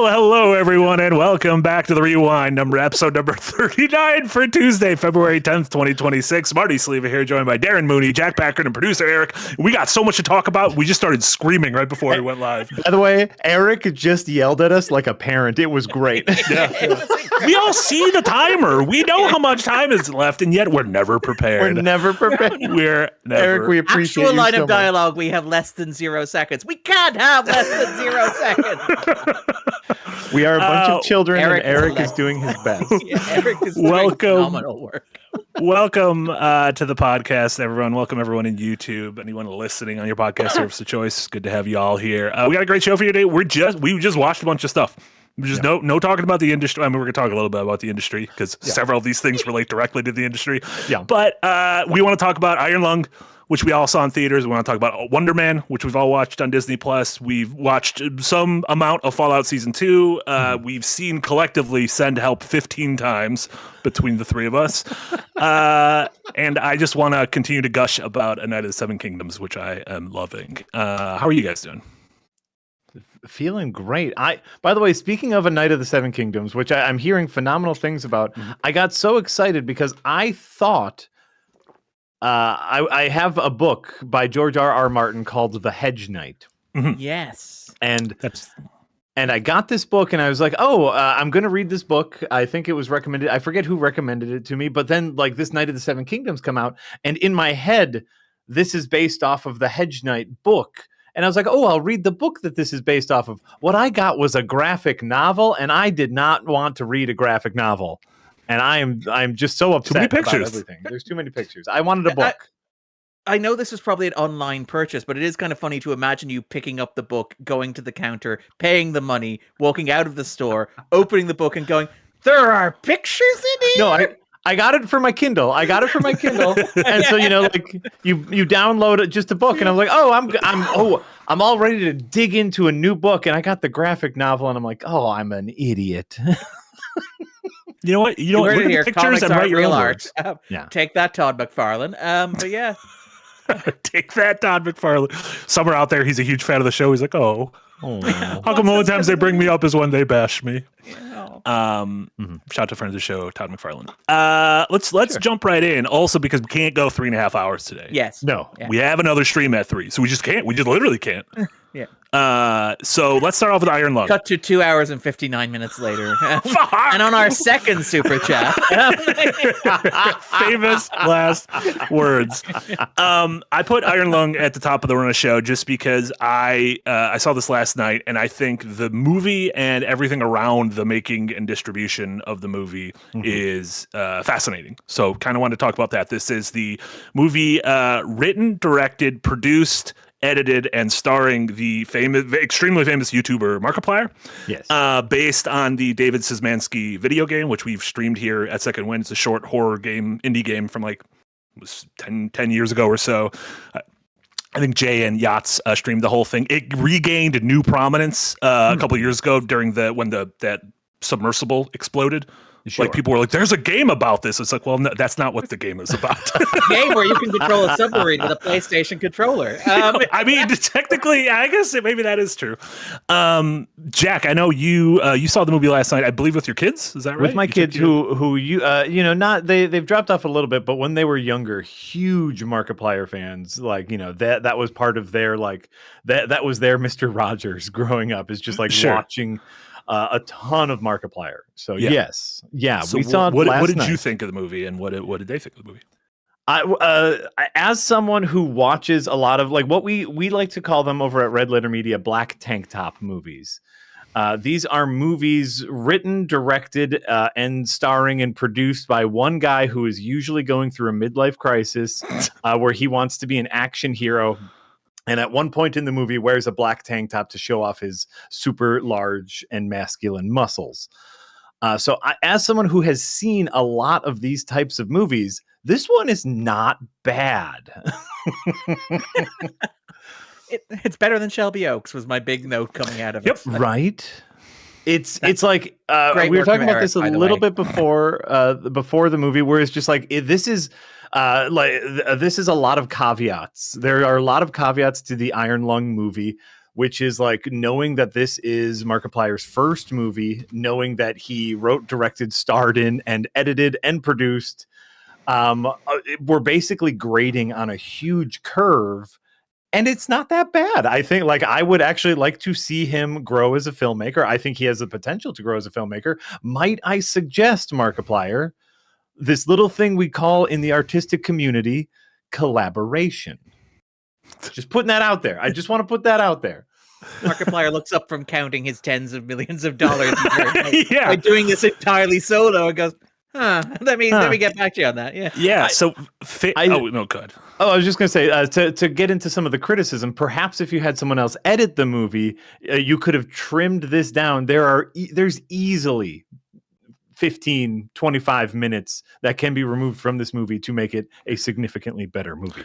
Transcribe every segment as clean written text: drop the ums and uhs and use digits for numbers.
Hello, everyone, and welcome back to the Rewind, episode number 39 for Tuesday, February 10th, 2026. Marty Sleva here, joined by Darren Mooney, Jack Packard, and producer Eric. We got so much to talk about. We just started screaming right before we went live. By the way, Eric just yelled at us like a parent. It was great. Yeah. We all see the timer. We know how much time is left, and yet we're never prepared. We're never prepared. We're never. Eric, we appreciate Actual you line so of dialogue, we have less than 0 seconds. We can't have less than 0 seconds. We are a bunch of children, Eric and Eric is doing his best. Yeah, Eric is doing phenomenal work. Welcome to the podcast, everyone. Welcome everyone in YouTube. Anyone listening on your podcast service of choice. Good to have you all here. We got a great show for you today. We just watched a bunch of stuff. Just no talking about the industry. I mean, we're going to talk a little bit about the industry because several of these things relate directly to the industry. Yeah. But we want to talk about Iron Lung, which we all saw in theaters. We want to talk about Wonderman, which we've all watched on Disney+. We've watched some amount of Fallout Season 2. We've seen collectively Send Help 15 times between the three of us. And I just want to continue to gush about A Night of the Seven Kingdoms, which I am loving. How are you guys doing? Feeling great. By the way, speaking of A Night of the Seven Kingdoms, which I'm hearing phenomenal things about, I got so excited because I thought I have a book by George R.R. Martin called The Hedge Knight. Mm-hmm. Yes. And I got this book and I was like, I'm going to read this book. I think it was recommended. I forget who recommended it to me, but then like this Night of the Seven Kingdoms come out. And in my head, this is based off of the Hedge Knight book. And I was like, I'll read the book that this is based off of. What I got was a graphic novel, and I did not want to read a graphic novel. And I'm just so upset about everything. There's too many pictures. I wanted a book. I know this is probably an online purchase, but it is kind of funny to imagine you picking up the book, going to the counter, paying the money, walking out of the store, opening the book and going, there are pictures in here? No, I got it for my Kindle. And so, like you download just a book and I'm like, I'm all ready to dig into a new book. And I got the graphic novel and I'm like, I'm an idiot. You know what? Look at the pictures and write your own words. Take that, Todd McFarlane. But yeah. Take that, Todd McFarlane. Somewhere out there, he's a huge fan of the show. He's like, how come all the times they bring me up is when they bash me? Shout out to friends of the show, Todd McFarlane. Let's jump right in. Also, because we can't go 3.5 hours today. Yes. No. Yeah. We have another stream at 3, so we just can't. We just literally can't. Yeah. So let's start off with Iron Lung. Cut to 2 hours and 59 minutes later. And on our second super chat. Famous last words. I put Iron Lung at the top of the run of show just because I saw this last night, and I think the movie and everything around the making and distribution of the movie is fascinating. So kind of wanted to talk about that. This is the movie written, directed, produced, edited, and starring the extremely famous YouTuber Markiplier. Yes. Based on the David Szymanski video game, which we've streamed here at Second Wind. It's a short horror game, indie game from it was 10 years ago or so. I think Jay and Yachts streamed the whole thing. It regained new prominence a couple years ago during when that submersible exploded. Sure. Like people were like, "There's a game about this." It's like, well, no, that's not what the game is about. Game where you can control a submarine with a PlayStation controller. I mean, technically, I guess maybe that is true. Jack, I know you saw the movie last night. I believe with your kids. Is that right? With my kids, they've dropped off a little bit, but when they were younger, huge Markiplier fans. Like that was part of their that was their Mr. Rogers growing up. Is just watching a ton of Markiplier. So yes, so we saw it last night. What did you think of the movie, and what did they think of the movie? As someone who watches a lot of what we like to call them over at Red Letter Media, black tank top movies. These are movies written, directed, and starring and produced by one guy who is usually going through a midlife crisis, where he wants to be an action hero. And at one point in the movie, wears a black tank top to show off his super large and masculine muscles. So as someone who has seen a lot of these types of movies, this one is not bad. It's better than Shelby Oaks was my big note coming out of it. Yep, right. It's like we were talking about this a little bit before the movie, where it's just like this is a lot of caveats. There are a lot of caveats to the Iron Lung movie. which is like knowing that this is Markiplier's first movie, knowing that he wrote, directed, starred in, and edited and produced. We're basically grading on a huge curve, and it's not that bad. I think like I would actually like to see him grow as a filmmaker. I think he has the potential to grow as a filmmaker. Might I suggest, Markiplier, this little thing we call in the artistic community collaboration? Just putting that out there. I just want to put that out there. Markiplier looks up from counting his tens of millions of dollars Yeah. by doing this entirely solo and goes, let me get back to you on that. Yeah. Yeah. So, oh, no, good. Oh, I was just going to say, to get into some of the criticism, perhaps if you had someone else edit the movie, you could have trimmed this down. There's easily 15, 25 minutes that can be removed from this movie to make it a significantly better movie.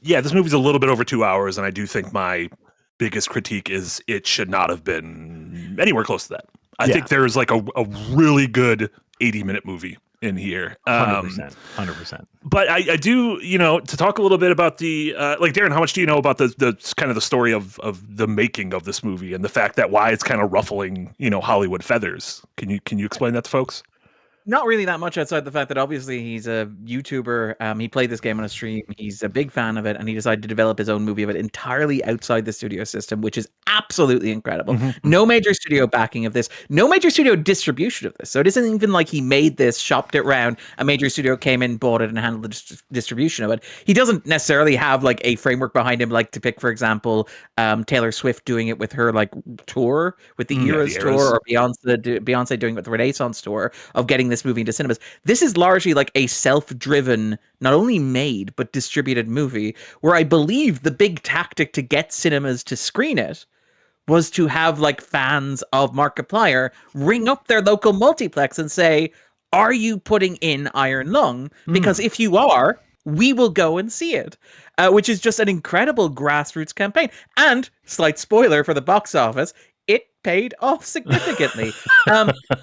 Yeah, this movie's a little bit over 2 hours, and I do think my biggest critique is it should not have been anywhere close to that. I think there's like a really good 80-minute movie in here. 100%. But I do, to talk a little bit about the, like, Darren, how much do you know about the kind of the story of the making of this movie and the fact that why it's kind of ruffling, Hollywood feathers? Can you explain that to folks? Not really that much outside the fact that obviously he's a YouTuber. He played this game on a stream. He's a big fan of it, and he decided to develop his own movie of it entirely outside the studio system, which is absolutely incredible. Mm-hmm. No major studio backing of this. No major studio distribution of this. So it isn't even like he made this, shopped it around, a major studio came in, bought it, and handled the distribution of it. He doesn't necessarily have like a framework behind him, like to pick, for example, Taylor Swift doing it with her like tour, with the Eras tour, or Beyonce doing it with the Renaissance tour, of getting this movie into cinemas. This is largely like a self-driven, not only made but distributed movie, where I believe the big tactic to get cinemas to screen it was to have like fans of Markiplier ring up their local multiplex and say, are you putting in Iron Lung? Because if you are, we will go and see it. Which is just an incredible grassroots campaign. And, slight spoiler for the box office, it paid off significantly.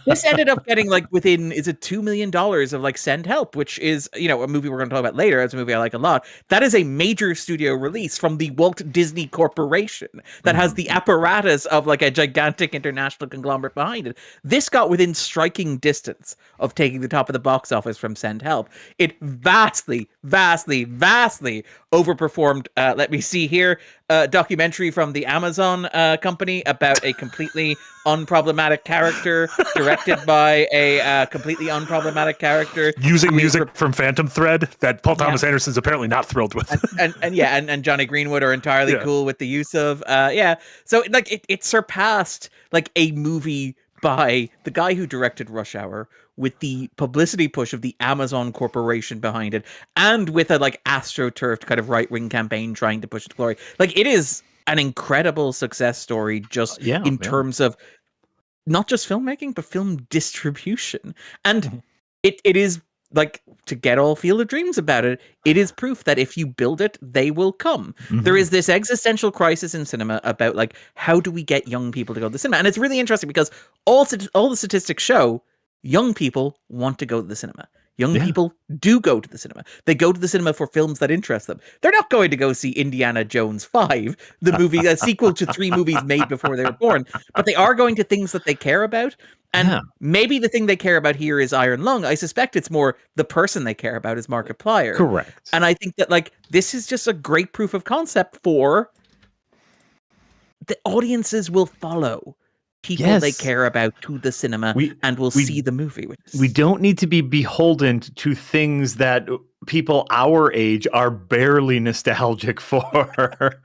This ended up getting like within, is it $2 million of like Send Help, which is, a movie we're going to talk about later. It's a movie I like a lot. That is a major studio release from the Walt Disney Corporation that has the apparatus of like a gigantic international conglomerate behind it. This got within striking distance of taking the top of the box office from Send Help. It vastly overperformed. Let me see here. Documentary from the Amazon company about a completely unproblematic character, directed by a completely unproblematic character, using music from Phantom Thread that Paul Thomas Anderson's apparently not thrilled with, and Johnny Greenwood are entirely cool with the use of. So like it surpassed like a movie by the guy who directed Rush Hour, with the publicity push of the Amazon Corporation behind it, and with a like astroturfed kind of right-wing campaign trying to push it to glory. Like, it is an incredible success story just in terms of not just filmmaking, but film distribution. And it is like, to get all Field of Dreams about it, it is proof that if you build it, they will come. There is this existential crisis in cinema about like, how do we get young people to go to the cinema? And it's really interesting because all the statistics show young people want to go to the cinema. Young people do go to the cinema. They go to the cinema for films that interest them. They're not going to go see Indiana Jones 5, the movie, a sequel to 3 movies made before they were born. But they are going to things that they care about. And maybe the thing they care about here is Iron Lung. I suspect it's more the person they care about is Markiplier. Correct. And I think that like this is just a great proof of concept for the audiences will follow people they care about to the cinema and will see the movie. We don't need to be beholden to things that people our age are barely nostalgic for.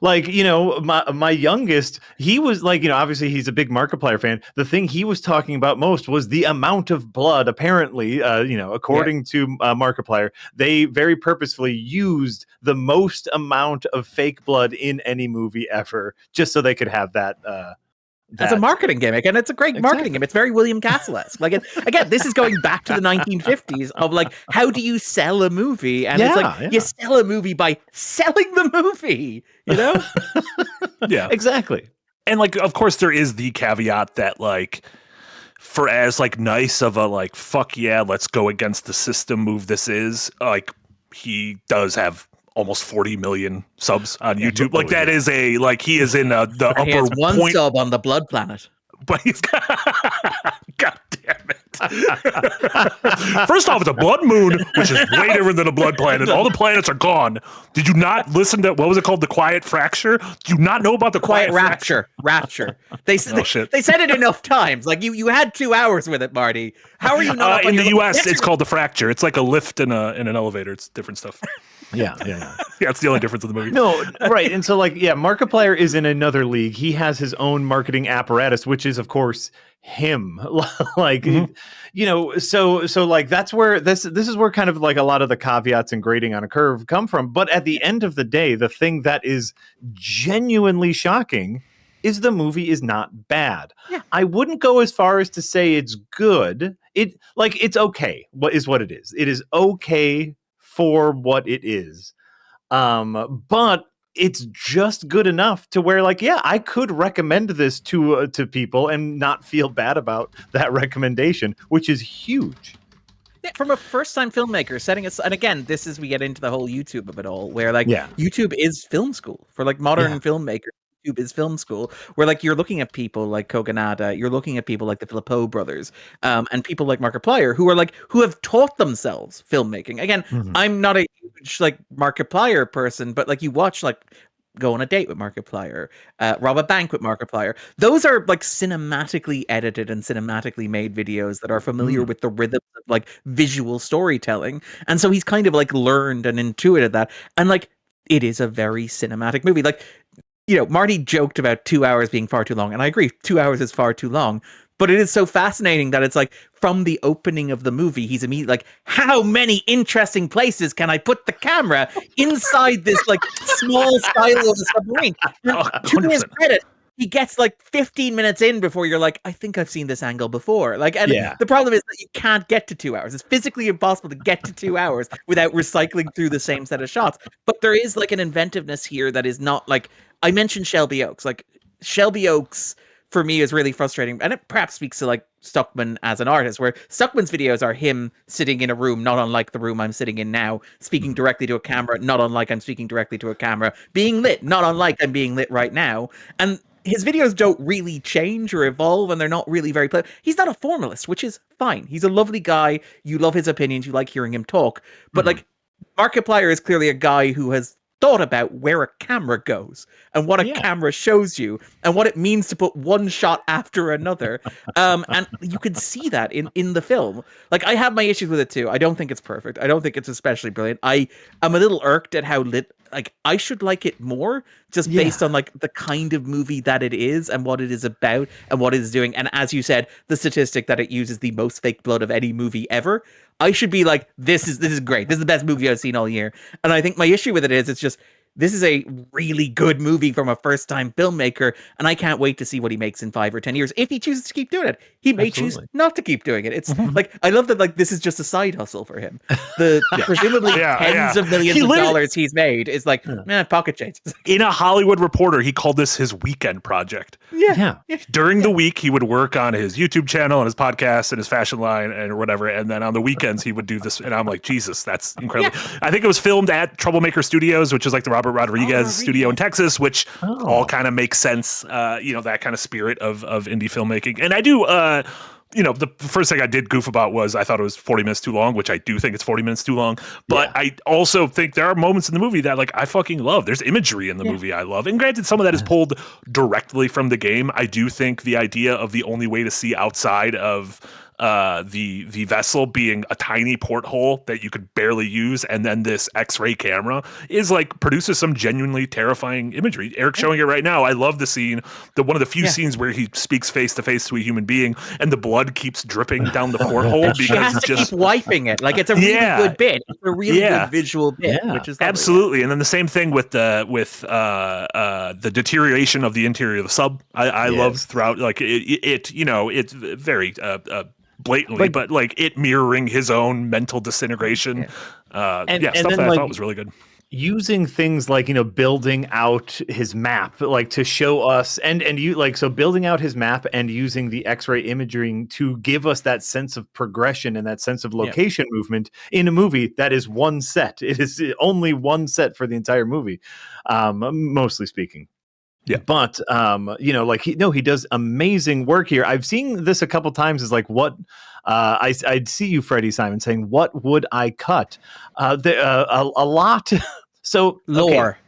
Like, my youngest, he was like, obviously he's a big Markiplier fan. The thing he was talking about most was the amount of blood. Apparently, according to Markiplier, they very purposefully used the most amount of fake blood in any movie ever, just so they could have that. That's a marketing gimmick, and it's a great marketing gimmick. It's very William Castle-esque. Like, again, this is going back to the 1950s of like, how do you sell a movie? And it's like, you sell a movie by selling the movie, Yeah, exactly. And like, of course, there is the caveat that like, for as like nice of a like, fuck yeah, let's go against the system move this is, like, he does have almost 40 million subs on YouTube. Like that is he is in the He has upper one point. sub on the Blood Planet. But he's got God damn it. First off, it's a blood moon, which is way different than a blood planet. All the planets are gone. Did you not listen to what was it called? The Quiet Fracture? Do you not know about the Quiet Rapture? They said it enough times. Like you had 2 hours with it, Marty. How are you not up on in the your US? It's called the Fracture. It's like a lift in an elevator. It's different stuff. Yeah. It's the only difference in the movie. No, right. And so Markiplier is in another league. He has his own marketing apparatus, which is of course him. So that's where this is where kind of like a lot of the caveats and grading on a curve come from. But at the end of the day, the thing that is genuinely shocking is the movie is not bad. Yeah. I wouldn't go as far as to say it's good. It's okay. What it is. It is okay for what it is. But it's just good enough to where I could recommend this to people and not feel bad about that recommendation, which is huge. Yeah, from a first-time filmmaker setting us, and again, we get into the whole YouTube of it all, where YouTube is film school for modern filmmakers. YouTube is film school, where you're looking at people like Kogonada, you're looking at people like the Philippou brothers, and people like Markiplier who have taught themselves filmmaking. Again, I'm not a huge Markiplier person, but you watch Go on a Date with Markiplier, Rob a Bank with Markiplier. Those are cinematically edited and cinematically made videos that are familiar with the rhythms of visual storytelling, and so he's kind of learned and intuited that, and it is a very cinematic movie. Marty joked about 2 hours being far too long, and I agree, 2 hours is far too long. But it is so fascinating that it's from the opening of the movie, he's immediately how many interesting places can I put the camera inside this small silo of a submarine? To his credit, he gets 15 minutes in before you're I think I've seen this angle before. The problem is that you can't get to 2 hours. It's physically impossible to get to 2 hours without recycling through the same set of shots. But there is an inventiveness here that is not I mentioned Shelby Oaks. Shelby Oaks for me is really frustrating, and it perhaps speaks to Stuckman as an artist, where Stuckman's videos are him sitting in a room not unlike the room I'm sitting in now, speaking directly to a camera, not unlike I'm speaking directly to a camera, being lit, not unlike I'm being lit right now. And his videos don't really change or evolve, and they're not really very he's not a formalist, which is fine. He's a lovely guy. You love his opinions. You like hearing him talk. But Markiplier is clearly a guy who has thought about where a camera goes and what a camera shows you and what it means to put one shot after another. And you can see that in the film. I have my issues with it too. I don't think it's perfect. I don't think it's especially brilliant. I am a little irked at how lit, I should like it more just based on the kind of movie that it is and what it is about and what it is doing. And as you said, the statistic that it uses the most fake blood of any movie ever. I should be this is great. This is the best movie I've seen all year. And I think my issue with it is it's just, this is a really good movie from a first-time filmmaker, and I can't wait to see what he makes in 5 or 10 years. If he chooses to keep doing it, he may choose not to keep doing it. It's I love that this is just a side hustle for him. The presumably tens of millions of dollars he's made is pocket change. In a Hollywood Reporter, he called this his weekend project. Yeah. During the week, he would work on his YouTube channel and his podcast and his fashion line and whatever, and then on the weekends he would do this. And I'm Jesus, that's incredible. Yeah. I think it was filmed at Troublemaker Studios, which is the Robert Rodriguez studio in Texas, which all kind of makes sense. That kind of spirit of indie filmmaking. And I do, the first thing I did goof about was I thought it was 40 minutes too long, which I do think it's 40 minutes too long. But I also think there are moments in the movie that I fucking love. There's imagery in the movie I love. And granted, some of that is pulled directly from the game. I do think the idea of the only way to see outside of the vessel being a tiny porthole that you could barely use, and then this X-ray camera is produces some genuinely terrifying imagery. Eric's showing it right now. I love the scene, one of the few scenes where he speaks face to face to a human being, and the blood keeps dripping down the porthole because he has to keep wiping it. It's a really good bit. It's a really good visual bit, which is lovely. Absolutely. And then the same thing with the deterioration of the interior of the sub. I love throughout it's very blatantly, but it mirroring his own mental disintegration. Stuff that I thought was really good. using things like, building out his map, like to show us and you like, so building out his map and using the X-ray imaging to give us that sense of progression and that sense of location movement in a movie that is one set. It is only one set for the entire movie, mostly speaking. Yeah. But he does amazing work here. I've seen this a couple times as like what I'd see you, Freddie Simon, saying, what would I cut? A lot. So lore.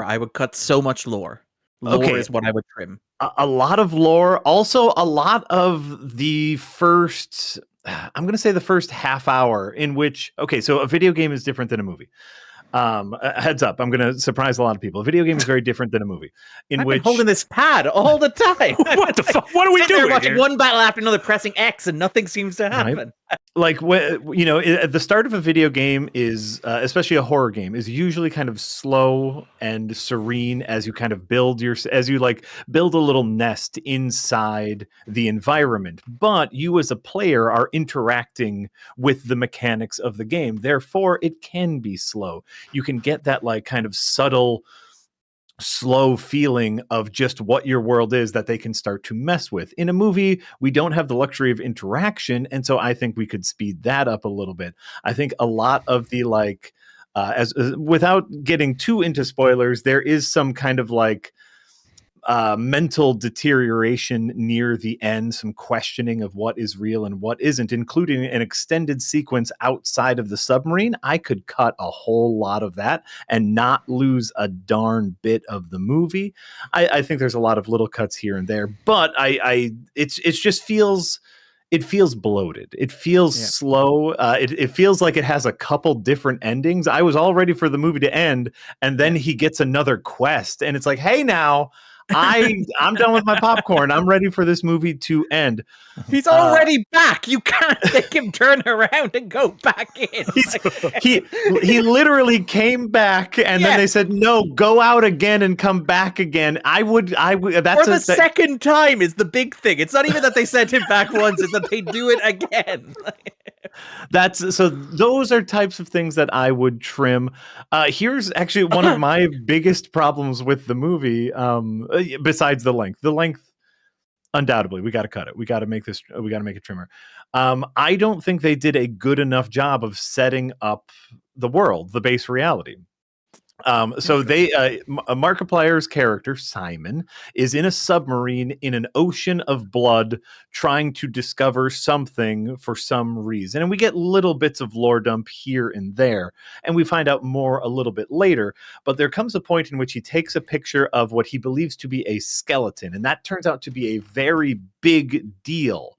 I would cut so much lore. Lore is what I would trim. A lot of lore. Also, a lot of the first, I'm going to say the first half hour in which, so a video game is different than a movie. Heads up, I'm going to surprise a lot of people. A video game is very different than a movie. I've been holding this pad all the time. What the fuck? What are we doing? Watching one battle after another, pressing X, and nothing seems to happen. Right. Like, at the start of a video game is, especially a horror game, is usually kind of slow and serene as you kind of build build a little nest inside the environment. But you as a player are interacting with the mechanics of the game. Therefore, it can be slow. You can get that like kind of subtle, slow feeling of just what your world is that they can start to mess with. In a movie, we don't have the luxury of interaction, and so I think we could speed that up a little bit. I think a lot of the without getting too into spoilers, there is some kind of like mental deterioration near the end, some questioning of what is real and what isn't, including an extended sequence outside of the submarine. I could cut a whole lot of that and not lose a darn bit of the movie. I think there's a lot of little cuts here and there, but it just feels bloated. It feels slow. It feels like it has a couple different endings. I was all ready for the movie to end, and then he gets another quest, and it's like, hey, now I'm done with my popcorn. I'm ready for this movie to end. He's already back. You can't make him turn around and go back in. He literally came back, and then they said, "No, go out again and come back again." I would. That's the second time is the big thing. It's not even that they sent him back once; it's that they do it again. Those are types of things that I would trim. Here's actually one of my biggest problems with the movie. Besides the length. Undoubtedly, we got to cut it. We got to make it trimmer. I don't think they did a good enough job of setting up the world, the base reality. Markiplier's character, Simon, is in a submarine in an ocean of blood trying to discover something for some reason. And we get little bits of lore dump here and there, and we find out more a little bit later. But there comes a point in which he takes a picture of what he believes to be a skeleton, and that turns out to be a very big deal.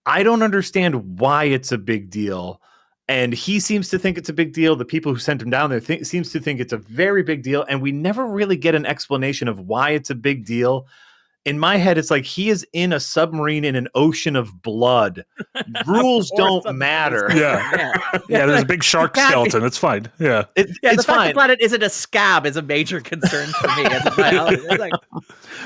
I don't understand why it's a big deal. And he seems to think it's a big deal. The people who sent him down there seems to think it's a very big deal. And we never really get an explanation of why it's a big deal. In my head, it's like he is in a submarine in an ocean of blood. Rules don't matter. Yeah, there's a big shark skeleton. It's fine. Yeah, it's the fact the planet isn't a scab is a major concern for me as a biologist. It's like,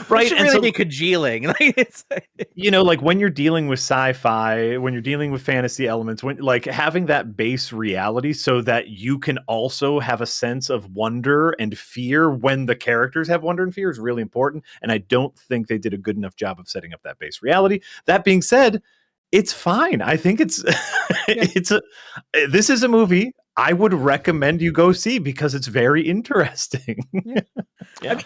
right, should really be congealing. Like when you're dealing with sci-fi, when you're dealing with fantasy elements, when like having that base reality so that you can also have a sense of wonder and fear when the characters have wonder and fear is really important. And I don't think they did a good enough job of setting up that base reality. That being said, it's fine. I think this is a movie I would recommend you go see because it's very interesting. I mean,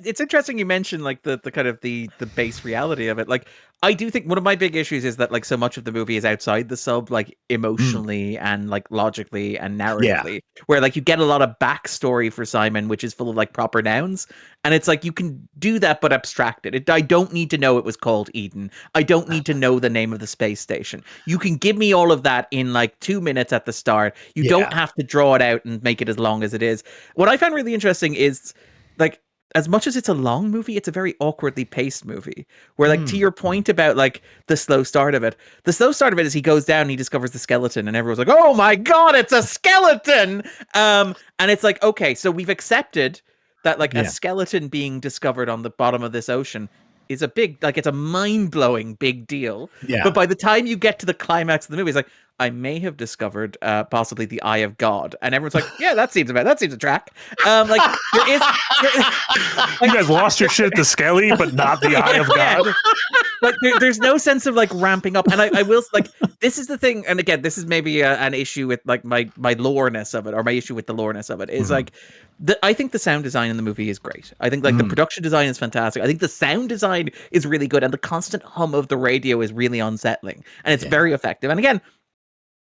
it's interesting you mentioned like the kind of the base reality of it. Like I do think one of my big issues is that like so much of the movie is outside the sub, like emotionally and like logically and narratively, where like you get a lot of backstory for Simon, which is full of like proper nouns. And it's like, you can do that, but abstract it. I don't need to know it was called Eden. I don't need to know the name of the space station. You can give me all of that in like 2 minutes at the start. You don't have to draw it out and make it as long as it is. What I found really interesting is like, as much as it's a long movie, it's a very awkwardly paced movie where like, to your point about like the slow start of it is he goes down and he discovers the skeleton and everyone's like, oh my God, it's a skeleton. And it's like, okay, so we've accepted that like a skeleton being discovered on the bottom of this ocean is a big, like it's a mind-blowing big deal. Yeah. But by the time you get to the climax of the movie, it's like, I may have discovered possibly the Eye of God, and everyone's like, "Yeah, that seems a track." Like there is, You guys lost your shit at the Skelly, but not the Eye of God. Like there's no sense of like ramping up, and I will like this is the thing, and again, this is maybe an issue with like my loreness of it, or my issue with the loreness of it is like I think the sound design in the movie is great. I think like the production design is fantastic. I think the sound design is really good, and the constant hum of the radio is really unsettling, and it's very effective. And again,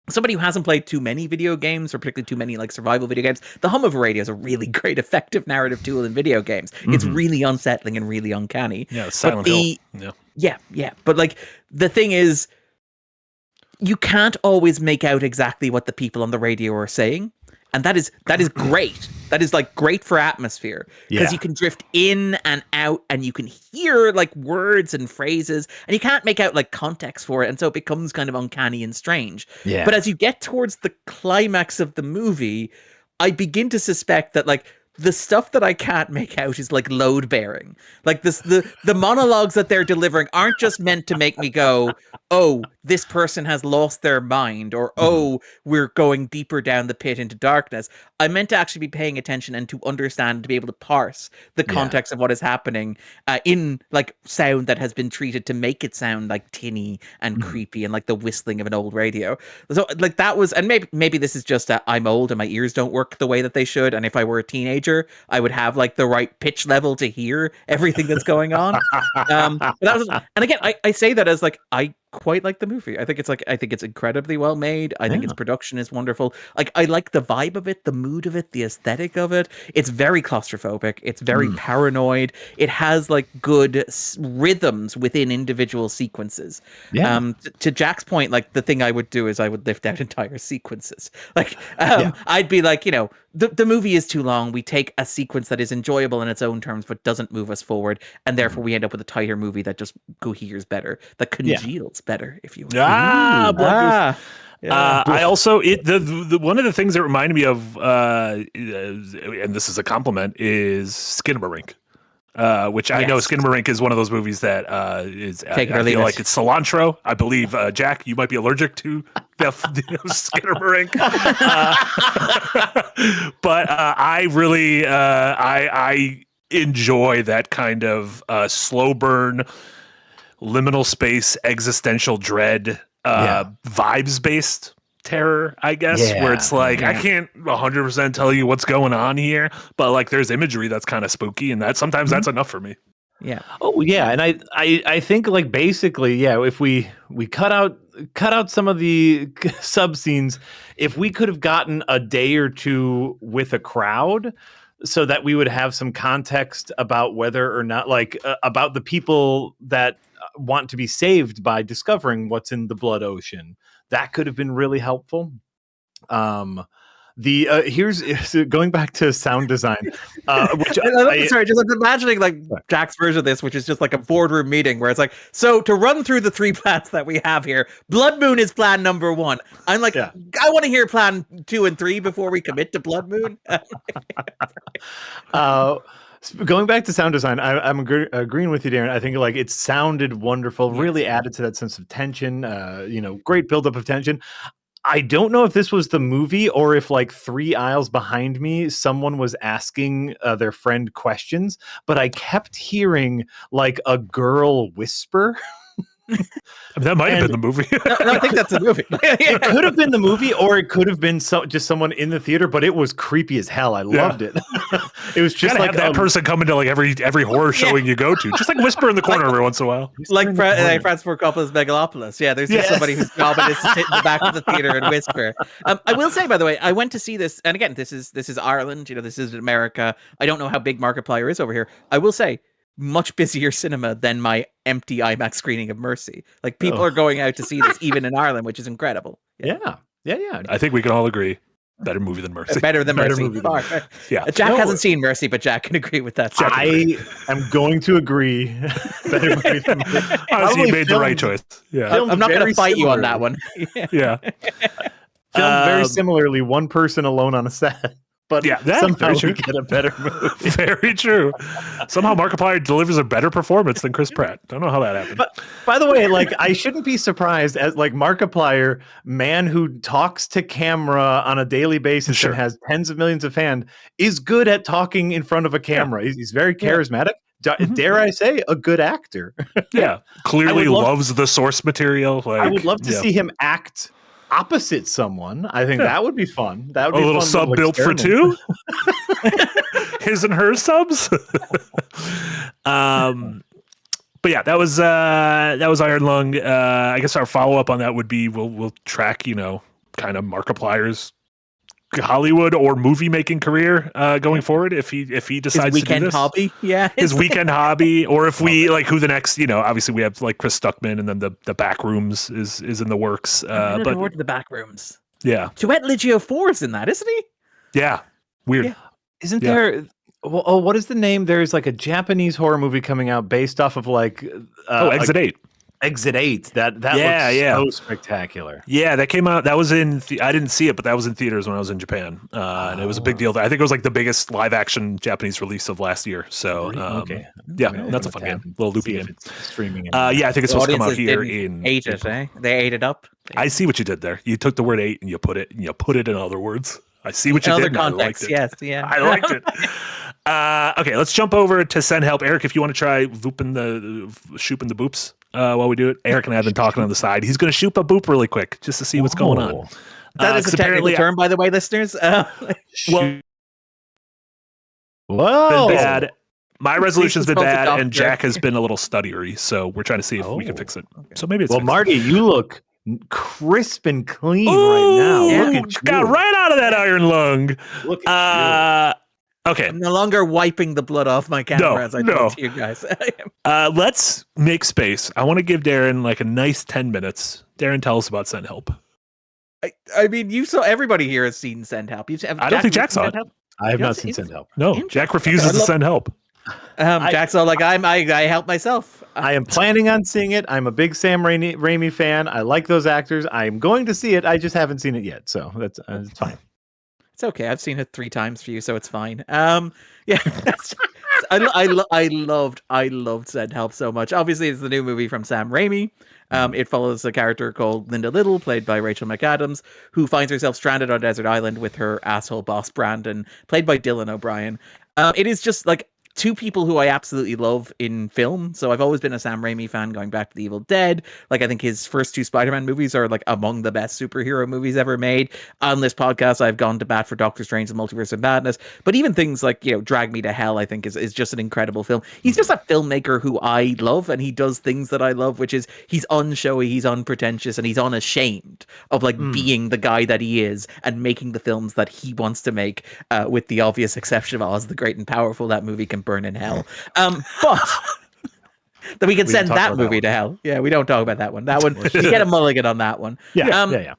somebody who hasn't played too many video games, or particularly too many like survival video games, the hum of a radio is a really great, effective narrative tool in video games. It's really unsettling and really uncanny. Yeah, Silent Hill. Yeah. But like the thing is, you can't always make out exactly what the people on the radio are saying. And that is great. That is like great for atmosphere, because you can drift in and out, and you can hear like words and phrases, and you can't make out like context for it. And so it becomes kind of uncanny and strange. Yeah. But as you get towards the climax of the movie, I begin to suspect that like the stuff that I can't make out is like load bearing. Like the monologues that they're delivering aren't just meant to make me go, oh, this person has lost their mind, or oh, we're going deeper down the pit into darkness. I meant to actually be paying attention and to understand, to be able to parse the context of what is happening in like sound that has been treated to make it sound like tinny and creepy and like the whistling of an old radio. So like that was, and maybe this is just I'm old and my ears don't work the way that they should. And if I were a teenager, I would have like the right pitch level to hear everything that's going on. But that was, and again, I say that as like, I quite like the movie. I think it's incredibly well made. I think its production is wonderful. Like I like the vibe of it, the mood of it, the aesthetic of it. It's very claustrophobic. It's very paranoid. It has like good rhythms within individual sequences. To Jack's point, like the thing I would do is I would lift out entire sequences. Like I'd be like, the movie is too long. We take a sequence that is enjoyable in its own terms, but doesn't move us forward, and therefore we end up with a tighter movie that just coheres better, that congeals better, if you will. I also the one of the things that reminded me of, and this is a compliment, is Skinamarink. Which I know Skinamarink is one of those movies that is I feel like it's cilantro. I believe Jack, you might be allergic to the Skinamarink. But I really I enjoy that kind of slow burn, liminal space, existential dread, vibes based terror, I guess, where it's like I can't 100% tell you what's going on here, but like there's imagery that's kind of spooky, and that sometimes that's enough for me. Yeah. Oh yeah, and I think like basically if we cut out some of the sub scenes, if we could have gotten a day or two with a crowd, so that we would have some context about whether or not about the people that want to be saved by discovering what's in the blood ocean. That could have been really helpful. Here's going back to sound design, which sorry, just I'm imagining like Jack's version of this, which is just like a boardroom meeting where it's like, so to run through the 3 plans that we have here, Blood Moon is plan number 1. I'm like, I want to hear plan 2 and 3 before we commit to Blood Moon. Going back to sound design, I'm agreeing with you, Darren. I think like it sounded wonderful, really added to that sense of tension. Great buildup of tension. I don't know if this was the movie or if like 3 aisles behind me, someone was asking their friend questions, but I kept hearing like a girl whisper. I mean, that might have been the movie. No, I think that's the movie. It could have been the movie, or it could have been just someone in the theater, but it was creepy as hell. I loved it. It was just like that person coming to like every horror showing you go to, just like whisper in the corner every once in a while, like Francis Ford Coppola's Megalopolis. Yeah, there's just somebody whose job it is to sit in the back of the theater and whisper. I will say, by the way, I went to see this, and again, this is Ireland. This is America. I don't know how big Markiplier is over here. I will say, much busier cinema than my empty IMAX screening of Mercy. Like people are going out to see this even in Ireland, which is incredible. Yeah. I think we can all agree. Better movie than Mercy. Better than Mercy. Yeah. Jack hasn't seen Mercy, but Jack can agree with that. I am going to agree. Better movie than Mercy. Honestly, you made the right choice. Yeah. I'm not going to fight you on that one. Yeah. Filmed very similarly, one person alone on a set. but Yeah, that's somehow very true. we get a better movie. Very true. Somehow Markiplier delivers a better performance than Chris Pratt. Don't know how that happened. But by the way, like I shouldn't be surprised as like Markiplier, man who talks to camera on a daily basis Sure. and has tens of millions of fans, is good at talking in front of a camera. He's very charismatic. Dare I say, a good actor. Yeah, clearly loves the source material. Like, I would love to see him act opposite someone. I think that would be fun. That would be a little fun sub built for two. His and her subs. But yeah, that was Iron Lung. I guess our follow up on that would be we'll track, kind of Markiplier's Hollywood or movie making career going forward if he decides his to do this. hobby. Yeah, his weekend hobby, or if we like who the next, obviously we have like Chris Stuckman, and then the back rooms is in the works. I'm but forward to the back rooms. Yeah, Duet Ligio 4's in that, isn't he? Yeah, weird. Yeah. Isn't there? Well, what is the name? There's like a Japanese horror movie coming out based off of like Exit 8. Exit 8. That looks so spectacular. Yeah, that came out. That was in. I didn't see it, but that was in theaters when I was in Japan, and it was a big deal. I think it was like the biggest live action Japanese release of last year. So okay, yeah, that's a fun game, little loopy game. Streaming. Yeah, I think it's supposed to come out here in. Ate it, eh? They ate it up. I see what you did there. You took the word 8 and you put it in other words. I see what you did. Context, I liked it. yes, yeah. I liked it. Okay, let's jump over to send help. Eric, if you want to try shooping the boops while we do it. Eric and I have been talking on the side. He's going to shoop a boop really quick just to see what's going on. That is a technical term, by the way, listeners. Whoa. Bad. My resolution's been bad, and Jack has been a little stuttery, so we're trying to see if we can fix it. Okay. So maybe it's Marty, you look crisp and clean right now. Yeah. Got right out of that Iron Lung. Look at okay. I'm no longer wiping the blood off my camera as I talk to you guys. Let's make space. I want to give Darren like a nice 10 minutes. Darren, tell us about Send Help. I mean, you saw everybody here has seen Send Help. I don't think Jack saw it. I have not seen Send Help. No, Jack refuses to send help. Jack's all like, I help myself. I am planning on seeing it. I'm a big Sam Raimi fan. I like those actors. I'm going to see it. I just haven't seen it yet, so that's it's fine. It's okay. I've seen it 3 times for you, so it's fine. Yeah, I loved Send Help so much. Obviously, it's the new movie from Sam Raimi. It follows a character called Linda Little, played by Rachel McAdams, who finds herself stranded on a desert island with her asshole boss Brandon, played by Dylan O'Brien. It is just like 2 people who I absolutely love in film. So I've always been a Sam Raimi fan, going back to The Evil Dead. Like, I think his first 2 Spider-Man movies are like among the best superhero movies ever made. On this podcast, I've gone to bat for Doctor Strange and Multiverse of Madness. But even things like, Drag Me to Hell, I think is just an incredible film. He's just a filmmaker who I love, and he does things that I love, which is he's unshowy, he's unpretentious, and he's unashamed of like being the guy that he is and making the films that he wants to make, with the obvious exception of Oz the Great and Powerful. That movie can burn in hell. But that we can send that movie to hell. Yeah, we don't talk about that one. That one, you get a mulligan on that one. Yeah.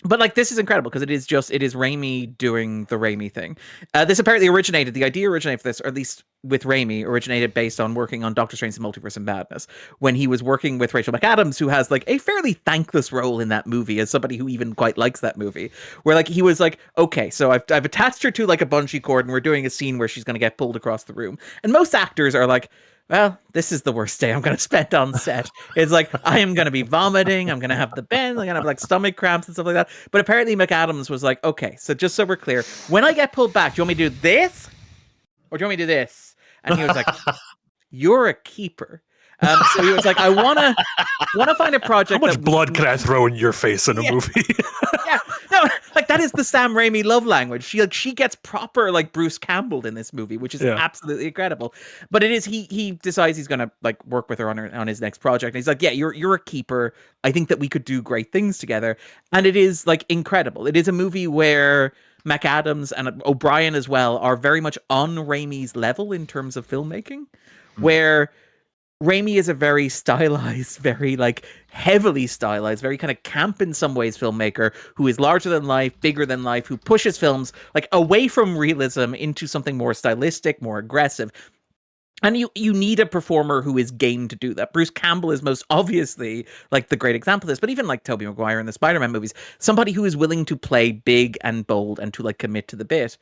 But like, this is incredible because it is Raimi doing the Raimi thing. This apparently the idea originated for this, or at least with Raimi, originated based on working on Doctor Strange and Multiverse of Madness, when he was working with Rachel McAdams, who has like a fairly thankless role in that movie as somebody who even quite likes that movie, where like he was like, okay, so I've attached her to like a bungee cord and we're doing a scene where she's going to get pulled across the room. And most actors are like, well, this is the worst day I'm going to spend on set. It's like, I am going to be vomiting. I'm going to have the bends. I'm going to have like stomach cramps and stuff like that. But apparently McAdams was like, okay, so just so we're clear, when I get pulled back, do you want me to do this? Or do you want me to do this? And he was like, you're a keeper. So he was like, I want to find a project. How much blood can I throw in your face in a movie? Yeah, no, like that is the Sam Raimi love language. She gets proper like Bruce Campbell in this movie, which is absolutely incredible. But it is he decides he's gonna like work with her on his next project. And he's like, yeah, you're a keeper. I think that we could do great things together. And it is like incredible. It is a movie where McAdams and O'Brien as well are very much on Raimi's level in terms of filmmaking, where Raimi is a very stylized, very like heavily stylized, very kind of camp in some ways filmmaker who is larger than life, bigger than life, who pushes films like away from realism into something more stylistic, more aggressive. And you need a performer who is game to do that. Bruce Campbell is most obviously like the great example of this, but even like Tobey Maguire in the Spider-Man movies, somebody who is willing to play big and bold and to like commit to the bit.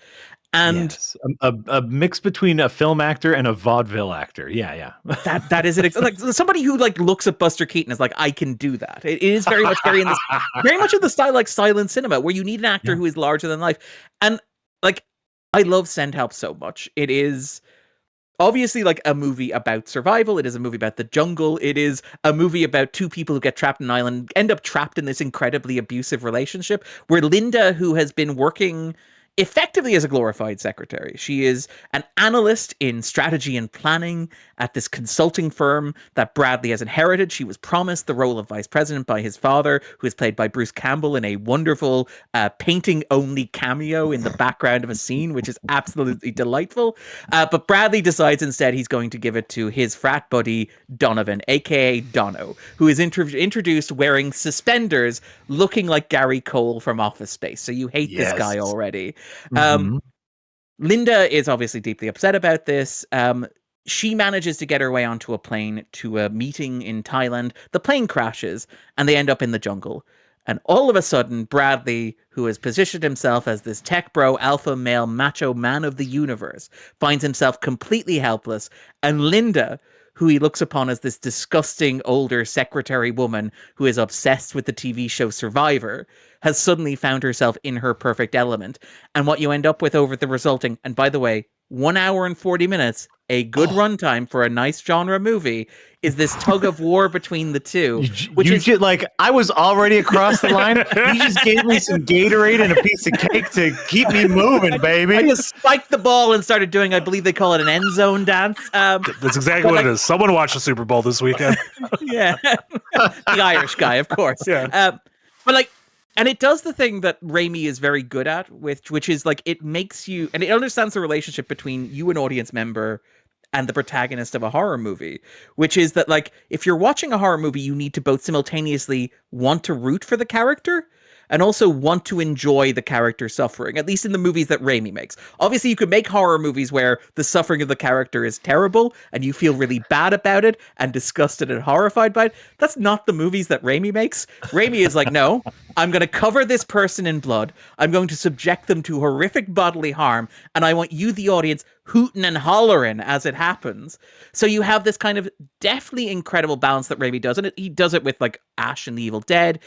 And yes, a mix between a film actor and a vaudeville actor. Yeah. that is it. Like somebody who like looks at Buster Keaton is like, I can do that. It is very much very much in the style like silent cinema, where you need an actor who is larger than life. And like, I love Send Help so much. It is obviously like a movie about survival. It is a movie about the jungle. It is a movie about two people who get trapped in an island, end up trapped in this incredibly abusive relationship, where Linda, who has been working effectively as a glorified secretary. She is an analyst in strategy and planning at this consulting firm that Bradley has inherited. She was promised the role of vice president by his father, who is played by Bruce Campbell in a wonderful painting-only cameo in the background of a scene, which is absolutely delightful. But Bradley decides instead he's going to give it to his frat buddy, Donovan, aka Dono, who is introduced wearing suspenders, looking like Gary Cole from Office Space. So you hate this guy already. Linda is obviously deeply upset about this. She manages to get her way onto a plane to a meeting in Thailand. The plane crashes and they end up in the jungle. And all of a sudden, Bradley, who has positioned himself as this tech bro, alpha male, macho man of the universe, finds himself completely helpless. And Linda, who he looks upon as this disgusting older secretary woman who is obsessed with the TV show Survivor, has suddenly found herself in her perfect element. And what you end up with over the resulting, and by the way, 1 hour and 40 minutes, a good runtime for a nice genre movie, is this tug of war between the two. I was already across the line. You just gave me some Gatorade and a piece of cake to keep me moving, baby. I just spiked the ball and started doing, I believe they call it an end zone dance. That's exactly what it is. Someone watched the Super Bowl this weekend. Yeah. The Irish guy, of course. Yeah. But like, and it does the thing that Raimi is very good at, which is like, it makes you, and it understands the relationship between you, an audience member, and the protagonist of a horror movie, which is that like, if you're watching a horror movie, you need to both simultaneously want to root for the character and also want to enjoy the character suffering, at least in the movies that Raimi makes. Obviously, you could make horror movies where the suffering of the character is terrible and you feel really bad about it and disgusted and horrified by it. That's not the movies that Raimi makes. Raimi is like, no, I'm going to cover this person in blood. I'm going to subject them to horrific bodily harm. And I want you, the audience, hooting and hollering as it happens. So you have this kind of definitely incredible balance that Raimi does. And he does it with like Ash and the Evil Dead.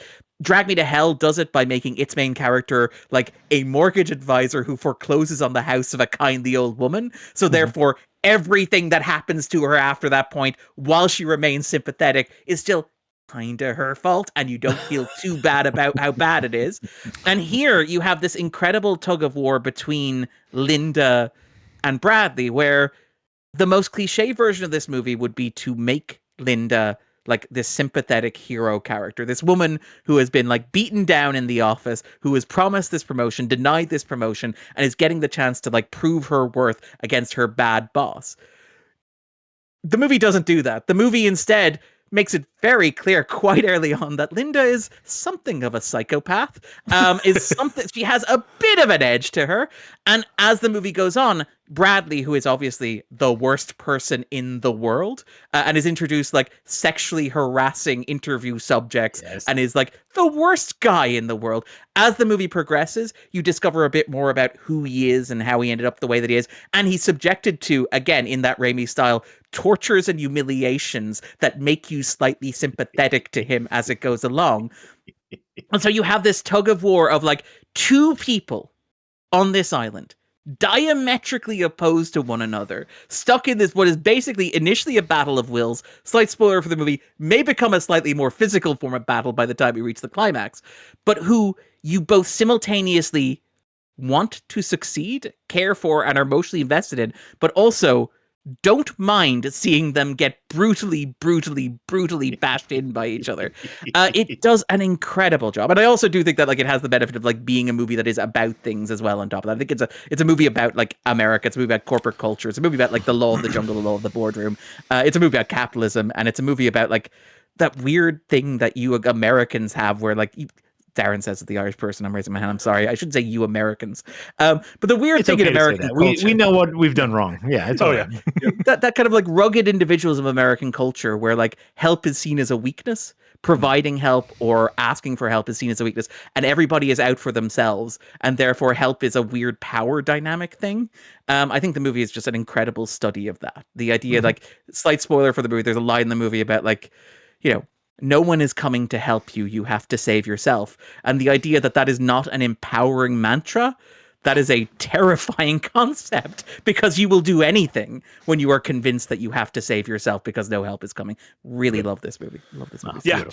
Drag Me to Hell does it by making its main character like a mortgage advisor who forecloses on the house of a kindly old woman. So therefore, everything that happens to her after that point, while she remains sympathetic, is still kind of her fault, and you don't feel too bad about how bad it is. And here you have this incredible tug of war between Linda and Bradley, where the most cliche version of this movie would be to make Linda like this sympathetic hero character, this woman who has been like beaten down in the office, who was promised this promotion, denied this promotion, and is getting the chance to like prove her worth against her bad boss. The movie doesn't do that. The movie instead makes it very clear quite early on that Linda is something of a psychopath, she has a bit of an edge to her. And as the movie goes on, Bradley, who is obviously the worst person in the world, and is introduced like sexually harassing interview subjects, and is like the worst guy in the world. As the movie progresses, you discover a bit more about who he is and how he ended up the way that he is. And he's subjected to, again, in that Raimi style, tortures and humiliations that make you slightly sympathetic to him as it goes along. And so you have this tug of war of like two people on this island, diametrically opposed to one another, stuck in this, what is basically initially a battle of wills. Slight spoiler for the movie, may become a slightly more physical form of battle by the time we reach the climax, but who you both simultaneously want to succeed, care for, and are emotionally invested in, but also don't mind seeing them get brutally bashed in by each other. It does an incredible job. And I also do think that like it has the benefit of like being a movie that is about things as well on top of that. I think it's a movie about like America. It's a movie about corporate culture. It's a movie about like the law of the jungle, the law of the boardroom. It's a movie about capitalism. And it's a movie about like that weird thing that you Americans have where like Darren says to the Irish person, I'm raising my hand. I'm sorry. I shouldn't say you Americans. But the weird thing in American culture, we know what we've done wrong. Yeah, it's all right. that kind of like rugged individuals of American culture, where like help is seen as a weakness, providing help or asking for help is seen as a weakness, and everybody is out for themselves, and therefore help is a weird power dynamic thing. I think the movie is just an incredible study of that. The idea, like, slight spoiler for the movie, there's a line in the movie about like, no one is coming to help you. You have to save yourself. And the idea that that is not an empowering mantra, that is a terrifying concept, because you will do anything when you are convinced that you have to save yourself because no help is coming. Really love this movie. Love this movie. Yeah,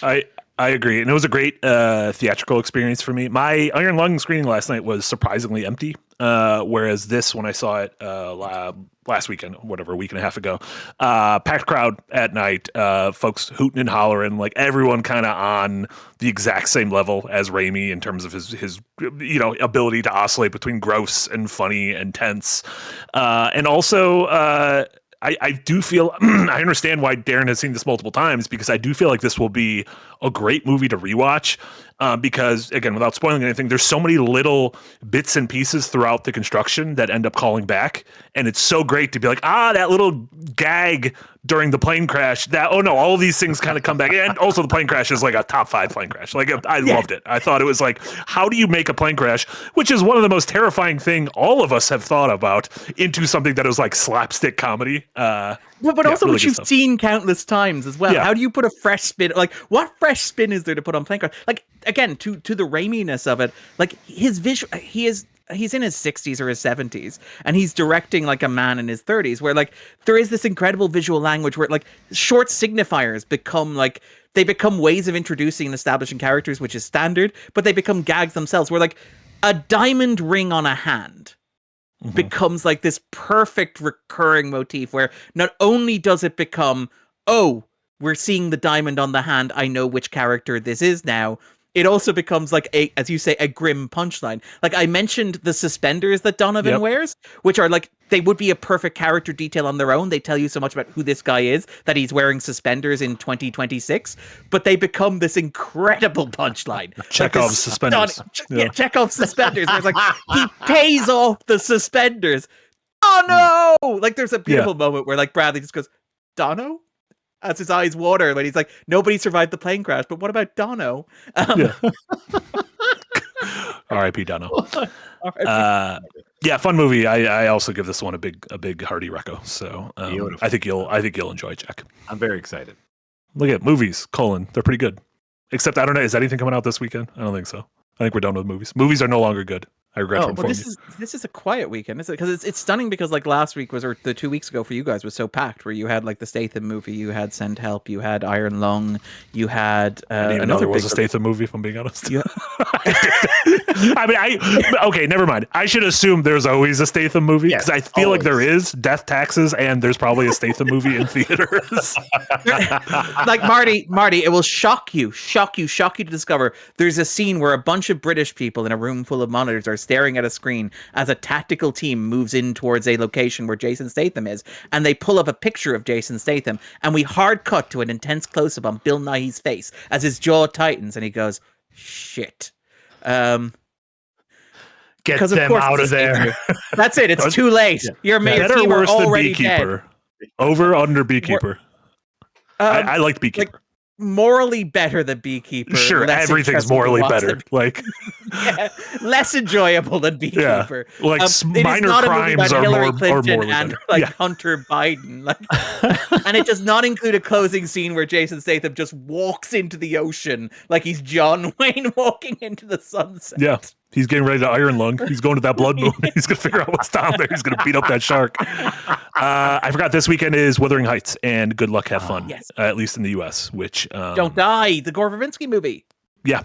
I agree. And it was a great theatrical experience for me. My Iron Lung screening last night was surprisingly empty. Whereas this, when I saw it last weekend, whatever, a week and a half ago, packed crowd at night, folks hooting and hollering, like everyone kind of on the exact same level as Raimi in terms of his ability to oscillate between gross and funny and tense. And also, I do feel I understand why Darren has seen this multiple times, because I do feel like this will be a great movie to rewatch. Because again, without spoiling anything, there's so many little bits and pieces throughout the construction that end up calling back. And it's so great to be like, that little gag during the plane crash, all of these things kind of come back. And also the plane crash is like a top 5 plane crash. Like I loved it. I thought it was like, how do you make a plane crash, which is one of the most terrifying thing all of us have thought about, into something that is like slapstick comedy. But also, really which you've seen countless times as well. Yeah. How do you put a fresh spin? Like, what fresh spin is there to put on plane crash? Like, again, to the Raimi-ness of it, like his visual, he's in his 60s or his 70s, and he's directing like a man in his 30s, where like there is this incredible visual language where like short signifiers become like, they become ways of introducing and establishing characters, which is standard, but they become gags themselves, where like a diamond ring on a hand becomes like this perfect recurring motif, where not only does it become, we're seeing the diamond on the hand, I know which character this is now, it also becomes like as you say, a grim punchline. Like I mentioned the suspenders that Donovan wears, which are like, they would be a perfect character detail on their own. They tell you so much about who this guy is, that he's wearing suspenders in 2026, but they become this incredible punchline. Chekhov's suspenders. Chekhov's suspenders. It's like, he pays off the suspenders. Oh no! Like there's a beautiful moment where like Bradley just goes, Dono? As his eyes water when he's like, nobody survived the plane crash, but what about Dono? R.I.P. Dono. Fun movie. I also give this one a big hearty reco. So I think you'll enjoy, Jack. I'm very excited. Look at movies, they're pretty good. Except I don't know, is anything coming out this weekend? I don't think so. I think we're done with movies. Movies are no longer good. I regret to inform you. This is a quiet weekend, is it? Because it's stunning, because like last week or the 2 weeks ago for you guys was so packed, where you had like the Statham movie, you had Send Help, you had Iron Lung, you had I didn't even know there was a Statham movie, if I'm being honest. Okay, never mind. I should assume there's always a Statham movie, because I feel like there is Death Taxes, and there's probably a Statham movie in theaters. Like Marty, it will shock you to discover there's a scene where a bunch of British people in a room full of monitors are staring at a screen as a tactical team moves in towards a location where Jason Statham is, and they pull up a picture of Jason Statham, and we hard cut to an intense close-up on Bill Nighy's face as his jaw tightens and he goes, shit. Get them out of there. That's it. It's too late. Your better worse than already Beekeeper. Dead. Over under Beekeeper. I liked Beekeeper. Like, morally better than Beekeeper. Sure, everything's morally better. Like, less enjoyable than Beekeeper. Yeah, like minor crimes are more morally and better. Hunter Biden. Like, and it does not include a closing scene where Jason Statham just walks into the ocean like he's John Wayne walking into the sunset. Yeah. He's getting ready to Iron Lung. He's going to that blood moon. He's going to figure out what's down there. He's going to beat up that shark. I forgot this weekend is Withering Heights and Good Luck, Have Fun. Yes. At least in the U.S., which... Don't Die, the Gore Verbinski movie. Yeah,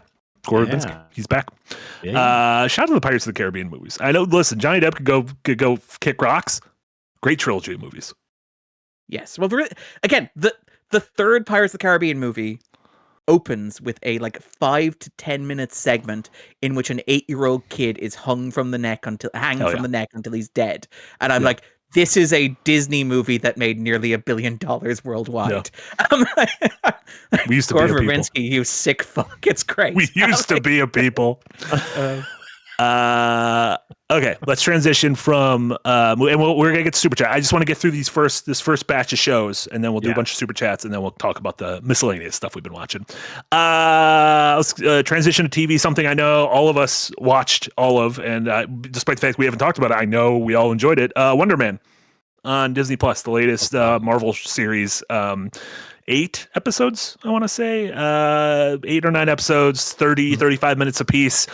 Gore Verbinski. He's back. Yeah. Shout out to the Pirates of the Caribbean movies. I know, listen, Johnny Depp could go kick rocks. Great trilogy of movies. Yes. Well, again, the third Pirates of the Caribbean movie opens with a 5 to 10 minute segment in which an 8-year-old kid is hung from the neck until he's dead. And I'm like, this is a Disney movie that made nearly $1 billion worldwide. We used to Gore be a people. Verbinski, you sick fuck. It's great. We used to be a people. Okay, let's transition from and we're gonna get to super chat. I just want to get through this first batch of shows, and then we'll do a bunch of super chats, and then we'll talk about the miscellaneous stuff we've been watching. Let's transition to TV. Something I know all of us watched all of, and despite the fact we haven't talked about it, I know we all enjoyed it. Wonderman on Disney Plus, the latest Marvel series. 8 episodes, I want to say, 8 or 9 episodes, 35 minutes apiece,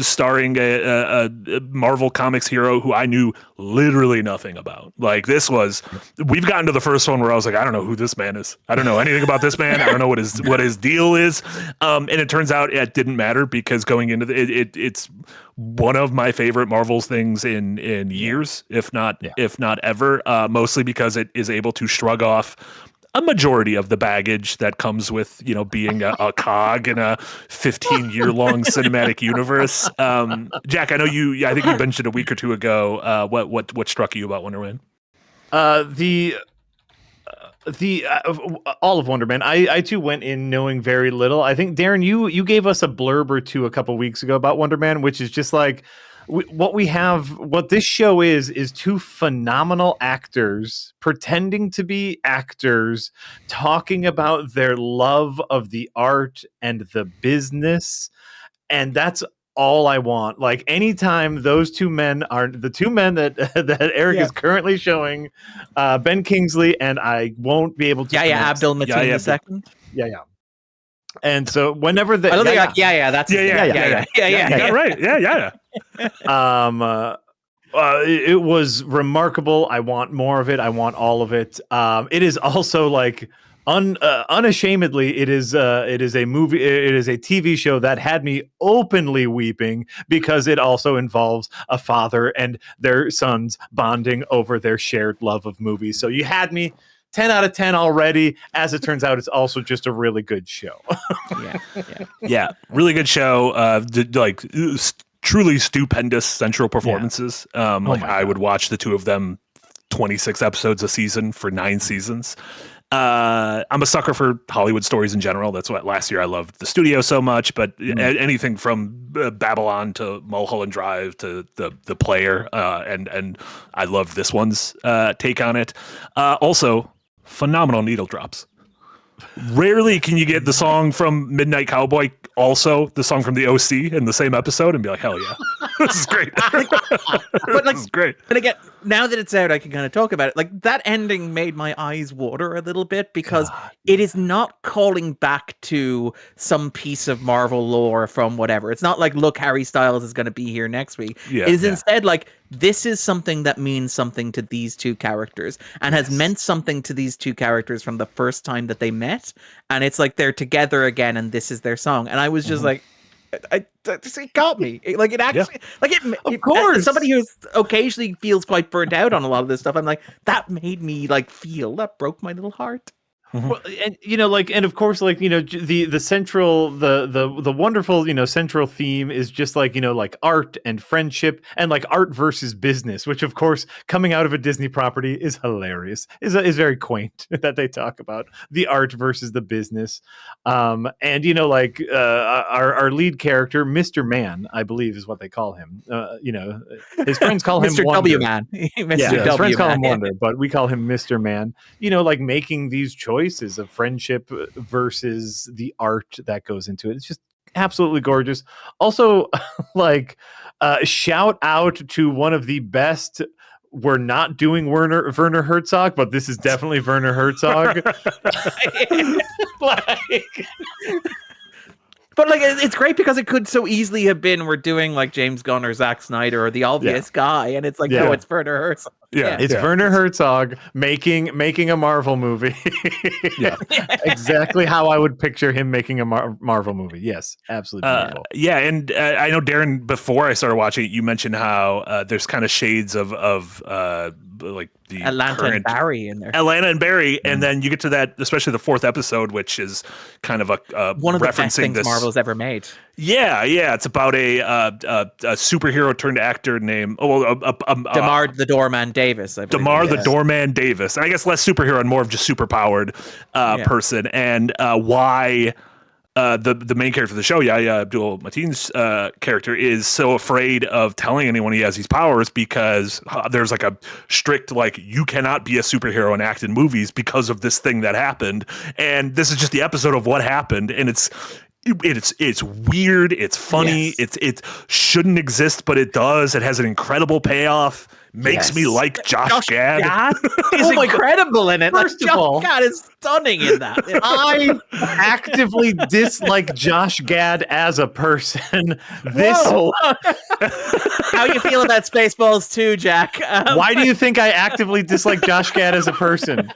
starring a Marvel Comics hero who I knew literally nothing about. Like, we've gotten to the first one where I was like, I don't know who this man is. I don't know anything about this man. I don't know what his deal is. And it turns out it didn't matter, because going into it's one of my favorite Marvel's things in years, if not ever, mostly because it is able to shrug off a majority of the baggage that comes with, being a cog in a 15-year-long cinematic universe. Jack, I know I think you mentioned a week or two ago. What struck you about Wonder Man? All of Wonder Man. I too went in knowing very little. I think, Darren, you gave us a blurb or two a couple weeks ago about Wonder Man, which is just like what this show is 2 phenomenal actors pretending to be actors, talking about their love of the art and the business. And that's all I want. Like, anytime those 2 men are the 2 men that Eric is currently showing, Ben Kingsley, and I won't be able to. Abdul Mateen II. Yeah. And so whenever they, that's right. It was remarkable. I want more of it. I want all of it. It is also like unashamedly, it is a movie. It is a TV show that had me openly weeping, because it also involves a father and their sons bonding over their shared love of movies. So you had me 10 out of 10 already. As it turns out, it's also just a really good show. Yeah, really good show. Truly stupendous central performances. I would watch the 2 of them 26 episodes a season for 9 seasons. I'm a sucker for Hollywood stories in general. That's what last year I loved the studio so much, but anything from Babylon to Mulholland Drive to the Player, and I loved this one's take on it. Also, phenomenal needle drops. Rarely can you get the song from Midnight Cowboy, also the song from the OC in the same episode, and be like, hell yeah, this is great. But this is great. But again, now that it's out, I can kind of talk about it. Like, that ending made my eyes water a little bit, because it is not calling back to some piece of Marvel lore from whatever. It's not like, look, Harry Styles is going to be here next week. It is instead like, this is something that means something to these 2 characters, and has meant something to these 2 characters from the first time that they met. And it's like they're together again, and this is their song. And I was just like, it got me. It actually, of course, as somebody who occasionally feels quite burnt out on a lot of this stuff, I'm like, that made me feel, that broke my little heart. Well, and and of course, the central, the wonderful, central theme is just like art and friendship, and art versus business, which of course, coming out of a Disney property, is hilarious. Is very quaint that they talk about the art versus the business. And our lead character, Mr. Man, I believe is what they call him. His friends call him Mr. Wonder. W Man. His friends call him Wonder, but we call him Mr. Man. Making these choices of friendship versus the art that goes into it. It's just absolutely gorgeous. Also, shout out to one of the best. We're not doing Werner Herzog, but this is definitely Werner Herzog. But it's great, because it could so easily have been, we're doing James Gunn or Zack Snyder or the obvious guy, and it's no, it's Werner Herzog. It's Werner Herzog making a Marvel movie. Exactly how I would picture him making a Marvel movie. Yes, absolutely. And I know, Darren, before I started watching it, you mentioned how there's kind of shades of the Atlanta and Barry in there. Atlanta and Barry, and then you get to that, especially the 4th episode, which is kind of one of the referencing best things Marvel's ever made. Yeah, it's about a superhero turned actor named Damar the Doorman Davis. I believe. Damar the Doorman Davis. And I guess less superhero and more of just superpowered person. And why the main character of the show, Yahya Abdul Mateen's character, is so afraid of telling anyone he has these powers because there's like a strict, like, you cannot be a superhero and act in movies because of this thing that happened. And this is just the episode of what happened. And it's weird. It's funny. Yes. It shouldn't exist, but it does. It has an incredible payoff. Makes me like Josh Gad. He's incredible in it. First of all, Josh Gad is stunning in that. I actively dislike Josh Gad as a person. Whoa. How you feel about Spaceballs 2, Jack? Why do you think I actively dislike Josh Gad as a person?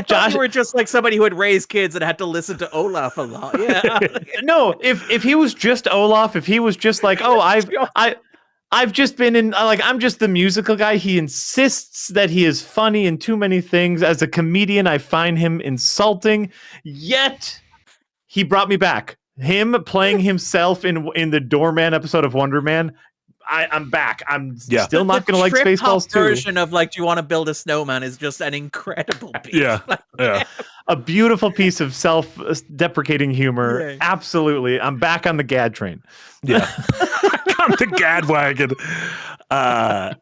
Josh, you were just like somebody who had raised kids and had to listen to Olaf a lot. Yeah. No, if he was just Olaf, if he was just like, oh, I've just been in, like, I'm just the musical guy. He insists that he is funny in too many things. As a comedian, I find him insulting. Yet he brought me back. Him playing himself in the Doorman episode of Wonderman. I'm back. I'm still not going to like Spaceballs 2. Version of like, do you want to build a snowman is just an incredible piece. Yeah. A beautiful piece of self-deprecating humor. Yeah. Absolutely. I'm back on the Gad train. Yeah. On the Gad wagon. I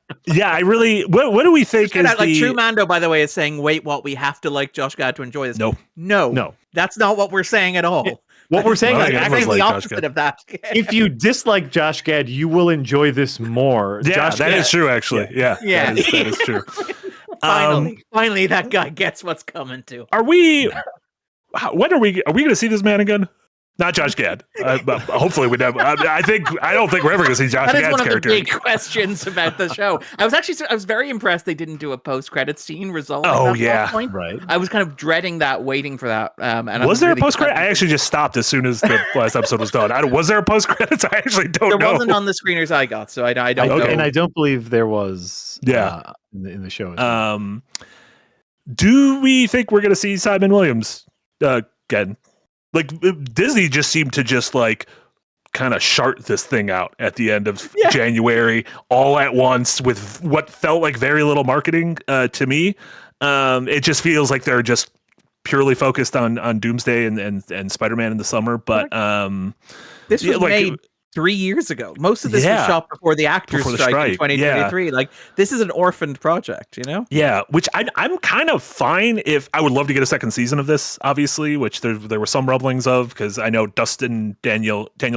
really, what do we think is like True Mando, by the way, is saying, wait, what, we have to like Josh Gad to enjoy this? No. That's not what we're saying at all. What we're saying is actually the opposite of that. If you dislike Josh Gad, you will enjoy this more. Yeah, that is true, actually. Yeah. That is true. Finally, that guy gets what's coming to. Are we going to see this man again? Not Josh Gad. Hopefully we never. I don't think we're ever going to see Josh Gad's character. That is one of the big questions about the show. I was very impressed they didn't do a post-credit scene resolving that point. Right. I was kind of dreading that, waiting for that. And was there a post-credit? I actually just stopped as soon as the last episode was done. Was there a post-credits? I actually don't know. There wasn't on the screeners I got, so I don't know. And I don't believe there was in the show. Do we think we're going to see Simon Williams again? Like, Disney just seemed to just like kind of chart this thing out at the end of January all at once with what felt like very little marketing to me. It just feels like they're just purely focused on Doomsday and Spider-Man in the summer. But this was made 3 years ago. Most of this was shot before the actors strike in 2023. Yeah. Like, this is an orphaned project, you know? Yeah, which I'm kind of fine if I would love to get a second season of this, obviously, which there were some rumblings of, because I know Destin Daniel. The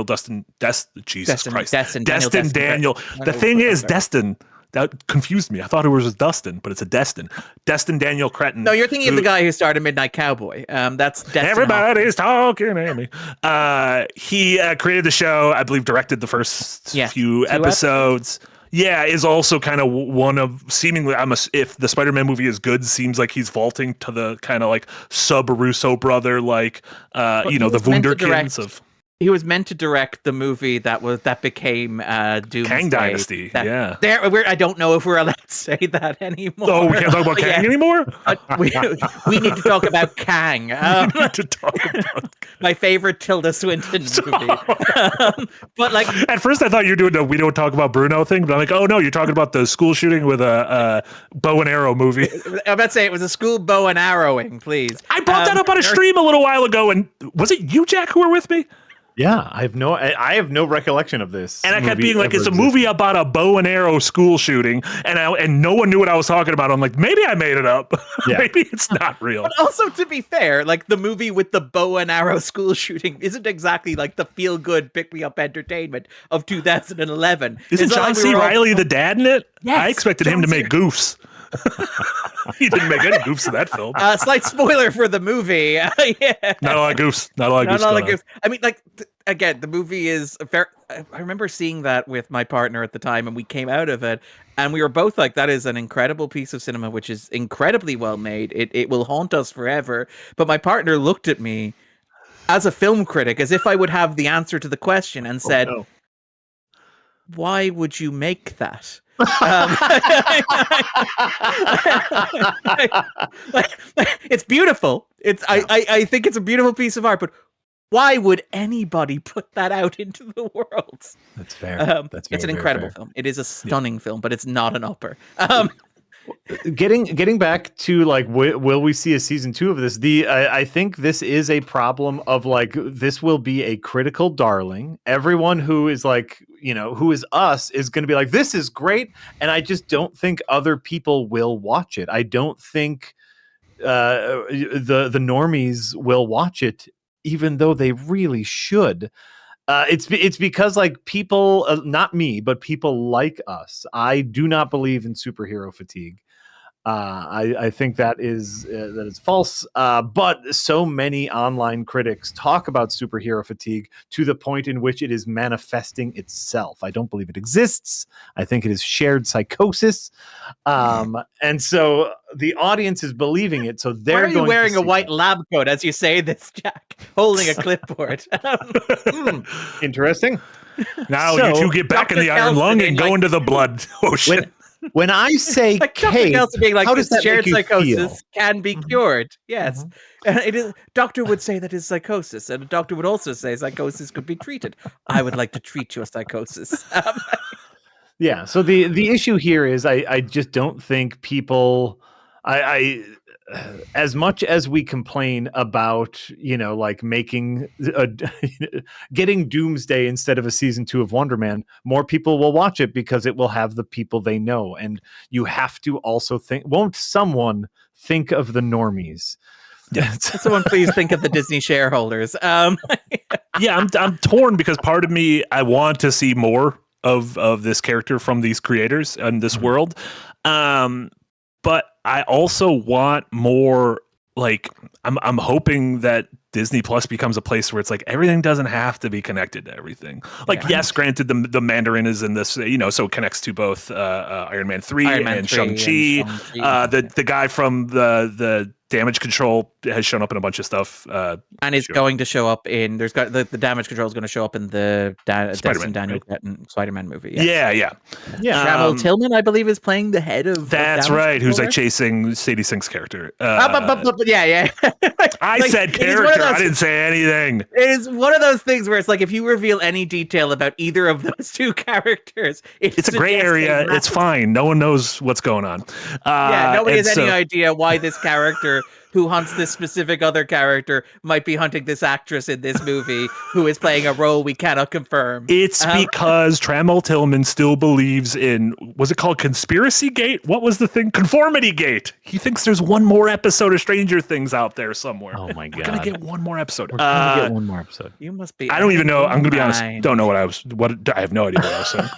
thing is, Destin. That confused me. I thought it was Dustin, but it's a Destin. Destin Daniel Cretton. No, you're thinking of the guy who started Midnight Cowboy. That's Destin. Everybody's talking at me. He created the show, I believe directed the first few episodes. Yeah, is also kind of one of seemingly, if the Spider-Man movie is good, seems like he's vaulting to the kind of like sub-Russo brother, like, the Wunderkinds of... He was meant to direct the movie that became Doomsday. Kang Dynasty, I don't know if we're allowed to say that anymore. Oh, we can't talk about Kang anymore? We need to talk about Kang. We need to talk about my favorite Tilda Swinton movie. But like, at first I thought you were doing the "we don't talk about Bruno" thing, but I'm like, oh no, you're talking about the school shooting with a bow and arrow movie. I'm about to say it was a school bow and arrowing, please. I brought that up on a stream a little while ago, and was it you, Jack, who were with me? Yeah, I have no recollection of this. And I kept being like, it's a movie about a bow and arrow school shooting, and no one knew what I was talking about. I'm like, maybe I made it up. Yeah. Maybe it's not real. But also, to be fair, like, the movie with the bow and arrow school shooting isn't exactly like the feel good pick me up entertainment of 2011. Isn't John C. Reilly the dad in it? Yes, I expected him to make goofs. He didn't make any goofs in that film. Slight spoiler for the movie. Not a lot of goofs. Not a lot of goofs. I mean, like, again, the movie is very... I remember seeing that with my partner at the time, and we came out of it, and we were both like, that is an incredible piece of cinema, which is incredibly well made. It will haunt us forever. But my partner looked at me as a film critic, as if I would have the answer to the question, and said, why would you make that? It's beautiful. I think it's a beautiful piece of art, but Why would anybody put that out into the world? That's fair. That's it's an very, very incredible fair. film. It is a stunning film, but it's not an upper. Getting back to like, will we see a season 2 of this? I think this is a problem of like, this will be a critical darling. Everyone who is like, who is us is going to be like, this is great. And I just don't think other people will watch it. I don't think the normies will watch it, even though they really should. It's because like people, not me, but people like us. I do not believe in superhero fatigue. I think that is false. But so many online critics talk about superhero fatigue to the point in which it is manifesting itself. I don't believe it exists. I think it is shared psychosis. And so the audience is believing it. So they're Why are you going wearing to a white lab coat as you say this, Jack? Holding a clipboard. Interesting. Now So, you two get back in the iron lung and go into the blood ocean. When I say Like Dr. cave, Nelson being like, how does this that shared make you psychosis feel? can be cured. Yes. And it is. Doctor would say that is psychosis, and a doctor would also say psychosis could be treated. I would like to treat your psychosis. Yeah. So the issue here is I just don't think people I as much as we complain about, like making getting Doomsday instead of a season 2 of Wonderman, more people will watch it because it will have the people they know. And you have to also think, won't someone think of the normies? Yeah. Someone please think of the Disney shareholders. Yeah, I'm torn because part of me, I want to see more of this character from these creators and this world. But I also want more, like, I'm hoping that Disney Plus becomes a place where it's like everything doesn't have to be connected to everything. Like, yes, granted, the Mandarin is in this, so it connects to both Iron Man 3 and Shang-Chi. The guy from the Damage Control has shown up in a bunch of stuff. And is going to show up in, the Damage Control is going to show up in the Destin Daniel Cretton Spider-Man movie. Yes. Yeah. Trammell Tillman, I believe, is playing the head of That's Damage right. Who's Control like chasing Sadie Sink's character. Yeah. I said character. I didn't say anything. It is one of those things where it's like, if you reveal any detail about either of those two characters, it's a gray area. It's fine. No one knows what's going on. Nobody has any idea why this character who hunts this specific other character might be hunting this actress in this movie who is playing a role we cannot confirm. It's because Trammell Tillman still believes in, was it called Conspiracy Gate? What was the thing? Conformity Gate. He thinks there's one more episode of Stranger Things out there somewhere. Oh my God. We're going to get one more episode. We're going to get one more episode. You must be. I don't even know. I'm going to be honest. Don't know I have no idea what I was saying.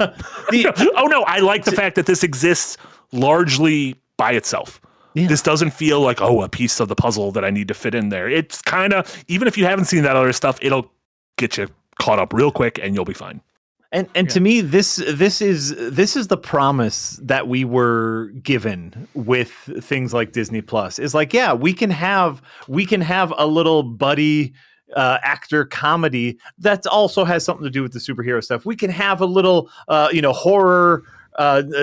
Oh no, I like the fact that this exists largely by itself. Yeah. This doesn't feel like, a piece of the puzzle that I need to fit in there. It's kind of, even if you haven't seen that other stuff, it'll get you caught up real quick and you'll be fine. And to me, this is the promise that we were given with things like Disney Plus. Is like, yeah, we can have a little buddy actor comedy that also has something to do with the superhero stuff. We can have a little horror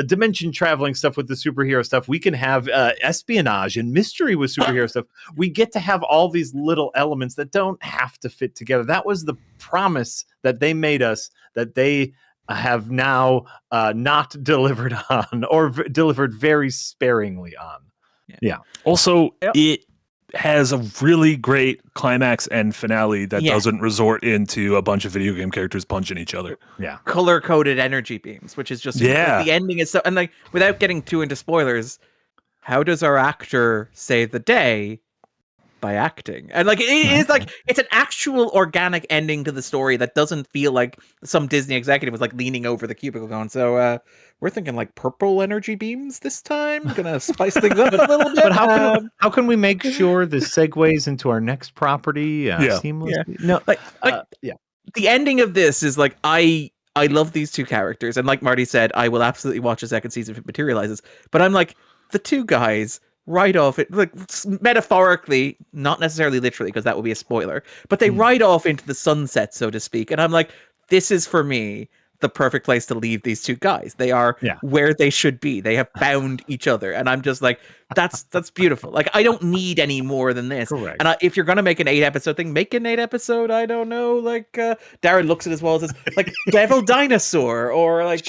dimension traveling stuff with the superhero stuff. We can have espionage and mystery with superhero stuff. We get to have all these little elements that don't have to fit together. That was the promise that they made us, that they have now not delivered on, or delivered very sparingly on. Yeah. Also, it has a really great climax and finale that doesn't resort into a bunch of video game characters punching each other. Yeah. Color-coded energy beams, which is just like, the ending is so, and like, without getting too into spoilers, how does our actor save the day? By acting. And like, it is like, it's an actual organic ending to the story that doesn't feel like some Disney executive was like leaning over the cubicle going, so we're thinking like purple energy beams this time, gonna spice things up a little bit. But how can we make sure this segues into our next property seamlessly? No, the ending of this is like, I love these two characters, and like Marty said, I will absolutely watch a second season if it materializes, but I'm like, the two guys ride off it, like, metaphorically, not necessarily literally, because that would be a spoiler, but they ride off into the sunset, so to speak, and I'm like, this is for me the perfect place to leave these two guys. They are where they should be. They have found each other, and I'm just like, that's beautiful. Like, I don't need any more than this. Correct. And if you're gonna make an 8-episode thing, make an 8-episode. I don't know, like Darren looks at it as well as this, like Devil Dinosaur, or like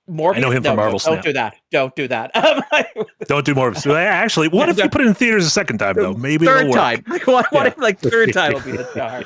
Morbius. I know him from Marvel Snap. Don't do that. Don't do that. Don't do more of it. So actually, what if you put it in theaters a second time though? Maybe third it'll work. time. Like, what if like third time will be the charm?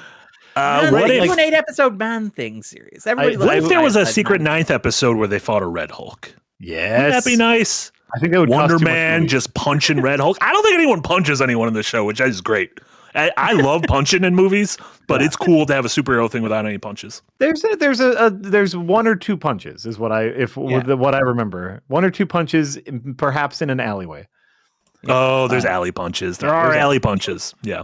What if an 8-episode Man-Thing series? What if there was a secret 9th episode where they fought a Red Hulk? Yes, wouldn't that be nice? I think that would Wonderman just punching Red Hulk. I don't think anyone punches anyone in the show, which is great. I love punching in movies, but it's cool to have a superhero thing without any punches. There's one or two punches is what what I remember. One or two punches, perhaps in an alleyway. Oh, there's alley punches. There are alley punches. Yeah,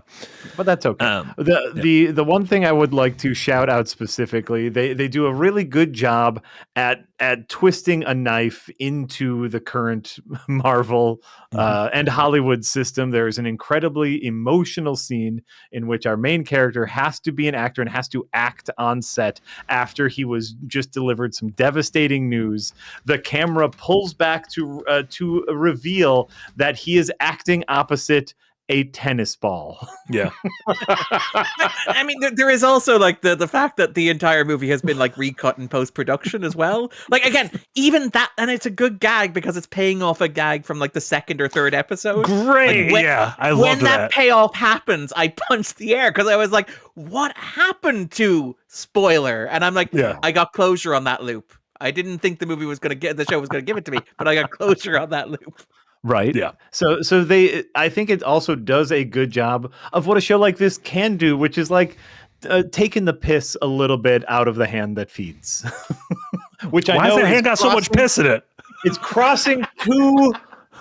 but that's okay. The one thing I would like to shout out specifically, they do a really good job at twisting a knife into the current Marvel and Hollywood system. There is an incredibly emotional scene in which our main character has to be an actor and has to act on set after he was just delivered some devastating news. The camera pulls back to reveal that he is acting opposite a tennis ball. Yeah. I mean, there is also like the fact that the entire movie has been like recut in post-production as well. Like, again, even that, and it's a good gag because it's paying off a gag from like the second or third episode. Great. Like, I love when that payoff happens, I punched the air because I was like, what happened to spoiler? And I'm like, I got closure on that loop. I didn't think the show was going to give it to me, but I got closure on that loop. Right. Yeah. So I think it also does a good job of what a show like this can do, which is like taking the piss a little bit out of the hand that feeds. Which I know has that hand got so much piss in it? It's crossing two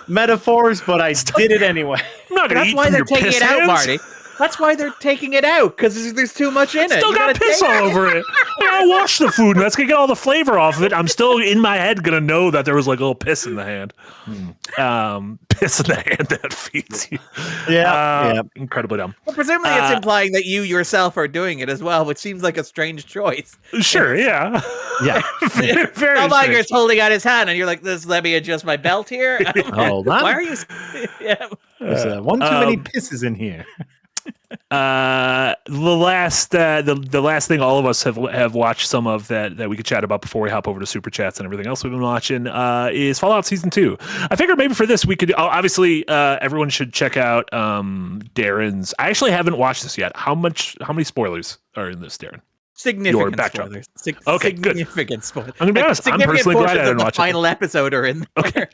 metaphors, but I did it anyway. I'm not gonna That's eat why from they're your taking piss it out, hands. Marty. That's why they're taking it out, because there's too much in it. Still got piss all over it. I wash the food. That's gonna get all the flavor off of it. I'm still in my head gonna know that there was like a little piss in the hand. Piss in the hand that feeds you. Yeah. Incredibly dumb. Well, presumably it's implying that you yourself are doing it as well, which seems like a strange choice. Sure. Yeah. Very Tom Iger's holding out his hand, and you're like, let me adjust my belt here. Hold on. Why are you? There's one too many pisses in here. The last thing all of us have watched some of that we could chat about before we hop over to super chats and everything else we've been watching is Fallout Season 2. I figured maybe for this we could obviously everyone should check out Darren's. I actually haven't watched this yet. How many spoilers are in this, Darren? Significant spoilers. Okay, significant spoilers. I'm gonna be honest. I'm personally glad I didn't watch the final episode are in there.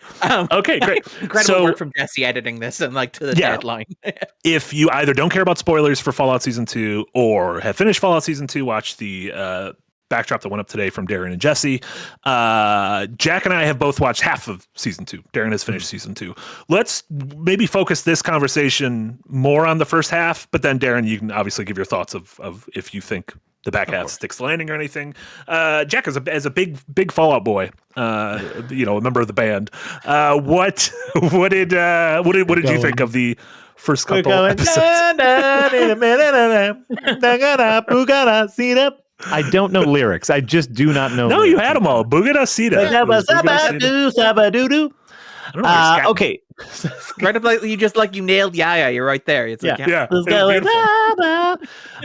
Okay, great. Incredible work from Jesse editing this and like to the deadline. If you either don't care about spoilers for Fallout Season 2 or have finished Fallout Season 2, watch the backdrop that went up today from Darren and Jesse. Jack and I have both watched half of Season 2. Darren has finished Season 2. Let's maybe focus this conversation more on the first half, but then Darren, you can obviously give your thoughts of if you think the back half sticks the landing or anything. Jack, as a big Fallout boy, a member of the band, what did you think of the first couple episodes? I don't know lyrics. I just do not know. No, lyrics. you had them all. Boogada Sita. Okay. Right up like you nailed Yaya. You're right there. It's like,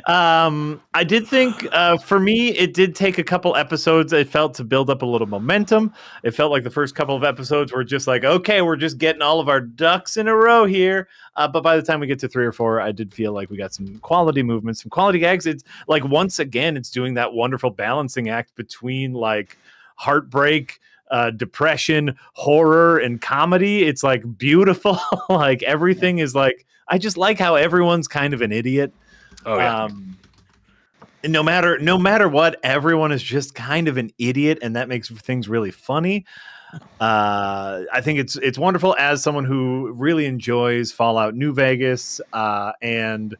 I did think for me it did take a couple episodes. It felt to build up a little momentum. It felt like the first couple of episodes were just like, okay, we're just getting all of our ducks in a row here. But by the time we get to 3 or 4, I did feel like we got some quality movements, some quality gags. It's like once again, it's doing that wonderful balancing act between like heartbreak, depression, horror, and comedy. It's like beautiful. Like everything is like, I just like how everyone's kind of an idiot. Oh yeah. And no matter what, everyone is just kind of an idiot, and that makes things really funny. I think it's wonderful as someone who really enjoys Fallout New Vegas, and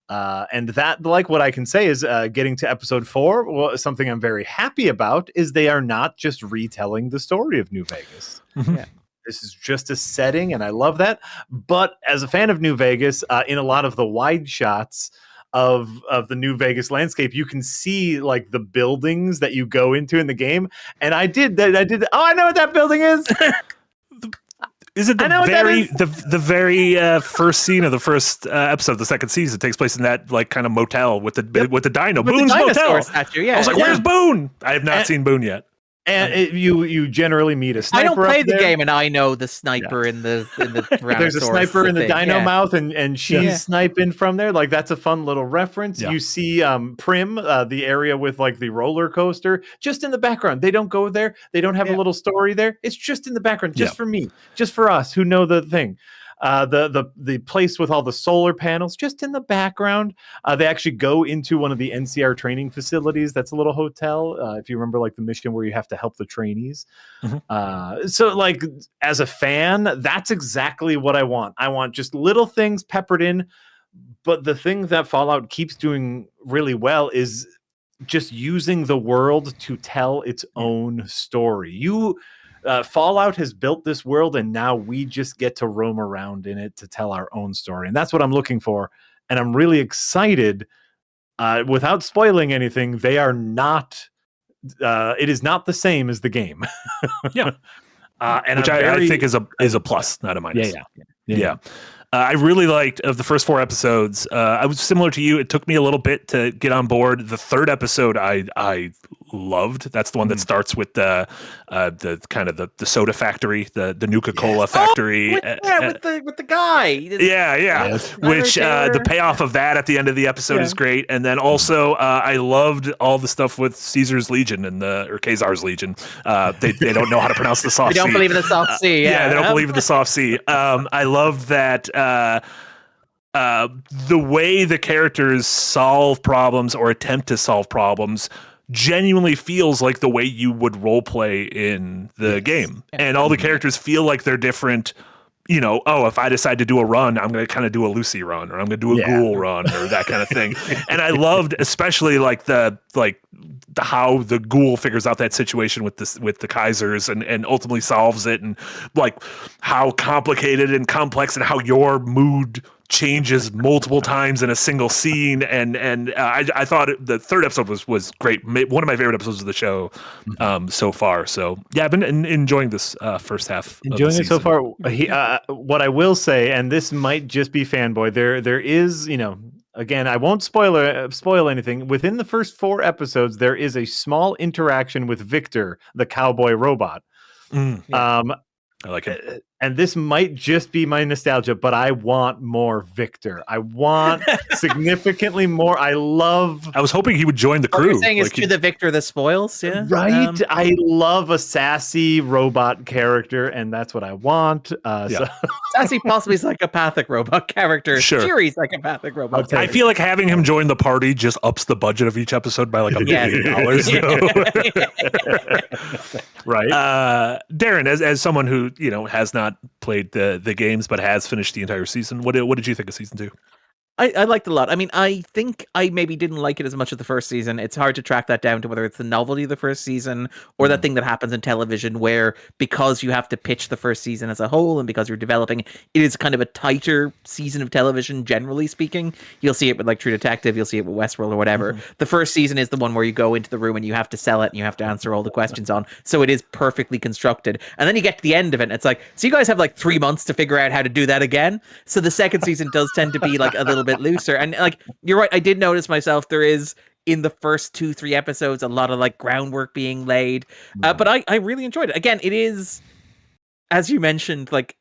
that, like, what I can say is getting to episode 4, well, something I'm very happy about is they are not just retelling the story of New Vegas. Yeah. This is just a setting, and I love that. But as a fan of New Vegas, in a lot of the wide shots, of the New Vegas landscape, you can see like the buildings that you go into in the game. And I did that. Oh, I know what that building is. Is it the very first scene of the first episode of the second season takes place in that like kind of motel with the dino With Boone's the dinosaur motel? statue, yeah. I was like, "Where's Boone?" I have not seen Boone yet. And you generally meet a sniper. I don't play up the there. game, and I know the sniper in the There's a sniper in the dino mouth, and she's sniping from there. Like that's a fun little reference. Yeah. You see Prim, the area with like the roller coaster, just in the background. They don't go there. They don't have a little story there. It's just in the background, just for me, just for us who know the thing. The place with all the solar panels just in the background. They actually go into one of the NCR training facilities. That's a little hotel. If you remember, like the mission where you have to help the trainees. Mm-hmm. So, like as a fan, that's exactly what I want. I want just little things peppered in. But the thing that Fallout keeps doing really well is just using the world to tell its own story. Fallout has built this world, and now we just get to roam around in it to tell our own story. And that's what I'm looking for. And I'm really excited. Without spoiling anything, they are not, it is not the same as the game. And which I think is a plus, not a minus. Yeah. I really liked of the first 4 episodes. I was similar to you. It took me a little bit to get on board. The third episode, I loved. That's the one that starts with the kind of the soda factory, the Nuka-Cola factory. With the guy. Yeah. Which the payoff of that at the end of the episode is great. And then also, I loved all the stuff with Caesar's Legion or Khazar's Legion. They don't know how to pronounce the soft C. They don't believe in the soft C. Yeah, they don't believe in the soft C. I love that. The way the characters solve problems or attempt to solve problems genuinely feels like the way you would role play in the game. And all the characters feel like they're different. You know, if I decide to do a run, I'm going to kind of do a Lucy run, or I'm going to do a ghoul run, or that kind of thing. And I loved, especially like the how the ghoul figures out that situation with the Kaisers and ultimately solves it, and like how complicated and complex and how your mood changes multiple times in a single scene. And I thought the third episode was great. One of my favorite episodes of the show so far. So yeah, I've been enjoying this first half. Enjoying it so far. What I will say, and this might just be fanboy, there is, again, I won't spoil anything. Within the first 4 episodes, there is a small interaction with Victor, the cowboy robot. I like it. And this might just be my nostalgia, but I want more Victor. I want significantly more. I was hoping he would join the crew. You're saying is to the Victor the spoils, yeah? Right. I love a sassy robot character, and that's what I want. So. Sassy, possibly psychopathic robot character. Sure. Cheery psychopathic robot character. I feel like having him join the party just ups the budget of each episode by like $1 million. Right. Darren, as someone who has not played the games but has finished the entire season, what did you think of season 2? I liked it a lot. I mean, I think I maybe didn't like it as much as the first season. It's hard to track that down to whether it's the novelty of the first season or that thing that happens in television where, because you have to pitch the first season as a whole and because you're developing, it is kind of a tighter season of television, generally speaking. You'll see it with like True Detective, you'll see it with Westworld or whatever. The first season is the one where you go into the room and you have to sell it and you have to answer all the questions on. So it is perfectly constructed. And then you get to the end of it and it's like, so you guys have like 3 months to figure out how to do that again. So the second season does tend to be like a little bit looser. And like, you're right, I did notice myself, there is in the first 2-3 episodes a lot of like groundwork being laid, but I really enjoyed it. Again, it is, as you mentioned, like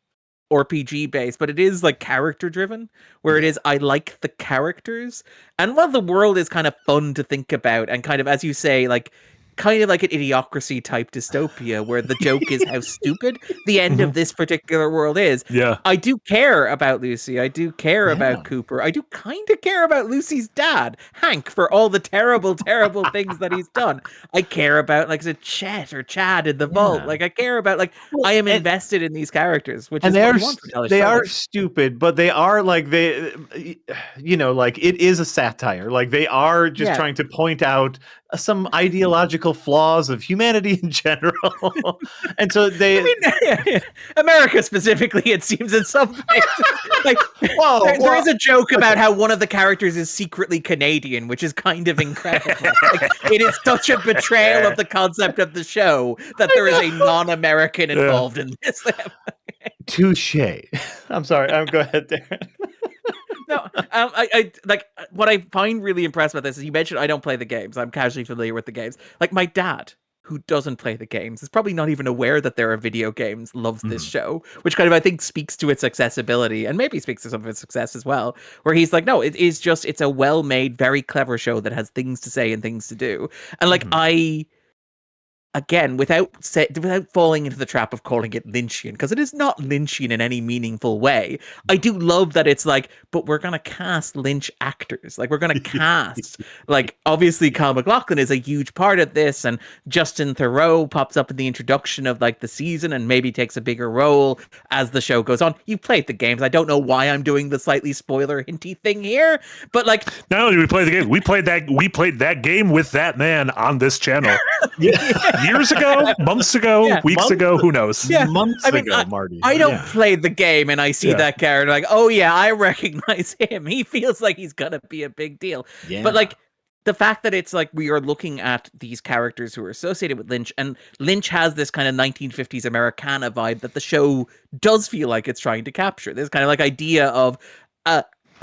RPG based, but it is like character driven, where it is, I like the characters, and while the world is kind of fun to think about and kind of, as you say, like kind of like an Idiocracy type dystopia where the joke is how stupid the end of this particular world is. Yeah. I do care about Lucy. I do care about Cooper. I do kind of care about Lucy's dad, Hank, for all the terrible, terrible things that he's done. I care about, like, is it Chet or Chad in the vault? Like, I care about, like, I am invested in these characters, which is what I want from television. They are stupid, but they are like, like it is a satire. Like they are just trying to point out some ideological fundamental flaws of humanity in general. And so America specifically, it seems in some places. Like, there is a joke about how one of the characters is secretly Canadian, which is kind of incredible. Like, it is such a betrayal of the concept of the show that there is a non-American involved in this. Touche. I'm sorry. Go ahead, Darren. No, I like what I find really impressed about this is you mentioned I don't play the games. I'm casually familiar with the games. Like my dad, who doesn't play the games, is probably not even aware that there are video games, loves this show, which kind of I think speaks to its accessibility and maybe speaks to some of its success as well. Where he's like, no, it's a well-made, very clever show that has things to say and things to do. And like again, without falling into the trap of calling it Lynchian, because it is not Lynchian in any meaningful way. I do love that it's like, but we're going to cast Lynch actors. Like, we're going to cast, like, obviously, Kyle MacLachlan is a huge part of this, and Justin Theroux pops up in the introduction of, like, the season and maybe takes a bigger role as the show goes on. You've played the games. I don't know why I'm doing the slightly spoiler hinty thing here, but, like... Not only did we play the game, we played that game with that man on this channel. Years ago, months ago, weeks ago, who knows? Months ago, Marty. I don't play the game and I see that character like, oh yeah, I recognize him. He feels like he's gonna be a big deal. Yeah. But like the fact that it's like we are looking at these characters who are associated with Lynch, and Lynch has this kind of 1950s Americana vibe that the show does feel like it's trying to capture. This kind of like idea of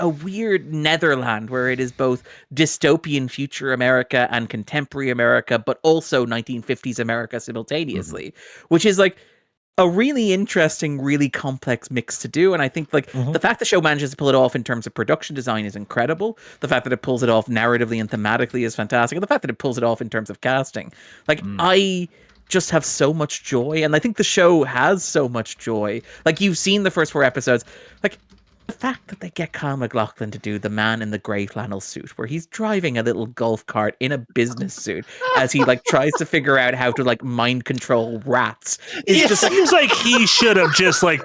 a weird Netherland where it is both dystopian future America and contemporary America, but also 1950s America simultaneously, which is like a really interesting, really complex mix to do. And I think like the fact the show manages to pull it off in terms of production design is incredible. The fact that it pulls it off narratively and thematically is fantastic. And the fact that it pulls it off in terms of casting, like I just have so much joy. And I think the show has so much joy. Like you've seen the first 4 episodes, like the fact that they get Kyle MacLachlan to do the man in the grey flannel suit, where he's driving a little golf cart in a business suit as he like tries to figure out how to like mind control rats. It seems like he should have just like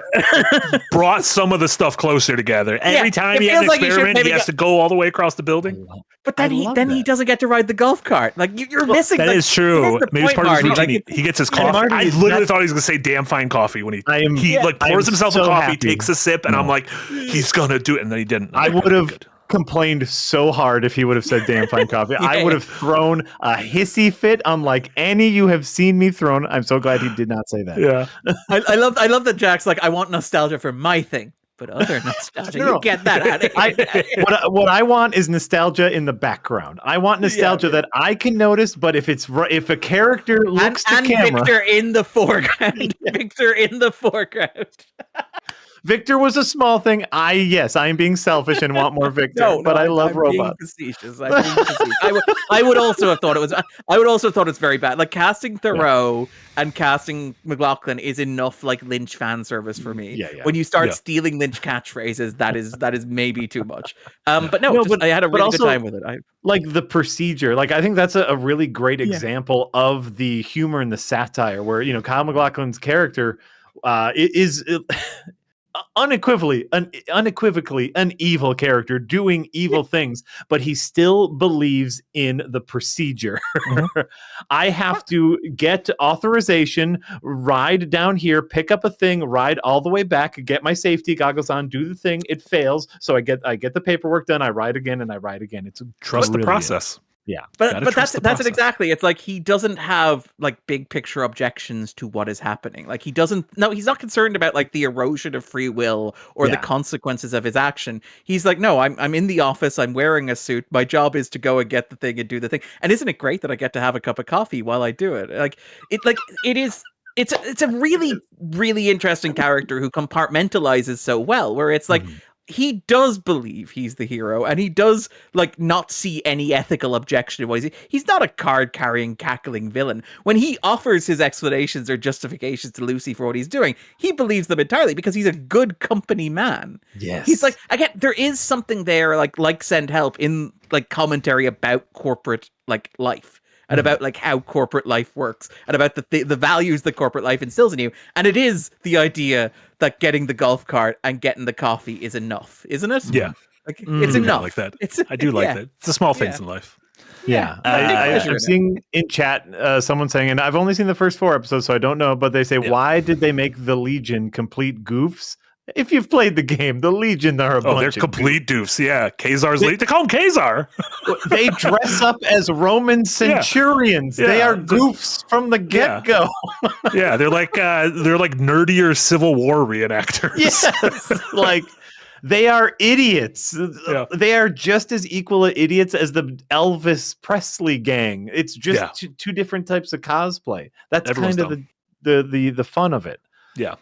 brought some of the stuff closer together. Every time he has an experiment, he has to go all the way across the building. But then he doesn't get to ride the golf cart. Like you're missing. That is true. Maybe it's part of his routine. He gets his coffee. I literally thought he was going to say "damn fine coffee" when he pours himself a coffee, takes a sip, and I'm like, he's gonna do it, and then he didn't. I would have complained so hard if he would have said "damn fine coffee." I would have thrown a hissy fit unlike any you have seen me thrown. I'm so glad he did not say that. Yeah, I love that Jack's like, I want nostalgia for my thing. But other nostalgia, you get that out of here. What I want is nostalgia in the background. I want nostalgia that I can notice. But if a character looks to camera, Victor in the foreground, Victor in the foreground. Victor was a small thing. I am being selfish and want more Victor, but I love robots. Facetious. I would also have thought it was. I would also have thought it's very bad. Like casting Theroux and casting MacLachlan is enough like Lynch fan service for me. When you start stealing Lynch catchphrases, that is maybe too much. But I had a really good time with it. Like the procedure. Like I think that's a really great example of the humor and the satire, where Kyle MacLachlan's character is. Unequivocally an evil character doing evil things, but he still believes in the procedure. I have to get authorization, ride down here, pick up a thing, ride all the way back, get my safety goggles on, do the thing. It fails, so I get the paperwork done. I ride again and I ride again. It's trust the process. Yeah, but that's it exactly. It's like he doesn't have like big picture objections to what is happening. Like he's not concerned about like the erosion of free will or the consequences of his action. He's like, no, I'm in the office. I'm wearing a suit. My job is to go and get the thing and do the thing. And isn't it great that I get to have a cup of coffee while I do it? It's a really, really interesting character who compartmentalizes so well, where it's like, he does believe he's the hero, and he does like not see any ethical objection to what he's not a card carrying, cackling villain. When he offers his explanations or justifications to Lucy for what he's doing, he believes them entirely because he's a good company man. Yes. He's like, again, there is something there like Send Help in like commentary about corporate like life. And about like how corporate life works, and about the values that corporate life instills in you. And it is the idea that getting the golf cart and getting the coffee is enough, isn't it? Yeah, like it's enough. I like that. I do like that. It's the small things in life. Yeah, pleasure in I'm it. seeing in chat someone saying, and I've only seen the first 4 episodes, so I don't know, but they say, why did they make the Legion complete goofs? If you've played the game, the Legion are a bunch they're of complete doofs. Yeah, Khazar's lead. They call him Khazar. They dress up as Roman centurions. Yeah. They are Yeah. goofs from the get-go. Yeah, they're like nerdier Civil War reenactors. Yes, like they are idiots. Yeah. They are just as equal idiots as the Elvis Presley gang. It's just two different types of cosplay. That's Everyone's kind of the fun of it. Yeah.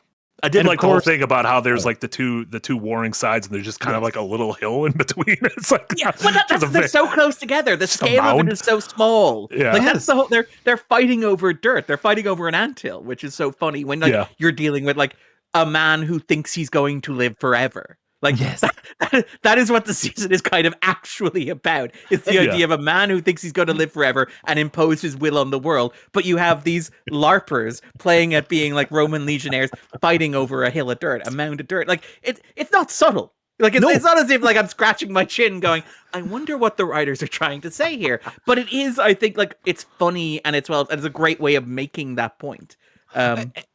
I did And like of the whole course- thing about how there's like the two warring sides, and there's just kind of like a little hill in between. It's like They're so close together. The Just a scale of mound. it is so small. Yeah. Like that's the whole. They're fighting over dirt. They're fighting over an anthill, which is so funny when you're dealing with like a man who thinks he's going to live forever. Like that is what the season is kind of actually about. It's the idea of a man who thinks he's going to live forever and impose his will on the world. But you have these LARPers playing at being like Roman legionnaires fighting over a hill of dirt, a mound of dirt. Like it's not subtle. Like it's not as if like I'm scratching my chin going, I wonder what the writers are trying to say here. But it is, I think, like it's funny and it's a great way of making that point.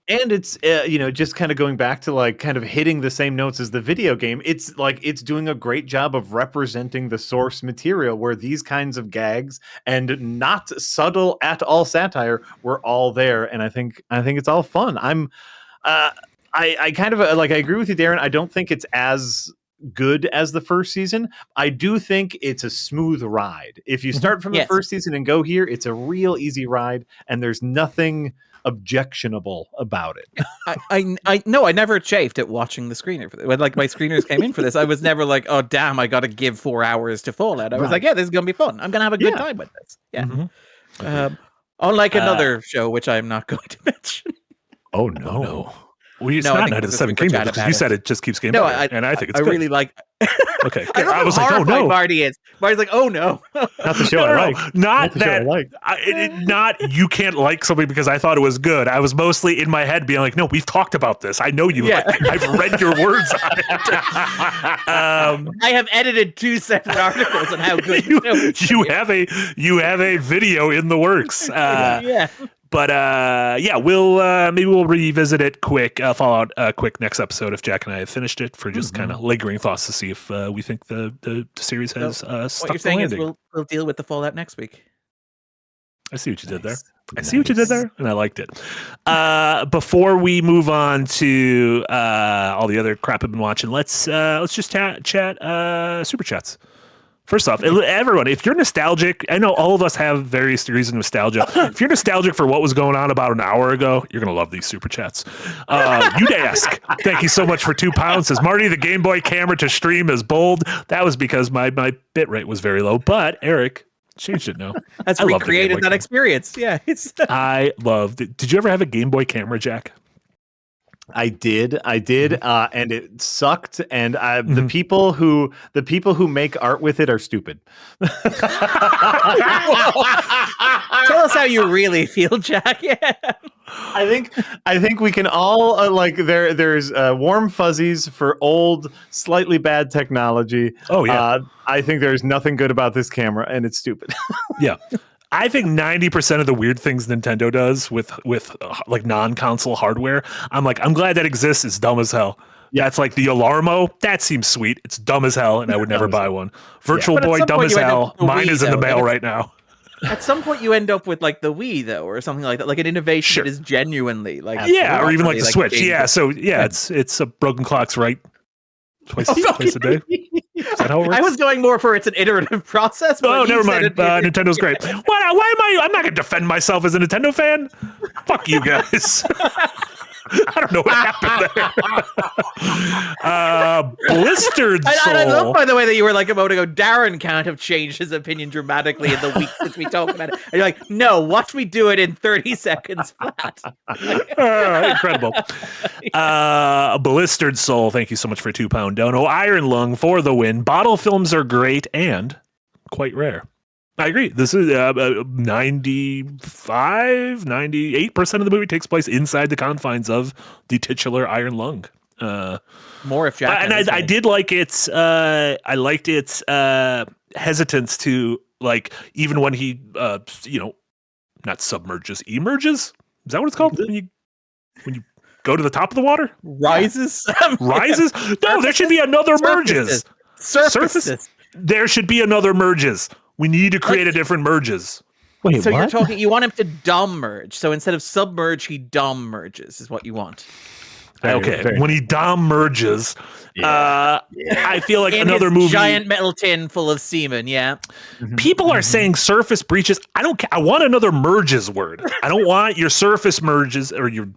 And it's just kind of going back to like kind of hitting the same notes as the video game. It's like it's doing a great job of representing the source material where these kinds of gags and not subtle at all satire were all there, and I think it's all fun. I kind of like I agree with you, Darren. I don't think it's as good as the first season. I do think it's a smooth ride. If you start from the first season and go here, it's a real easy ride, and there's nothing objectionable about it. I never chafed at watching the screener for this. When like my screeners came in for this, I was never like, oh damn, I got to give 4 hours to Fallout. I was like, yeah, this is gonna be fun. I'm gonna have a good time with this. Yeah. Unlike another show, which I'm not going to mention. Oh no. Well, it's not Night of the Seven Kingdoms because you said it just keeps getting better, and I think it's good. Really like. Okay, I was like, oh no, Marty is. Marty's like, oh no, not the show I like. Not that. Not you can't like something because I thought it was good. I was mostly in my head being like, no, we've talked about this. I know you. Like it. I've read your words on it. I have edited 2 separate articles on how good you have a video in the works. But we'll maybe we'll revisit it quick, Fallout quick next episode if Jack and I have finished it for just kind of lingering thoughts to see if we think the series has stuck what you're saying is we'll deal with the Fallout next week. I see what you did there. I see what you did there, and I liked it. Before we move on to all the other crap I've been watching, let's just chat super chats. First off, everyone, if you're nostalgic, I know all of us have various degrees of nostalgia. If you're nostalgic for what was going on about an hour ago, you're going to love these super chats. You'd ask, thank you so much for £2. Says, Marty, the Game Boy camera to stream is bold. That was because my bit rate was very low. But Eric changed it now. That's recreated that experience. Yeah. I loved it. Did you ever have a Game Boy camera, Jack? I did, and it sucked. And the people who make art with it are stupid. Tell us how you really feel, Jack. Yeah, I think we can all there's warm fuzzies for old, slightly bad technology. Oh yeah, I think there's nothing good about this camera, and it's stupid. Yeah. I think 90% of the weird things Nintendo does with like non-console hardware, I'm glad that exists. It's dumb as hell. Yeah, it's like the Alarmo. That seems sweet. It's dumb as hell, and I would never buy one. Virtual Boy, dumb as hell. Mine is in the mail right now. At some point, you end up with like the Wii, though, or something like that, like an innovation that is genuinely like or even like the Switch. Yeah, so it's a broken clock's right. Twice a day. Is that how it works? I was going more for it's an iterative process. Oh, never mind. Nintendo's great. Why am I'm not going to defend myself as a Nintendo fan. Fuck you guys. I don't know what happened there. Blistered Soul. I love, by the way, that you were like a moment ago, Darren can't have changed his opinion dramatically in the week since we talked about it. And you're like, no, watch me do it in 30 seconds flat. Incredible. Blistered Soul, thank you so much for £2 dono. Iron Lung for the win. Bottle films are great and quite rare. I agree. This is 98% of the movie takes place inside the confines of the titular Iron Lung. More if Jack. And I did like its. I liked its hesitance to like even when he not submerges, emerges. Is that what it's called? When you go to the top of the water, rises. Rises. No, there should be another merges. Surfaces. There should be another merges. We need to create a different merges. Wait, so what? you want him to dom merge. So instead of submerge, he dom merges is what you want. When he dom merges, I feel like In another his movie. giant metal tin full of semen. Yeah. People are saying surface breaches. I don't. I want another merges word. I don't want your surface merges or your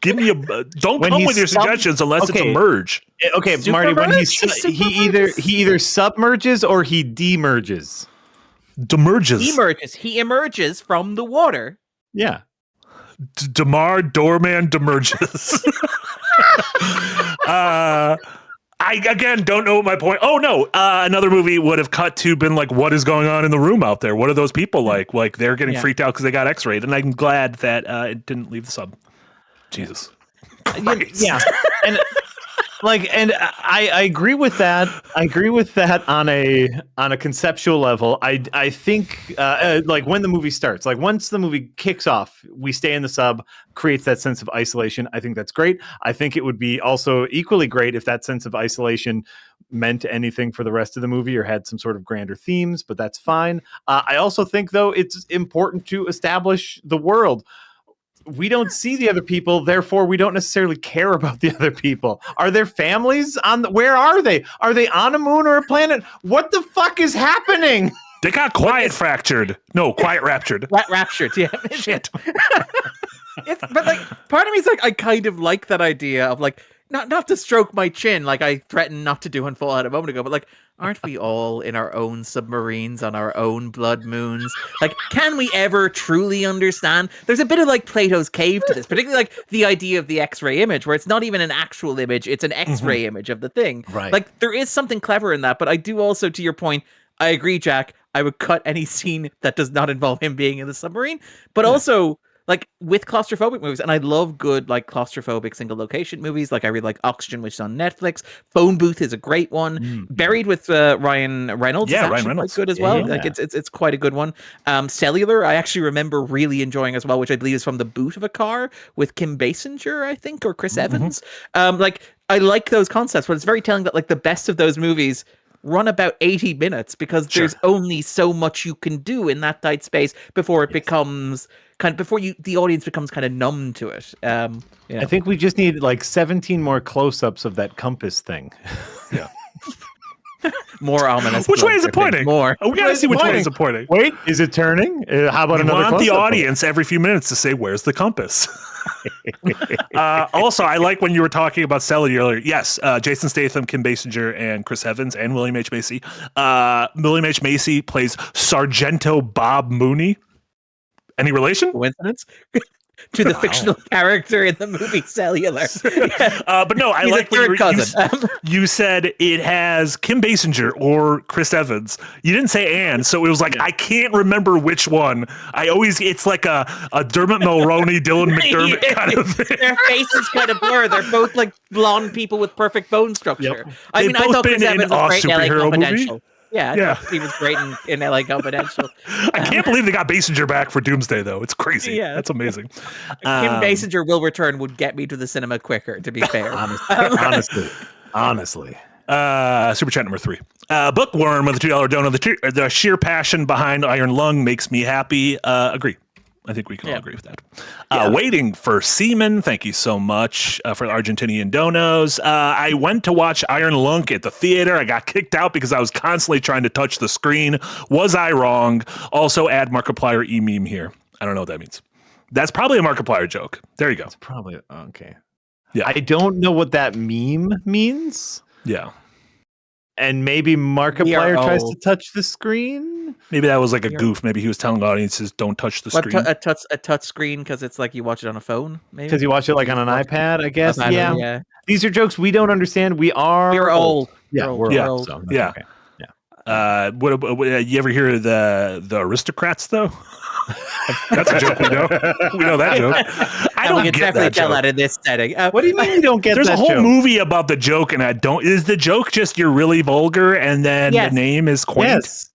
give me a. Don't come with your suggestions unless it's a merge. Okay, Marty. When he either submerges or he demerges. Demerges. He emerges from the water. Yeah. Damar Doorman demerges. I again don't know what my point. Oh no, another movie would have cut to been like, what is going on in the room out there? What are those people like? Like they're getting freaked out because they got X-rayed, and I'm glad that it didn't leave the sub. Jesus. Yeah, and I agree with that. I agree with that on a conceptual level. I think like when the movie starts, like once the movie kicks off, we stay in the sub, creates that sense of isolation. I think that's great. I think it would be also equally great if that sense of isolation meant anything for the rest of the movie or had some sort of grander themes, but that's fine. I also think though it's important to establish the world. We don't see the other people, therefore we don't necessarily care about the other people. Are there families where are they? Are they on a moon or a planet? What the fuck is happening? They got quiet fractured. No, quiet raptured. Raptured, yeah. Shit. But like part of me is like I kind of like that idea of like not to stroke my chin like I threatened not to do in Fallout a moment ago, but like aren't we all in our own submarines on our own blood moons? Like, can we ever truly understand? There's a bit of like Plato's cave to this, particularly like the idea of the X-ray image, where it's not even an actual image, it's an X-ray image of the thing. Right. Like, there is something clever in that, but I do also, to your point, I agree, Jack, I would cut any scene that does not involve him being in the submarine, but also like with claustrophobic movies, and I love good like claustrophobic single location movies. Like I really like Oxygen, which is on Netflix. Phone Booth is a great one. Buried with Ryan Reynolds, is actually quite good as well. Like it's quite a good one. Cellular, I actually remember really enjoying as well, which I believe is from the boot of a car with Kim Basinger, I think, or Chris Evans. Like I like those concepts, but it's very telling that like the best of those movies run about 80 minutes because there's only so much you can do in that tight space before it becomes the audience becomes kind of numb to it. I think we just need like 17 more close-ups of that compass thing. Yeah. More ominous. Which way is it pointing? More. We gotta see which way is it pointing. Wait, is it turning? How about another? Want the audience every few minutes to say, "Where's the compass?" Also, I like when you were talking about Cellular. Yes, Jason Statham, Kim Basinger, and Chris Evans, and William H. Macy. William H. Macy plays Sargento Bob Mooney. Any relation? Coincidence? To the fictional character in the movie Cellular. But no, I like when you said it has Kim Basinger or Chris Evans. You didn't say and, so it was like I can't remember which one. It's like a Dermot Mulroney, Dylan McDermott kind of thing. Their faces kind of blur. They're both like blonde people with perfect bone structure. Yep. I thought Chris Evans was great in LA Confidential. Movie? Yeah, he was great in LA Confidential. I can't believe they got Basinger back for Doomsday, though. It's crazy. Yeah, that's amazing. Kim Basinger will return would get me to the cinema quicker, to be fair. Honestly. Super chat number 3. Bookworm with a $2 donut. The sheer passion behind Iron Lung makes me happy. Agree. I think we can all agree with that. Waiting for Seaman. Thank you so much for the Argentinian donos. I went to watch Iron Lung at the theater. I got kicked out because I was constantly trying to touch the screen. Was I wrong? Also, add Markiplier e-meme here. I don't know what that means. That's probably a Markiplier joke. There you go. It's probably okay. Yeah. I don't know what that meme means. Yeah. And maybe Markiplier tries to touch the screen. Maybe that was like a goof. Maybe he was telling audiences, "Don't touch the screen." A touch screen because it's like you watch it on a phone. Maybe because you watch it like on an iPad. I guess. Yeah. These are jokes we don't understand. We're old. Yeah, we're old. So yeah. Okay. Yeah. What you ever hear of the aristocrats though? That's a joke we know. We know that joke. I And don't we can get definitely that tell joke. that in this setting. What do you mean you don't get There's that a whole joke? movie about the joke, and I don't. Is the joke just you're really vulgar, and then Yes. the name is quaint? Yes.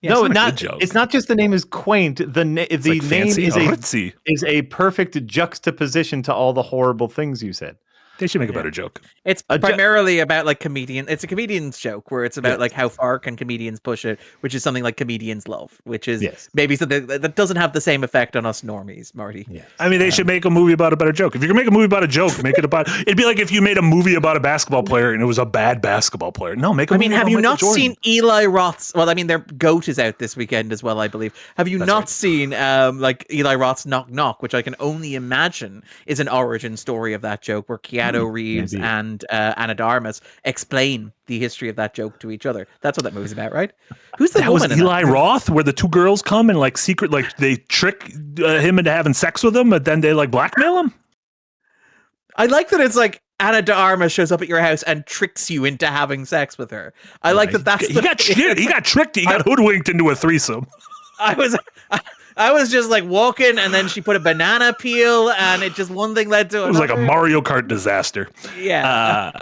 Yeah, No, it's not a not. good joke. It's not just the name is quaint. The It's name like fancy, ritzy. is a perfect juxtaposition to all the horrible things you said. They should make a better joke. It's primarily about like comedian. It's a comedian's joke where it's about like how far can comedians push it, which is something like comedians love, which is maybe something that doesn't have the same effect on us normies, Marty. Yes. I mean, they should make a movie about a better joke. If you're gonna make a movie about a joke, make it about. It'd be like if you made a movie about a basketball player and it was a bad basketball player. No, make a movie. Have about you Michael not Jordan. seen Eli Roth's? Well, I mean, their GOAT is out this weekend as well, I believe. Have you not seen like Eli Roth's Knock Knock, which I can only imagine is an origin story of that joke, where Keanu Reeves and Anna de Armas explain the history of that joke to each other. That's what that movie's about, right? Who's the That was woman in Eli that? Roth, where the two girls come and like secret, like they trick him into having sex with him, but then they like blackmail him. I like that it's like Anna de Armas shows up at your house and tricks you into having sex with her. I like that. That's he got tricked. He got hoodwinked into a threesome. I was just like walking, and then she put a banana peel, and it just one thing led to another. It was like a Mario Kart disaster. Yeah.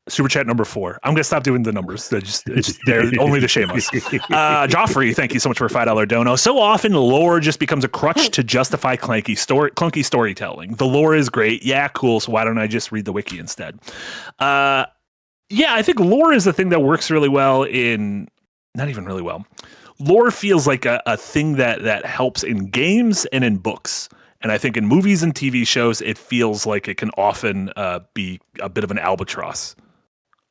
Super chat number 4. I'm gonna stop doing the numbers. It's just there only to shame us. Joffrey, thank you so much for a $5 dono. So often lore just becomes a crutch to justify clunky storytelling. The lore is great. Yeah, cool. So why don't I just read the wiki instead? Yeah, I think lore is the thing that works really well in not even really well. Lore feels like a thing that helps in games and in books. And I think in movies and TV shows, it feels like it can often be a bit of an albatross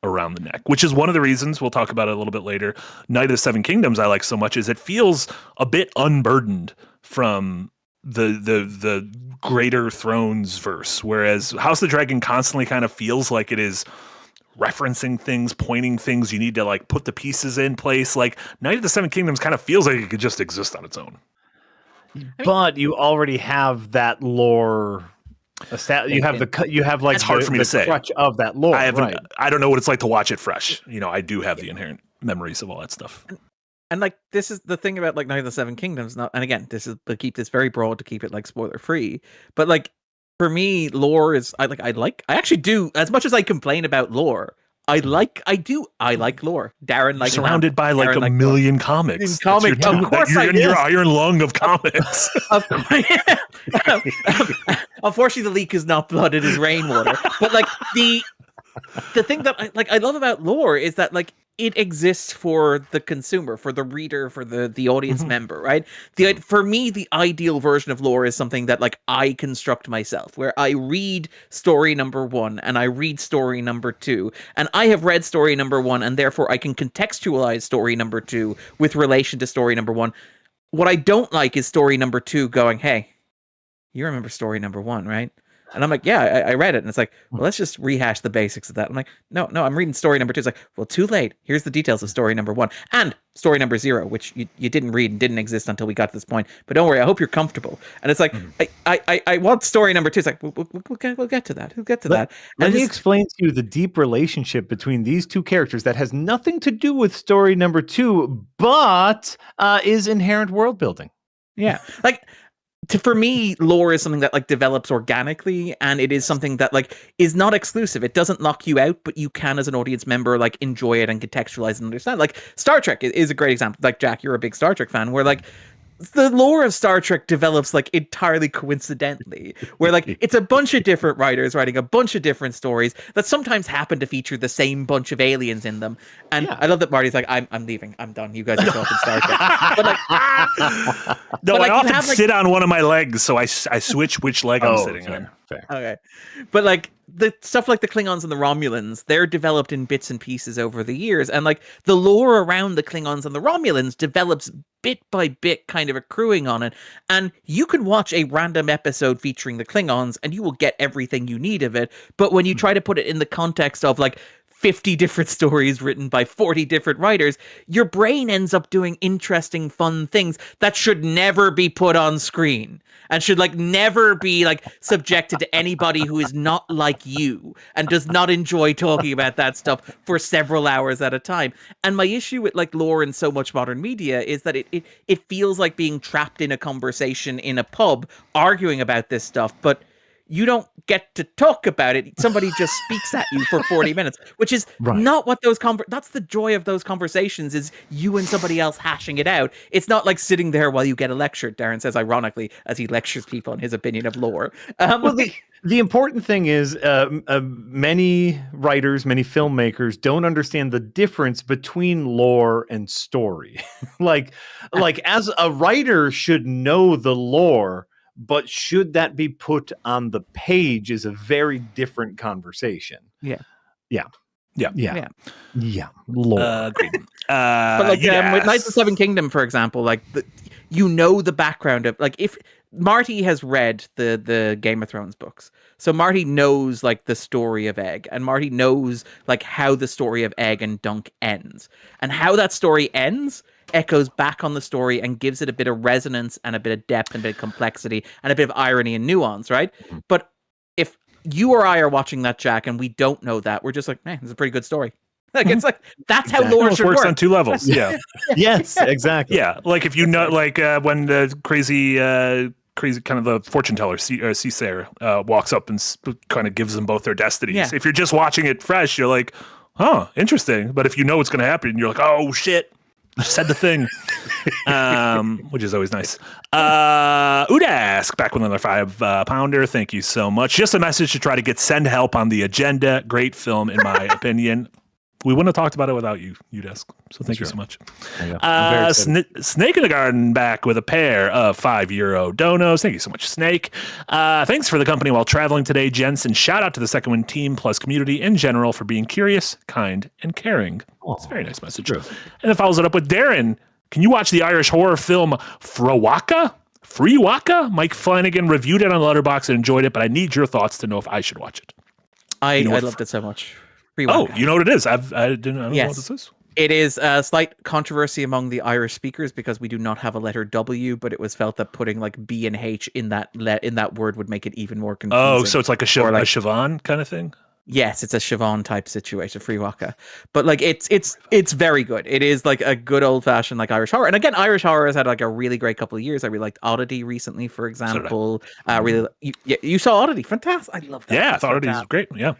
around the neck, which is one of the reasons, we'll talk about it a little bit later, Night of the Seven Kingdoms I like so much, is it feels a bit unburdened from the Greater Thrones verse, whereas House of the Dragon constantly kind of feels like it is referencing things, pointing things, you need to like put the pieces in place. Like Night of the Seven Kingdoms kind of feels like it could just exist on its own. But you already have that lore. You have like it's hard for me to say. Crutch of that lore. I don't know what it's like to watch it fresh. You know, I do have the inherent memories of all that stuff. And like this is the thing about like Night of the Seven Kingdoms. And again, this is to keep this very broad to keep it like spoiler free. But like for me, lore is I actually do, as much as I complain about lore, I like lore. Darren like surrounded by like a million comics. Of course, you're in your iron lung of comics. Unfortunately, the leak is not blood; it is rainwater. But like the thing that I love about lore is that like it exists for the consumer, for the reader, for the audience member, right? For me, the ideal version of lore is something that like I construct myself, where I read story number 1 and I read story number 2, and I have read story number 1, and therefore I can contextualize story number 2 with relation to story number 1. What I don't like is story number 2 going, "Hey, you remember story number 1, right?" And I'm like, "Yeah, I read it." And it's like, "Well, let's just rehash the basics of that." I'm like, no, I'm reading story number 2. It's like, "Well, too late. Here's the details of story number 1 and story number 0, which you didn't read and didn't exist until we got to this point. But don't worry, I hope you're comfortable." And it's like, I want story number 2. It's like, we'll get to that. We'll get to that. Let me explain to you the deep relationship between these two characters that has nothing to do with story number 2, but is inherent world building. Yeah, like. For me, lore is something that like develops organically, and it is something that like is not exclusive. It doesn't lock you out, but you can, as an audience member, like enjoy it and contextualize and understand. Like Star Trek is a great example. Like Jack, you're a big Star Trek fan, where like the lore of Star Trek develops like entirely coincidentally, where like it's a bunch of different writers writing a bunch of different stories that sometimes happen to feature the same bunch of aliens in them. And I love that Marty's like, I'm leaving, I'm done. You guys are talking Star Trek. But like, no, I often sit on one of my legs, so I switch which leg I'm sitting on. Fair. Okay, but like the stuff like the Klingons and the Romulans, they're developed in bits and pieces over the years, and like the lore around the Klingons and the Romulans develops bit by bit, kind of accruing on it. And you can watch a random episode featuring the Klingons and you will get everything you need of it. But when you try to put it in the context of like 50 different stories written by 40 different writers, your brain ends up doing interesting, fun things that should never be put on screen and should like never be like subjected to anybody who is not like you and does not enjoy talking about that stuff for several hours at a time. And my issue with like lore in so much modern media is that it feels like being trapped in a conversation in a pub arguing about this stuff, but you don't get to talk about it. Somebody just speaks at you for 40 minutes, which is not what that's the joy of those conversations, is you and somebody else hashing it out. It's not like sitting there while you get a lecture, Darren says ironically, as he lectures people on his opinion of lore. Well, the important thing is many writers, many filmmakers don't understand the difference between lore and story. like as a writer should know the lore, but should that be put on the page is a very different conversation. Yeah. Lore. Agreed. But like with Knights of Seven Kingdom, for example, like you know the background of like if Marty has read the Game of Thrones books, so Marty knows like the story of Egg, and Marty knows like how the story of Egg and Dunk ends, and how that story ends echoes back on the story and gives it a bit of resonance and a bit of depth and a bit of complexity and a bit of irony and nuance, right? But if you or I are watching that, Jack, and we don't know that, we're just like, man, it's a pretty good story. Like it's like that's how lore should works work on two levels. Yeah. Yes, exactly. Yeah, like if you know, like when the crazy kind of the fortune teller, Cessair, walks up and kind of gives them both their destinies. Yeah. If you're just watching it fresh, you're like, huh, interesting. But if you know what's going to happen, you're like, oh shit, said the thing. Which is always nice. Udask back with another 5-pounder. Thank you so much. Just a message to try to get Send Help on the agenda. Great film, in my opinion. We wouldn't have talked about it without you, Udesk. So thank you so much. Snake in the Garden back with a pair of €5 donos. Thank you so much, Snake. Thanks for the company while traveling today, gents, and shout out to the Second Wind team plus community in general for being curious, kind, and caring. It's a very nice message. True. And it follows it up with Darren. Can you watch the Irish horror film Frewaka? Mike Flanagan reviewed it on Letterboxd and enjoyed it, but I need your thoughts to know if I should watch it. I loved it so much. Oh, you know what it is? I don't know what this is. It is a slight controversy among the Irish speakers because we do not have a letter W, but it was felt that putting like B and H in that word would make it even more confusing. Oh, so it's like a Siobhan kind of thing? Yes, it's a Siobhan type situation, Frewaka. But like it's very good. It is like a good old fashioned like Irish horror. And again, Irish horror has had like a really great couple of years. I really liked Oddity recently, for example. Really, you saw Oddity, fantastic. I love that. Yeah, I thought Oddity was great. Yeah.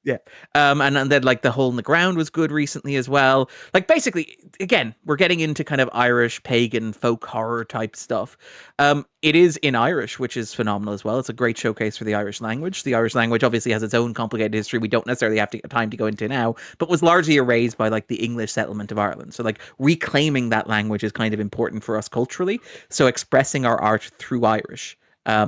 Yeah. And then like The Hole in the Ground was good recently as well. Like basically, again, we're getting into kind of Irish pagan folk horror type stuff. It is in Irish, which is phenomenal as well. It's a great showcase for the Irish language. The Irish language obviously has its own complicated history we don't necessarily have time to go into now, but was largely erased by like the English settlement of Ireland. So like reclaiming that language is kind of important for us culturally. So expressing our art through Irish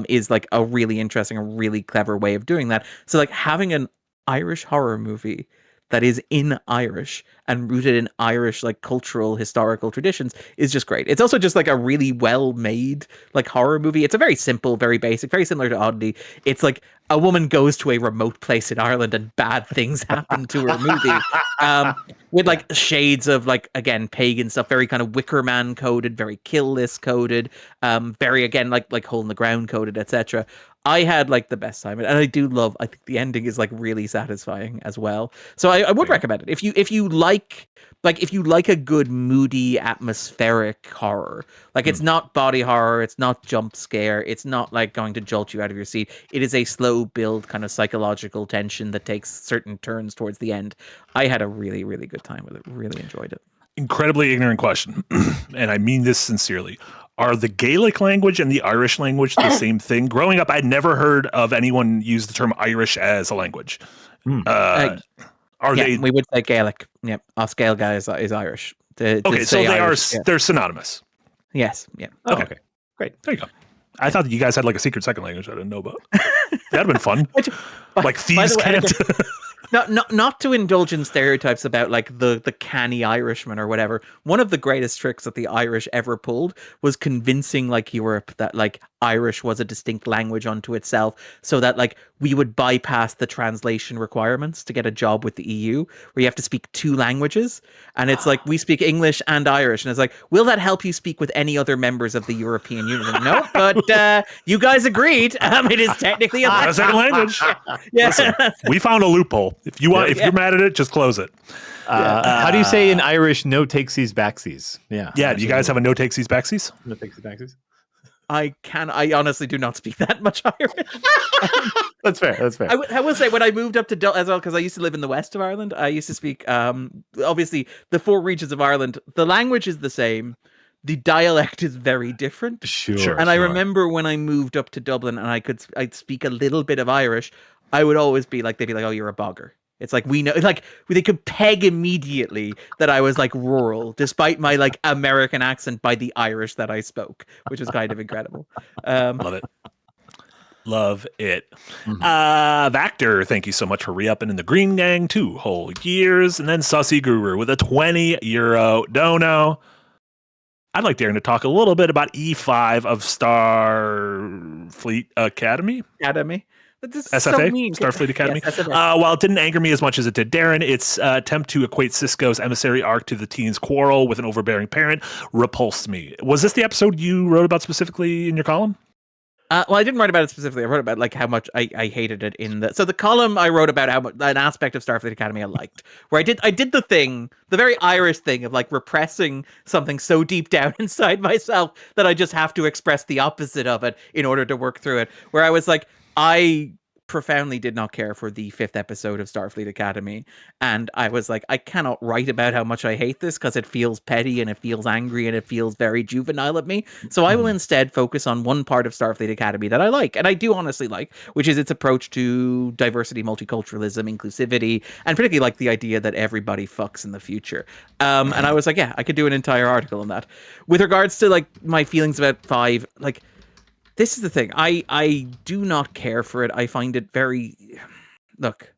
is like a really interesting, a really clever way of doing that. So like having an Irish horror movie that is in Irish and rooted in Irish like cultural historical traditions is just great. It's also just like a really well made like horror movie. It's a very simple, very basic, very similar to Oddity. It's like a woman goes to a remote place in Ireland and bad things happen to her movie. With like shades of like, again, pagan stuff, very kind of Wicker Man coded, very Kill List coded, very again like Hole in the Ground coded, etc. I had like the best time, and I think the ending is like really satisfying as well. So I would recommend it if you like a good moody atmospheric horror. Like it's not body horror, it's not jump scare, it's not like going to jolt you out of your seat. It is a slow build kind of psychological tension that takes certain turns towards the end. I had a really, really good time with it. Really enjoyed it. Incredibly ignorant question, and I mean this sincerely. Are the Gaelic language and the Irish language the same thing? Growing up, I'd never heard of anyone use the term Irish as a language. Are they? We would say Gaelic. Yeah, us Gaeilge is Irish. Okay, so they're synonymous. Yes. Yeah. Okay. Great. There you go. I thought that you guys had like a secret second language I didn't know about. That'd have been fun. Like thieves' cant. not to indulge in stereotypes about like the canny Irishman or whatever. One of the greatest tricks that the Irish ever pulled was convincing like Europe that like Irish was a distinct language unto itself, so that like we would bypass the translation requirements to get a job with the EU, where you have to speak two languages, and it's like we speak English and Irish, and it's like, will that help you speak with any other members of the European Union? Like, no, but you guys agreed. It is technically a second language. Yeah. Listen, we found a loophole. If you want, if you're mad at it, just close it. How do you say in Irish, no takesies, backsies? Yeah. Yeah. Do you guys have a no takesies backsies? No takesies, backsies? I honestly do not speak that much Irish. That's fair. That's fair. I will say, when I moved up to Dublin as well, because I used to live in the west of Ireland, I used to speak, obviously, the four regions of Ireland. The language is the same. The dialect is very different. Sure. And I remember when I moved up to Dublin and I'd speak a little bit of Irish, I would always be like, they'd be like, oh, you're a bogger. It's like, we know, like, they could peg immediately that I was like rural, despite my like American accent, by the Irish that I spoke, which was kind of incredible. Love it. Love it. Vactor, thank you so much for re-upping in the Green Gang 2 whole years. And then Sussy Guru with a €20 dono. I'd like Darren to talk a little bit about E5 of Starfleet Academy. SFA, so mean. Starfleet Academy. Yes, while it didn't anger me as much as it did Darren, its attempt to equate Sisko's emissary arc to the teen's quarrel with an overbearing parent repulsed me. Was this the episode you wrote about specifically in your column? Well, I didn't write about it specifically. I wrote about like how much I hated it in the. So the column I wrote about how much an aspect of Starfleet Academy I liked, where I did the thing, the very Irish thing of like repressing something so deep down inside myself that I just have to express the opposite of it in order to work through it. Where I was like, I profoundly did not care for the 5th episode of Starfleet Academy, and I was like, I cannot write about how much I hate this because it feels petty and it feels angry and it feels very juvenile of me. So I will instead focus on one part of Starfleet Academy that I like, and I do honestly like, which is its approach to diversity, multiculturalism, inclusivity, and particularly like the idea that everybody fucks in the future. And I was like, yeah, I could do an entire article on that. With regards to like my feelings about 5, like, this is the thing. I do not care for it. I find it very... Look,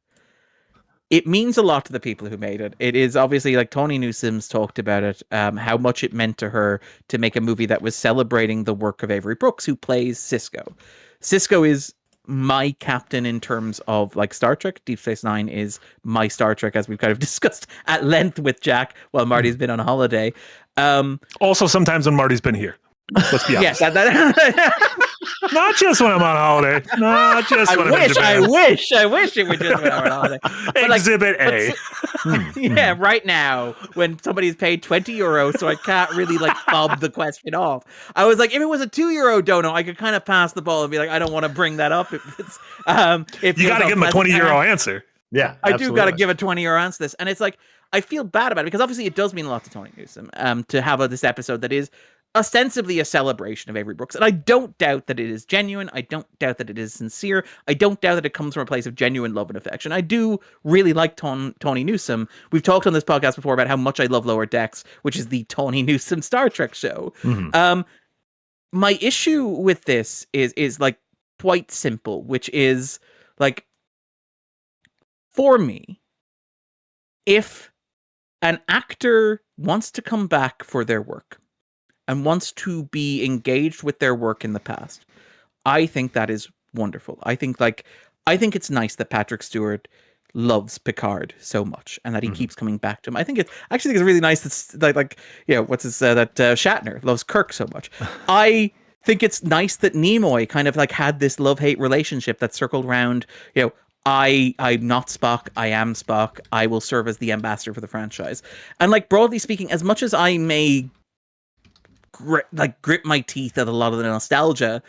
it means a lot to the people who made it. It is obviously, like Tony Newsom's talked about it, how much it meant to her to make a movie that was celebrating the work of Avery Brooks, who plays Sisko. Sisko is my captain in terms of like Star Trek. Deep Space Nine is my Star Trek, as we've kind of discussed at length with Jack while Marty's been on holiday. Also, sometimes when Marty's been here. Let's be honest. Yeah, not just when I'm on holiday. Not just when I'm in Japan. I wish it was just when I'm on holiday. But Exhibit A. Yeah, right now, when somebody's paid €20, so I can't really like fob the question off. I was like, if it was a €2 dono, I could kind of pass the ball and be like, I don't want to bring that up. If you got to give him a €20 answer. Yeah, I do got to give a €20 answer to this. And it's like, I feel bad about it because obviously it does mean a lot to Tony Newsom to have this episode that is ostensibly a celebration of Avery Brooks. And I don't doubt that it is genuine. I don't doubt that it is sincere. I don't doubt that it comes from a place of genuine love and affection. I do really like Tony Newsom. We've talked on this podcast before about how much I love Lower Decks, which is the Tony Newsom Star Trek show. My issue with this is like quite simple, which is like, for me, if an actor wants to come back for their work and wants to be engaged with their work in the past, I think that is wonderful. I think it's nice that Patrick Stewart loves Picard so much and that he keeps coming back to him. I think it's really nice that that Shatner loves Kirk so much. I think it's nice that Nimoy kind of like had this love-hate relationship that circled around, I'm not Spock, I am Spock, I will serve as the ambassador for the franchise. And like, broadly speaking, as much as I may grip my teeth at a lot of the nostalgia,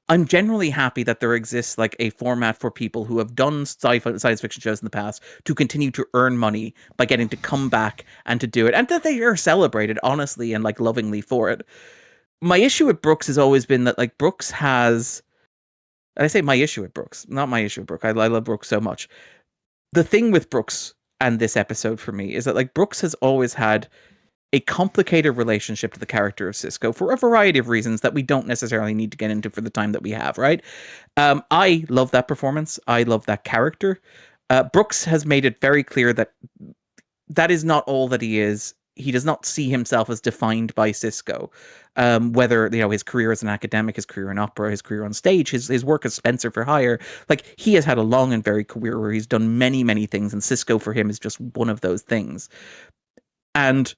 I'm generally happy that there exists like a format for people who have done science fiction shows in the past to continue to earn money by getting to come back and to do it, and that they are celebrated honestly and like lovingly for it. My issue with Brooks has always been that like Brooks has, and I say my issue with Brooks, not my issue with Brooks. I love Brooks so much. The thing with Brooks and this episode for me is that like Brooks has always had a complicated relationship to the character of Sisko for a variety of reasons that we don't necessarily need to get into for the time that we have, right? I love that performance. I love that character. Brooks has made it very clear that that is not all that he is. He does not see himself as defined by Sisko. Whether his career as an academic, his career in opera, his career on stage, his work as Spencer for Hire, like he has had a long and varied career where he's done many, many things, and Sisko for him is just one of those things. And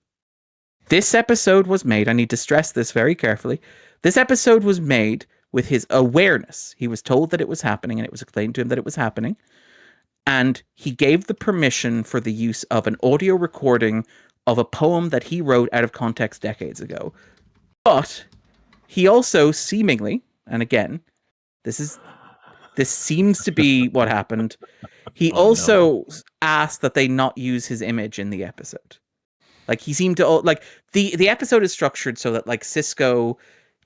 this episode was made, I need to stress this very carefully, this episode was made with his awareness. He was told that it was happening, and it was explained to him that it was happening. And he gave the permission for the use of an audio recording of a poem that he wrote out of context decades ago. But he also seemingly, and again, this seems to be what happened, he asked that they not use his image in the episode. Like he seemed to, like the episode is structured so that like Sisko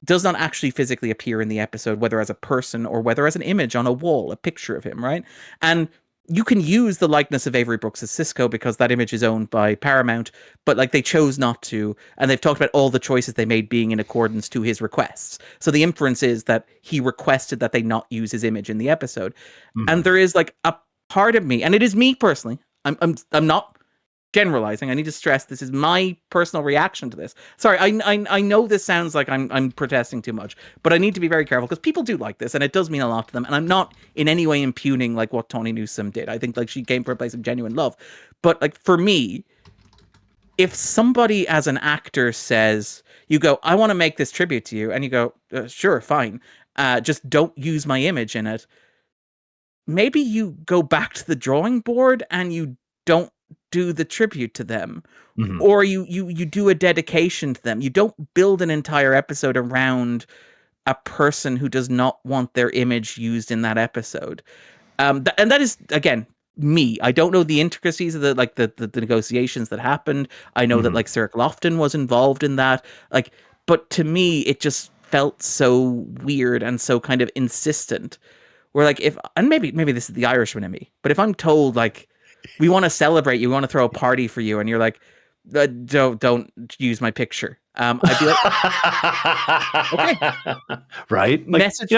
does not actually physically appear in the episode, whether as a person or whether as an image on a wall, a picture of him, right? And you can use the likeness of Avery Brooks as Sisko because that image is owned by Paramount, but like they chose not to, and they've talked about all the choices they made being in accordance to his requests. So the inference is that he requested that they not use his image in the episode. Mm-hmm. And there is like a part of me, and it is me personally. I'm not generalizing. I need to stress this is my personal reaction to this. Sorry, I know this sounds like I'm protesting too much, but I need to be very careful because people do like this, and it does mean a lot to them. And I'm not in any way impugning like what Tawny Newsome did. I think like she came from a place of genuine love. But like for me, if somebody as an actor says, you go, I want to make this tribute to you, and you go, sure, fine, just don't use my image in it. Maybe you go back to the drawing board and you don't do the tribute to them, mm-hmm. or you do a dedication to them. You don't build an entire episode around a person who does not want their image used in that episode. And that is, again, me. I don't know the intricacies of the negotiations that happened. I know mm-hmm. that like Cyril Lofton was involved in that. Like, but to me, it just felt so weird and so kind of insistent. Where like and maybe this is the Irishman in me, but if I'm told like, we want to celebrate you, we want to throw a party for you, and you're like, don't use my picture. I'd be like, okay, right? Like, message.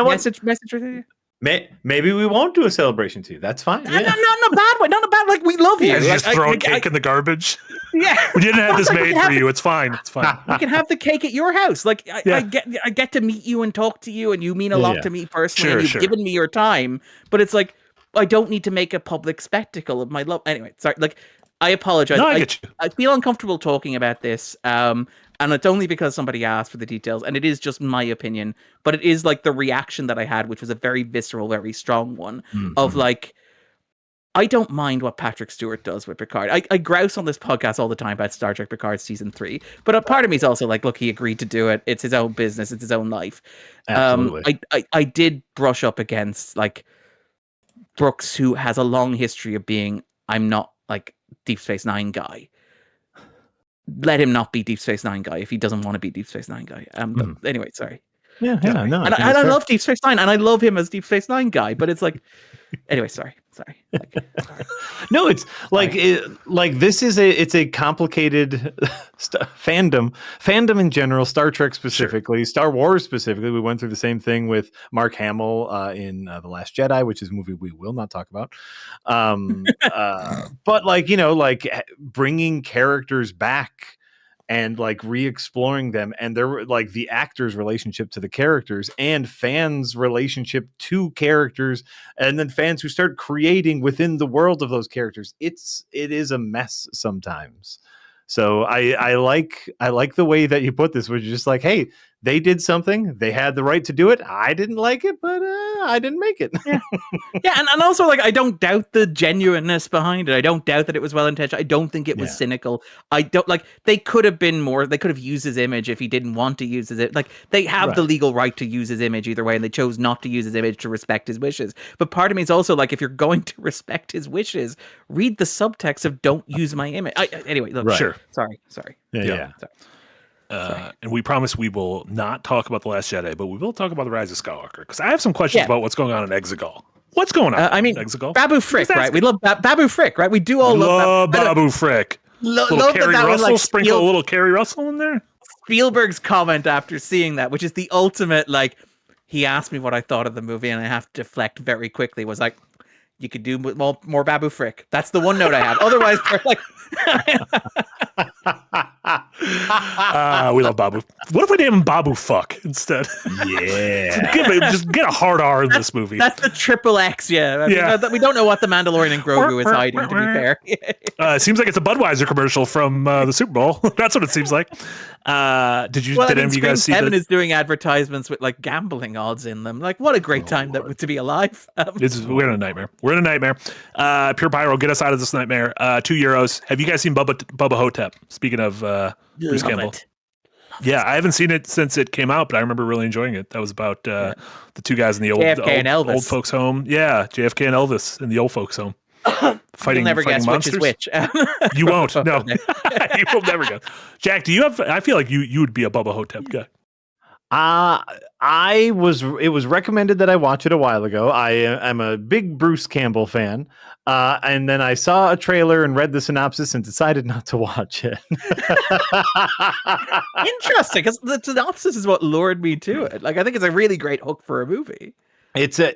Maybe we won't do a celebration to you. That's fine. Yeah. Not in a bad way. Not in a bad. Like we love you. You just throw cake in the garbage. Yeah, we didn't have this made for you. It's fine. It's fine. We can have the cake at your house. Like I get to meet you and talk to you, and you mean a lot to me personally. And you've given me your time, but it's like I don't need to make a public spectacle of my love. Anyway, sorry. Like I apologize. No, I get you. I feel uncomfortable talking about this. And it's only because somebody asked for the details, and it is just my opinion, but it is like the reaction that I had, which was a very visceral, very strong one mm-hmm. of like, I don't mind what Patrick Stewart does with Picard. I grouse on this podcast all the time about Star Trek Picard season 3, but a part of me is also like, look, he agreed to do it. It's his own business. It's his own life. Absolutely. I did brush up against like Brooks, who has a long history of being, I'm not like Deep Space Nine guy. Let him not be Deep Space Nine guy if he doesn't want to be Deep Space Nine guy. But anyway, sorry. Yeah, no. And I love Deep Space Nine, and I love him as Deep Space Nine guy. But it's like, anyway, sorry. Like, sorry. No, it's like this is a complicated fandom in general. Star Trek specifically, Star Wars specifically. We went through the same thing with Mark Hamill in The Last Jedi, which is a movie we will not talk about. But like bringing characters back and like re-exploring them, and they're like the actors' relationship to the characters and fans' relationship to characters, and then fans who start creating within the world of those characters. It is a mess sometimes. So I like the way that you put this, which is just like, hey, they did something, they had the right to do it. I didn't like it, but I didn't make it. Yeah, and also like I don't doubt the genuineness behind it. I don't doubt that it was well intentioned. I don't think it was cynical. I don't like they could have been more. They could have used his image if he didn't want to use his. Like they have the legal right to use his image either way, and they chose not to use his image to respect his wishes. But part of me is also like, if you're going to respect his wishes, read the subtext of "Don't use my image." Anyway, look, sure. Sorry. Yeah. Sorry. And we promise we will not talk about The Last Jedi, but we will talk about The Rise of Skywalker, because I have some questions about what's going on in Exegol. What's going on? I mean, Exegol? Babu Frick, right? We love Babu Frick, right? We do all love Babu Frick. Love Carrie that Russell, like sprinkle a little Carrie Russell in there. Spielberg's comment after seeing that, which is the ultimate, like, he asked me what I thought of the movie, and I have to deflect very quickly, was like, You could do more Babu Frick. That's the one note I have. Otherwise, they're like, we love Babu. What if we name him Babu Fuck instead? Yeah. just get a hard R in this movie. That's the triple X. Yeah, I mean, we don't know what the Mandalorian and Grogu is hiding. To be fair, it seems like it's a Budweiser commercial from the Super Bowl. That's what it seems like. Did any of you guys see? Evan is doing advertisements with like gambling odds in them. Like, what a great time to be alive. We're in a nightmare. We're in a nightmare. Pure Pyro, get us out of this nightmare. €2. Have you guys seen Bubba Hotep? Speaking of Bruce Campbell. Yeah, I haven't seen it since it came out, but I remember really enjoying it. That was about the two guys in the old folks' home. Yeah, JFK and Elvis in the old folks' home. Fighting, You'll never guess monsters. Which is which. You won't. No, you will never guess. Jack, do you have? I feel like you would be a Bubba Hotep guy. It was recommended that I watch it a while ago. I'm a big Bruce Campbell fan. And then I saw a trailer and read the synopsis and decided not to watch it. Interesting, because the synopsis is what lured me to it. Like, I think it's a really great hook for a movie. It's a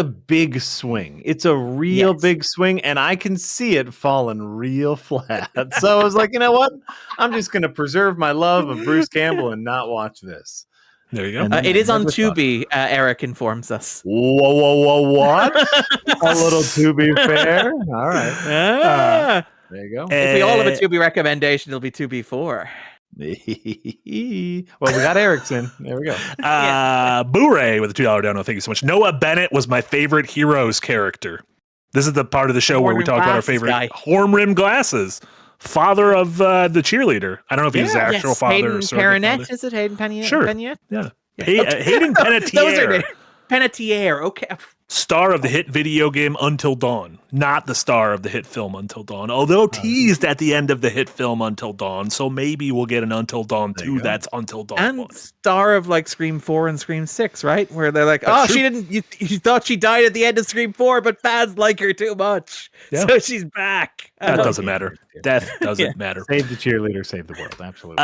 big swing. It's a real big swing, and I can see it falling real flat. So I was like, you know what? I'm just going to preserve my love of Bruce Campbell and not watch this. There you go. It is on Tubi, Eric informs us. Whoa, what? A little Tubi fair. All right. There you go. If we all have a Tubi recommendation, it'll be Tubi 4. Well, we got Erickson. There we go. Boo-ray with a $2 dono. Thank you so much. Noah Bennett was my favorite Heroes character. This is the part of the show where we talk about our favorite horn-rimmed glasses. Father of the cheerleader. I don't know if he's his actual father. Hayden or Panettiere, is it Hayden Panettiere? Sure. Yeah. Hayden Panettiere. Panettiere, okay. Star of the hit video game Until Dawn, not the star of the hit film Until Dawn, although teased at the end of the hit film Until Dawn, so maybe we'll get an Until Dawn 2 that's Until Dawn and 1. Star of like Scream 4 and Scream 6, right? Where they're like, she didn't, you thought she died at the end of Scream 4, but fans like her too much, so she's back. That doesn't matter. Death doesn't matter. Save the cheerleader, save the world. Absolutely.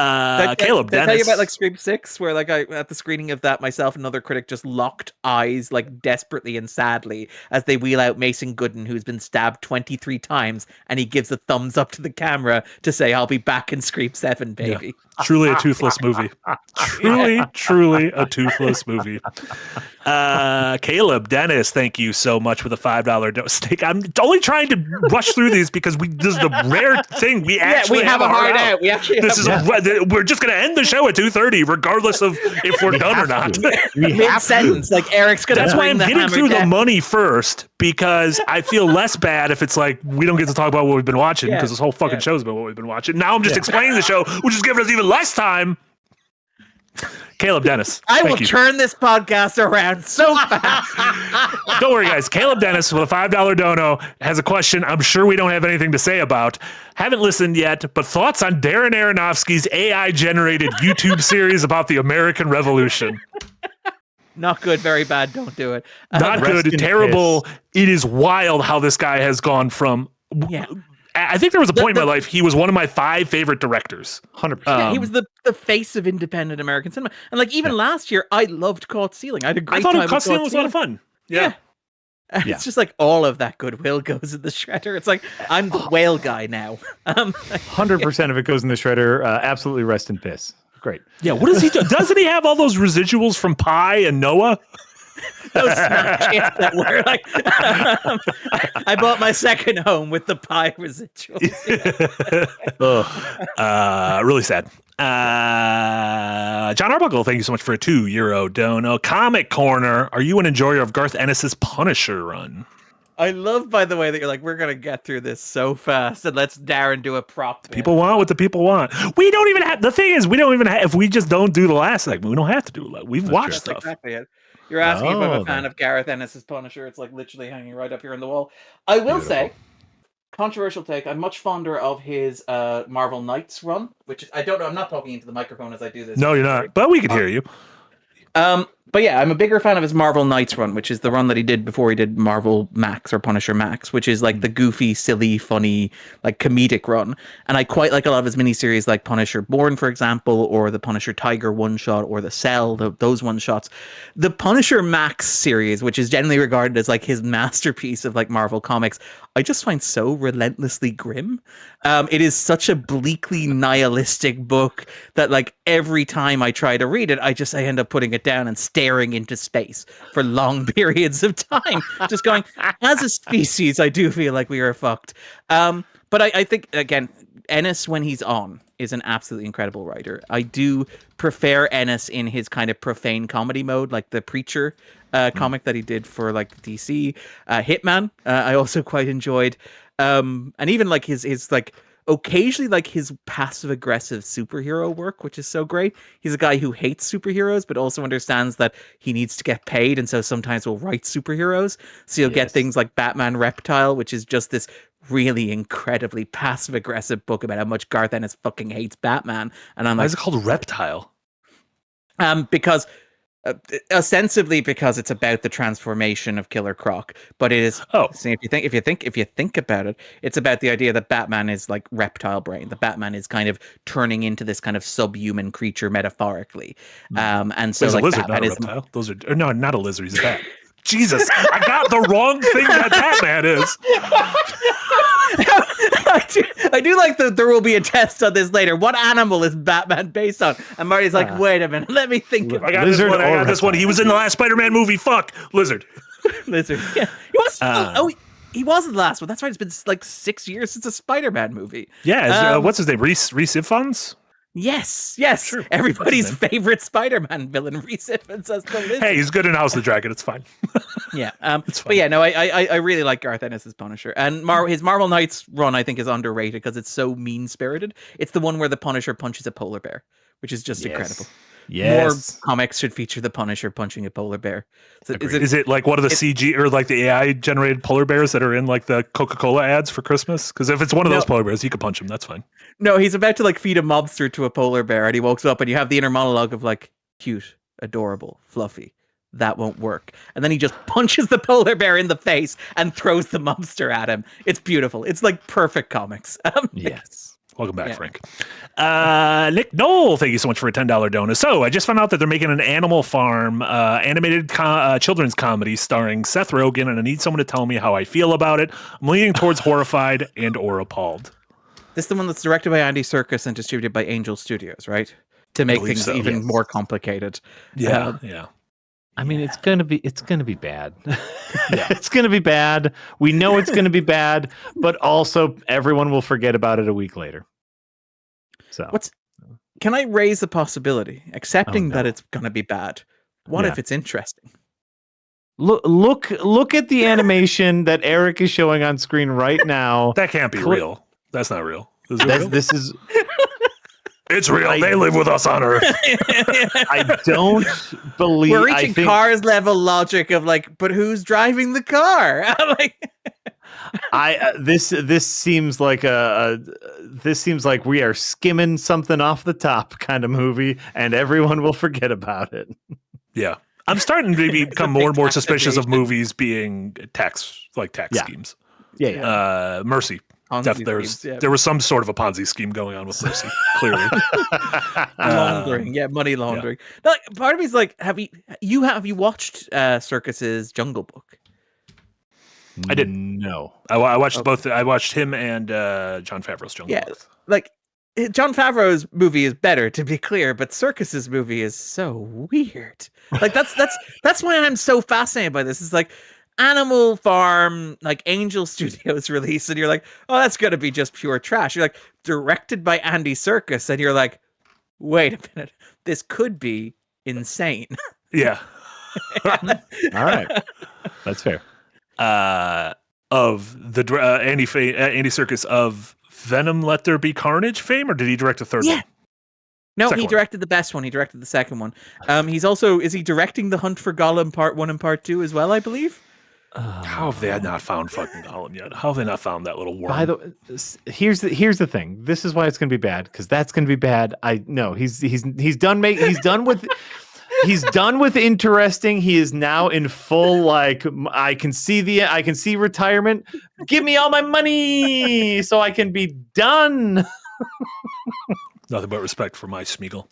Caleb, did I tell you about like Scream 6, where like at the screening of that, myself and another critic just locked eyes like desperately and sadly as they wheel out Mason Gooden, who's been stabbed 23 times, and he gives a thumbs up to the camera to say, "I'll be back in Scream 7, baby." Yeah. Truly a toothless movie. Truly a toothless movie. Caleb Dennis, thank you so much for the $5 stake. I'm only trying to rush through these because this is the rare thing we actually have a hard out. We actually we're just going to end the show at 2:30, regardless of if we're done or not. Mid-sentence, like Eric's going to. That's why I'm getting through the money first, because I feel less bad if it's like we don't get to talk about what we've been watching, because this whole fucking show's about what we've been watching. Now I'm just explaining the show, which is giving us even less time. Caleb Dennis. I will turn this podcast around so fast. Don't worry, guys. Caleb Dennis with a $5 dono has a question I'm sure we don't have anything to say about. Haven't listened yet, but thoughts on Darren Aronofsky's AI-generated YouTube series about the American Revolution? Not good, very bad, don't do it. Not good, terrible. It is wild how this guy has gone from... I think there was a point in my life he was one of my 5 favorite directors. 100%. Yeah, he was the face of independent American cinema. And like even last year, I loved Caught Stealing. I had a great time. I thought Caught Stealing was a lot of fun. Yeah. It's just like all of that goodwill goes in the shredder. It's like I'm the whale guy now. 100% of it goes in the shredder. Absolutely rest in piss. Great. Yeah. What does he do? Doesn't he have all those residuals from Pi and Noah? Those Snapchats that were like, I bought my second home with the Pi residuals. Really sad. John Arbuckle, thank you so much for a €2 dono. Comic Corner, are you an enjoyer of Garth Ennis's Punisher run? I love, by the way, that you're like, we're going to get through this so fast and let's Darren do a prop. People want what the people want. We don't even have, the thing is, we don't even have, if we just don't do the last segment, we don't have to do it. We've watched stuff. Exactly it. You're asking if I'm a fan of Gareth Ennis's Punisher. It's like literally hanging right up here on the wall. I will say, controversial take, I'm much fonder of his Marvel Knights run, which is, I don't know, I'm not talking into the microphone as I do this. No, you're not, but we can hear you. But yeah, I'm a bigger fan of his Marvel Knights run, which is the run that he did before he did Marvel Max or Punisher Max, which is like the goofy, silly, funny, like comedic run. And I quite like a lot of his miniseries, like Punisher Born, for example, or the Punisher Tiger one shot, or the Cell, those one shots. The Punisher Max series, which is generally regarded as like his masterpiece of like Marvel comics, I just find so relentlessly grim. It is such a bleakly nihilistic book that like every time I try to read it, I end up putting it down and staring into space for long periods of time, just going, as a species, I do feel like we are fucked. But I think, again, Ennis, when he's on, is an absolutely incredible writer. I do prefer Ennis in his kind of profane comedy mode, like the Preacher comic that he did for like DC. Hitman, I also quite enjoyed. And even like his like occasionally like his passive aggressive superhero work, which is so great. He's a guy who hates superheroes, but also understands that he needs to get paid. And so sometimes will write superheroes. So you'll get things like Batman Reptile, which is just this really incredibly passive aggressive book about how much Garth Ennis fucking hates Batman. And I'm Why like, is it called Reptile? Because ostensibly because it's about the transformation of Killer Croc, but it is. Oh, So if you think about it, it's about the idea that Batman is like reptile brain. The Batman is kind of turning into this kind of subhuman creature metaphorically, and so he's like a lizard, Batman not a is. reptile. Those are no, not a lizard. He's a bat. Jesus, I got the wrong thing that Batman is. I do like that there will be a test on this later. What animal is Batman based on? And Marty's like, wait a minute, let me think. I got this one. I got this one. He was in the last Spider-Man movie. Fuck, lizard. Lizard. Yeah. He was. He was in the last one. That's right. It's been like 6 years since a Spider-Man movie. Yeah. What's his name? Reese Ifans? Yes. Sure. Everybody's favorite Spider-Man villain, Reese Ifans as the Lizard. Hey, he's good in House of the Dragon. It's fine. Yeah. It's fine. But yeah, no, I really like Garth Ennis' Punisher. And his Marvel Knights run, I think, is underrated because it's so mean-spirited. It's the one where the Punisher punches a polar bear, which is just incredible. Yes. More comics should feature the Punisher punching a polar bear. So is it like one of the CG or like the AI generated polar bears that are in like the Coca-Cola ads for Christmas? Because if it's one of those polar bears, you can punch him. That's fine. No, he's about to like feed a mobster to a polar bear, and he walks up, and you have the inner monologue of like, cute, adorable, fluffy. That won't work. And then he just punches the polar bear in the face and throws the mobster at him. It's beautiful. It's like perfect comics. Yes. Welcome back, Frank. Nick Knoll, thank you so much for a $10 donor. So I just found out that they're making an Animal Farm animated children's comedy starring Seth Rogen, and I need someone to tell me how I feel about it. I'm leaning towards horrified and or appalled. This is the one that's directed by Andy Serkis and distributed by Angel Studios, right? To make things even more complicated. Yeah. I mean, it's gonna be bad. It's gonna be bad. We know it's gonna be bad, but also everyone will forget about it a week later. So can I raise the possibility, accepting that it's gonna be bad? What if it's interesting? Look at the animation that Eric is showing on screen right now. That can't be real. That's not real. Is it real? This is. It's real. They live with us on Earth. I don't believe we're reaching Cars level logic of like, but who's driving the car? I'm like, this seems like this seems like we are skimming something off the top kind of movie, and everyone will forget about it. Yeah, I'm starting to become more and more suspicious of movies being tax schemes. Yeah. Mercy. There was some sort of a Ponzi scheme going on with Mercy, clearly. Laundering, money laundering. Yeah. Like, part of me is like, have you watched Serkis's Jungle Book? I didn't. No, I watched both. I watched him and Jon Favreau's Jungle Book. Like Jon Favreau's movie is better, to be clear, but Serkis's movie is so weird. Like that's why I'm so fascinated by this. It's like Animal Farm, like Angel Studios release, and you're like, oh, that's gonna be just pure trash. You're like, directed by Andy Serkis, and you're like, wait a minute, this could be insane. Yeah. All right, that's fair. Of the Andy Serkis of Venom, Let There Be Carnage fame, or did he direct a third one? No, he directed the best one. He directed the second one. Is he directing The Hunt for Gollum Part 1 and Part 2 as well, I believe? How have they not found fucking Gollum yet? How have they not found that little worm? By the way, here's the thing. This is why it's going to be bad, because that's going to be bad. I know he's done with He's done with interesting. He is now in full like I can see retirement. Give me all my money so I can be done. Nothing but respect for my Smeagol.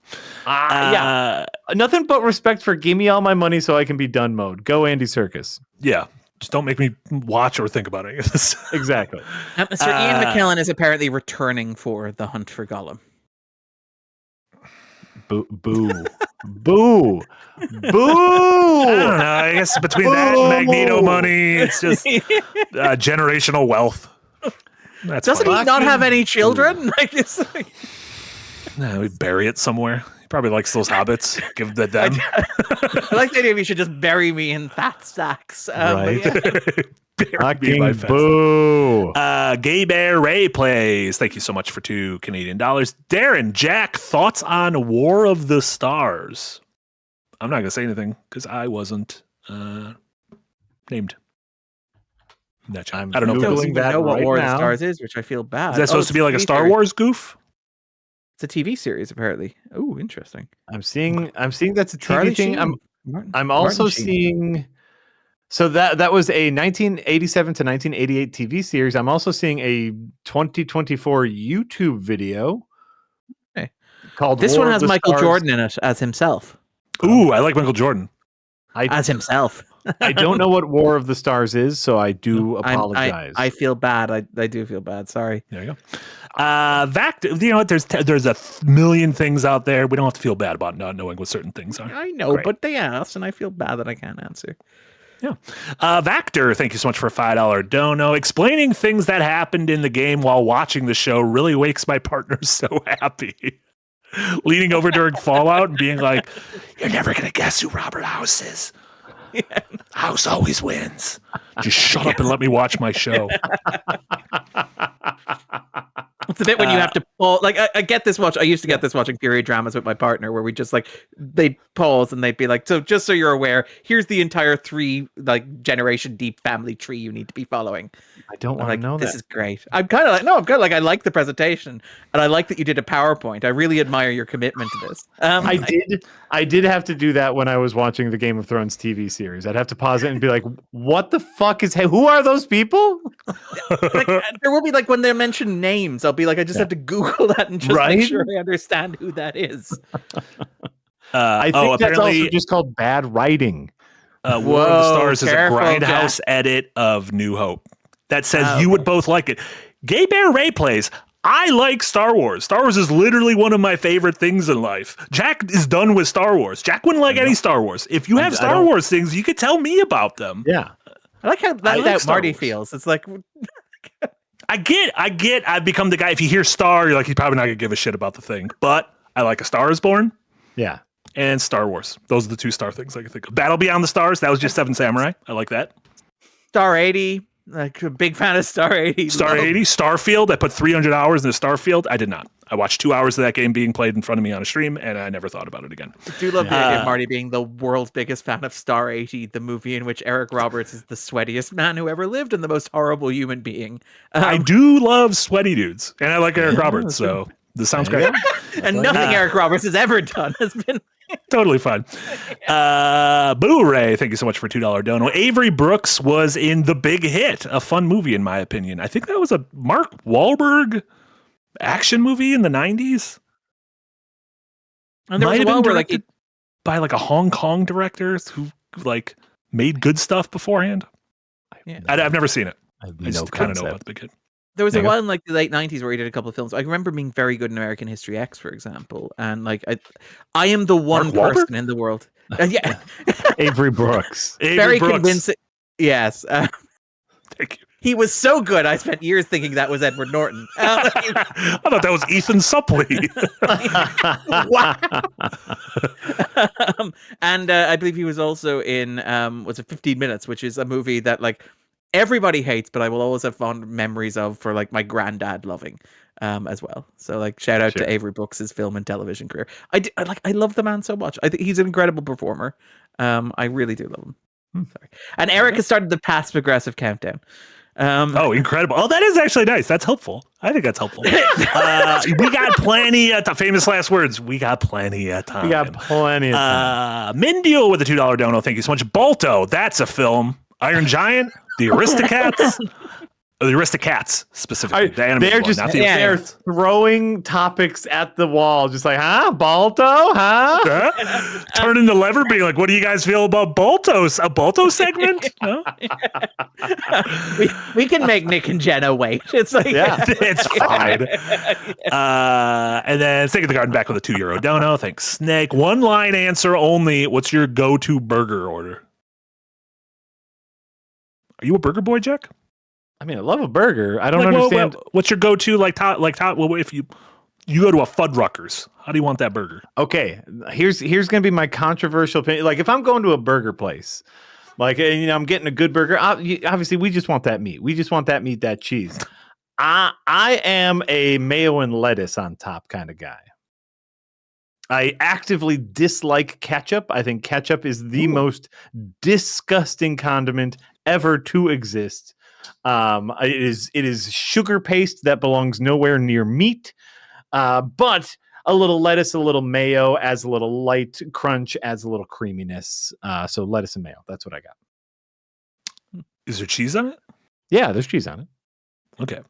Yeah. Nothing but respect for give me all my money so I can be done mode. Go Andy Serkis. Yeah. Just don't make me watch or think about any of this. Exactly. Sir Ian McKellen is apparently returning for The Hunt for Gollum. Boo. Boo. Boo. Boo. I don't know. I guess between that and Magneto money, it's just generational wealth. That's Doesn't fine. he not have any children? Like, it's like... No, we bury it somewhere. He probably likes those hobbits. Give that them. I like the idea of you should just bury me in fat sacks. Right. Fucking boo. Gay Bear Ray plays. Thank you so much for $2 Canadian. Darren, Jack, thoughts on War of the Stars? I'm not going to say anything because I wasn't named. I don't know if Googling that know what right War of now. the Stars is, which I feel bad. Is that supposed to be like a Star Wars goof? It's a TV series, apparently. Oh, interesting. I'm seeing that's a TV Charlie thing. Sheen. I'm also Martin Sheen. seeing. So that was a 1987 to 1988 TV series. I'm also seeing a 2024 YouTube video called. This War one of has the Michael Stars. Jordan in it as himself. Ooh, I like Michael Jordan. As himself. I don't know what War of the Stars is, so I do apologize. I feel bad. I do feel bad. Sorry. There you go. Vactor, you know what? There's a million things out there. We don't have to feel bad about not knowing what certain things are. I know, Great. but they asked, and I feel bad that I can't answer. Yeah. Vactor, thank you so much for a $5 dono. Explaining things that happened in the game while watching the show really makes my partner so happy. Leaning over during Fallout and being like, "You're never gonna guess who Robert House is. Yeah. House always wins. Just shut up and let me watch my show." It's a bit when you have to pause. Like I get this watch. I used to get this watching period dramas with my partner, where we just like they'd pause and they'd be like, "So just so you're aware, here's the entire 3 like generation deep family tree you need to be following." I don't want like, to know this that. is great. I'm kind of like I like the presentation and I like that you did a PowerPoint. I really admire your commitment to this. I did have to do that when I was watching the Game of Thrones TV series. I'd have to pause it and be like, "What the fuck is? Who are those people?" Like, there will be like when they mention names, I'll be like, I just have to Google that and just make sure I understand who that is. I think that's also just called bad writing. War of the Stars is a grindhouse edit of New Hope that says you would both like it. Gay Bear Ray plays. I like Star Wars. Star Wars is literally one of my favorite things in life. Jack is done with Star Wars. Jack wouldn't like any Star Wars. If you have Star Wars things, you could tell me about them. Yeah. I like how that Marty feels. It's like I get I've become the guy. If you hear Star, you're like, he's probably not gonna give a shit about the thing. But I like A Star Is Born. Yeah. And Star Wars. Those are the 2 Star things I can think of. Battle Beyond the Stars. That was just 7 Samurai. I like that. Star 80. Like a big fan of Star 80. Star 80. Starfield. I put 300 hours into Starfield. I did not. I watched 2 hours of that game being played in front of me on a stream, and I never thought about it again. I do love the idea of Marty being the world's biggest fan of Star 80, the movie in which Eric Roberts is the sweatiest man who ever lived and the most horrible human being. I do love sweaty dudes, and I like Eric Roberts, so this sounds great. And nothing Eric Roberts has ever done has been totally fine. Boo-ray, thank you so much for $2 dono. Avery Brooks was in The Big Hit, a fun movie in my opinion. I think that was a Mark Wahlberg action movie in the 90s. And there was a while where like by like a Hong Kong director who like made good stuff beforehand. Yeah. I've never seen it. I just kind of know about The Big Hit. There was a while in like the late 90s where he did a couple of films. I remember being very good in American History X, for example. And like I am the one person in the world. Yeah. Avery Brooks. Very convincing. Yes. Thank you. He was so good. I spent years thinking that was Edward Norton. I thought that was Ethan Suplee. Wow. And I believe he was also in was it 15 Minutes, which is a movie that like everybody hates, but I will always have fond memories of for like my granddad loving as well. So like shout out to Avery Brooks's film and television career. I love the man so much. I think he's an incredible performer. I really do love him. Sorry. And Eric has started the passive aggressive countdown. Oh, incredible. Oh, that is actually nice. That's helpful. I think that's helpful. We got plenty of time. Famous last words. We got plenty of time. We got plenty of time. Mindiel with a $2 dono. Thank you so much. Balto. That's a film. Iron Giant. The Aristocats. The Aristocats, specifically. They're throwing topics at the wall, just like, huh? Balto? Huh? Turning the lever, being like, what do you guys feel about Baltos? A Balto segment? No? we can make Nick and Jenna wait. It's like, it's fine. And then Snake of the Garden back with a €2 dono. Thanks, Snake. One line answer only. What's your go-to burger order? Are you a burger boy, Jack? I mean, I love a burger. I don't understand. What's your go-to top? Well, if you go to a Fuddruckers, how do you want that burger? Okay, here's gonna be my controversial opinion. Like, if I'm going to a burger place, like, I'm getting a good burger. Obviously, we just want that meat. We just want that meat, that cheese. I am a mayo and lettuce on top kind of guy. I actively dislike ketchup. I think ketchup is the most disgusting condiment ever to exist. It is sugar paste that belongs nowhere near meat, but a little lettuce, a little mayo adds a little light crunch, adds a little creaminess. So lettuce and mayo, that's what I got. Is there cheese on it? Yeah, there's cheese on it. Okay,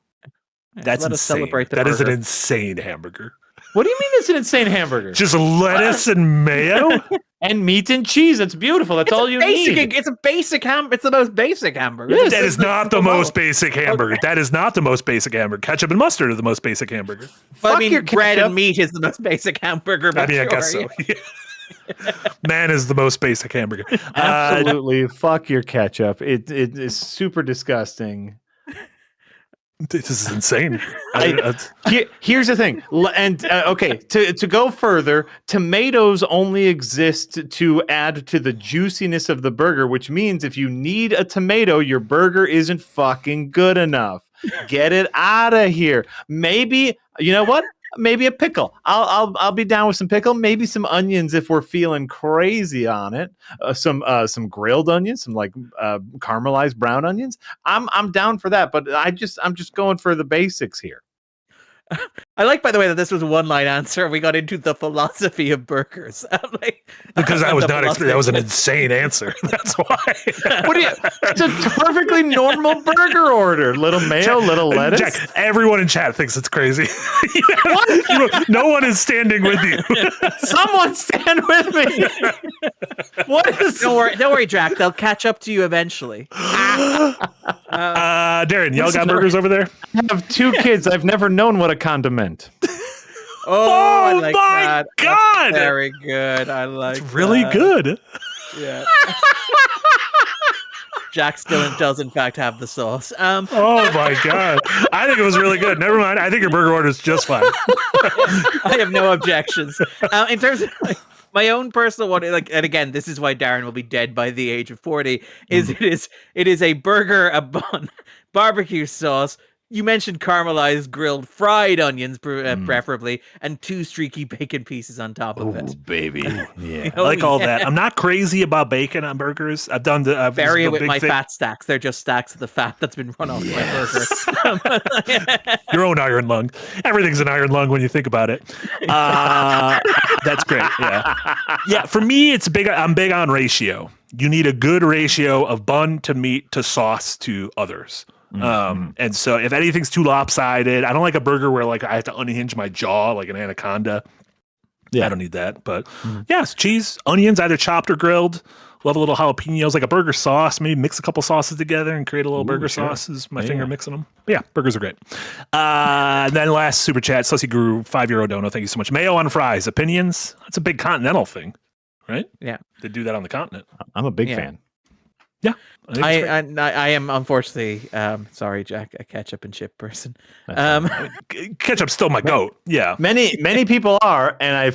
that's let us insane. celebrate the That is an burger. insane hamburger. What do you mean it's an insane hamburger? Just lettuce and mayo? And meat and cheese. That's beautiful. That's all you need. It's a basic hamburger. It's the most basic hamburger. Yes. That is not the most basic hamburger. That is not the most basic hamburger. Ketchup and mustard are the most basic hamburger. But I Fuck mean, your bread ketchup. and meat is the most basic hamburger. I mean, I guess so. Yeah. Man is the most basic hamburger. Absolutely. Fuck your ketchup. It is super disgusting. This is insane. Here's the thing, and okay, to go further, tomatoes only exist to add to the juiciness of the burger, which means if you need a tomato, your burger isn't fucking good enough. Get it out of here. Maybe, you know what? Maybe a pickle. I'll be down with some pickle. Maybe some onions if we're feeling crazy on it. Some grilled onions, some like caramelized brown onions. I'm down for that. But I'm just going for the basics here. I like, by the way, that this was a one-line answer. We got into the philosophy of burgers. Because I was not expecting. That was an insane answer. That's why. It's a perfectly normal burger order. Little mayo, little lettuce. Jack, everyone in chat thinks it's crazy. No one is standing with you. Someone stand with me. What is? Don't worry, Jack. They'll catch up to you eventually. Darren, y'all got burgers over there? I have 2 kids. I've never known what a condiment. I like my that. God! That's very good. I like. It's really that. good. Yeah. Jack still does, in fact, have the sauce. Oh my God! I think it was really good. Never mind. I think your burger order is just fine. I have no objections. In terms of my own personal one, and again, this is why Darren will be dead by the age of 40. It is a burger, a bun, barbecue sauce. You mentioned caramelized, grilled, fried onions, preferably, and 2 streaky bacon pieces on top of it. Baby. Yeah. I like all that. I'm not crazy about bacon on burgers. I've done the bury it with my fat stacks. They're just stacks of the fat that's been run off my burger. Your own iron lung. Everything's an iron lung when you think about it. That's great. Yeah. For me, I'm big on ratio. You need a good ratio of bun to meat to sauce to others. And so if anything's too lopsided, I don't like a burger where like I have to unhinge my jaw like an anaconda. Yeah, I don't need that. But yes, cheese, onions, either chopped or grilled. Love a little jalapenos, like a burger sauce. Maybe mix a couple sauces together and create a little burger sauce. Is my finger mixing them? But yeah, burgers are great. And then last super chat, Sussy Guru, €5 dono. Thank you so much. Mayo on fries. Opinions? That's a big continental thing, right? Yeah, they do that on the continent. I'm a big fan. Yeah, I am unfortunately sorry, Jack, a ketchup and chip person. Ketchup's still my goat. Yeah, many people are, and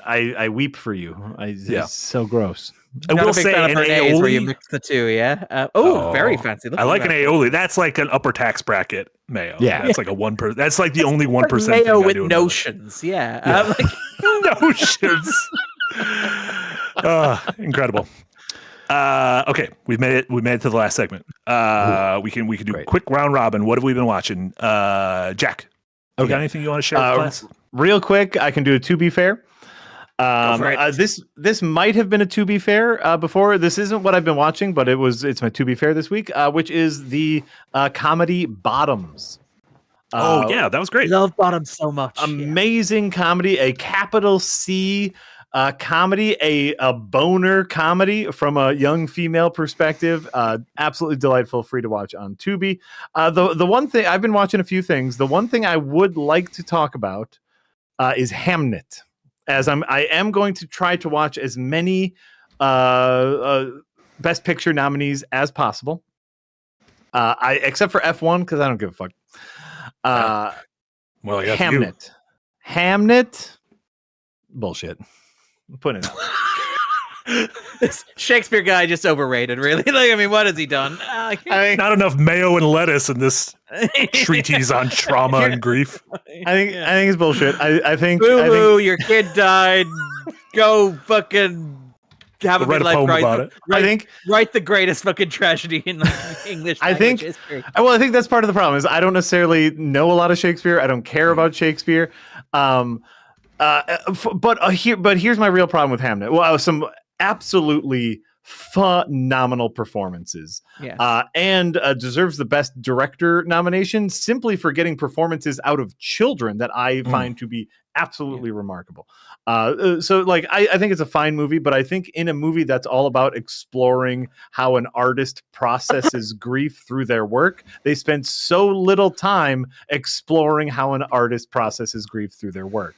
I weep for you. It's so gross. I will say an aioli where you mix the two. Yeah. Very fancy. I like an aioli. That's like an upper tax bracket mayo. Yeah, that's like a 1%. That's like the only 1% mayo thing with notions. Notions. Incredible. Okay, we made it. We made it to the last segment. We can do Great. quick round robin. What have we been watching? Jack, you got anything you want to share with class? Real quick, I can do a to be fair. Go for it. This might have been a to be fair before. This isn't what I've been watching, but it's my to be fair this week, which is the comedy Bottoms. Yeah, that was great. Love Bottom so much. Amazing comedy, a capital C comedy, a boner comedy from a young female perspective. Absolutely delightful, free to watch on Tubi. The one thing I've been watching a few things. The one thing I would like to talk about is Hamnet. As I am going to try to watch as many Best Picture nominees as possible. Except for F1 because I don't give a fuck. Well, I got Hamnet. Hamnet. Bullshit. I'm putting it out. This Shakespeare guy just overrated, really. Like, I mean, what has he done? Not enough mayo and lettuce in this treatise on trauma and grief. I think it's bullshit. I think Boo-hoo, your kid died. Go fucking have a poem about it. Write the greatest fucking tragedy in English language history. Well, I think that's part of the problem is I don't necessarily know a lot of Shakespeare. I don't care about Shakespeare. But here's my real problem with Hamnet. Well, some absolutely phenomenal performances. Yeah. And deserves the best director nomination simply for getting performances out of children that I find to be absolutely remarkable. So like I think it's a fine movie, but I think in a movie that's all about exploring how an artist processes grief through their work, they spend so little time exploring how an artist processes grief through their work.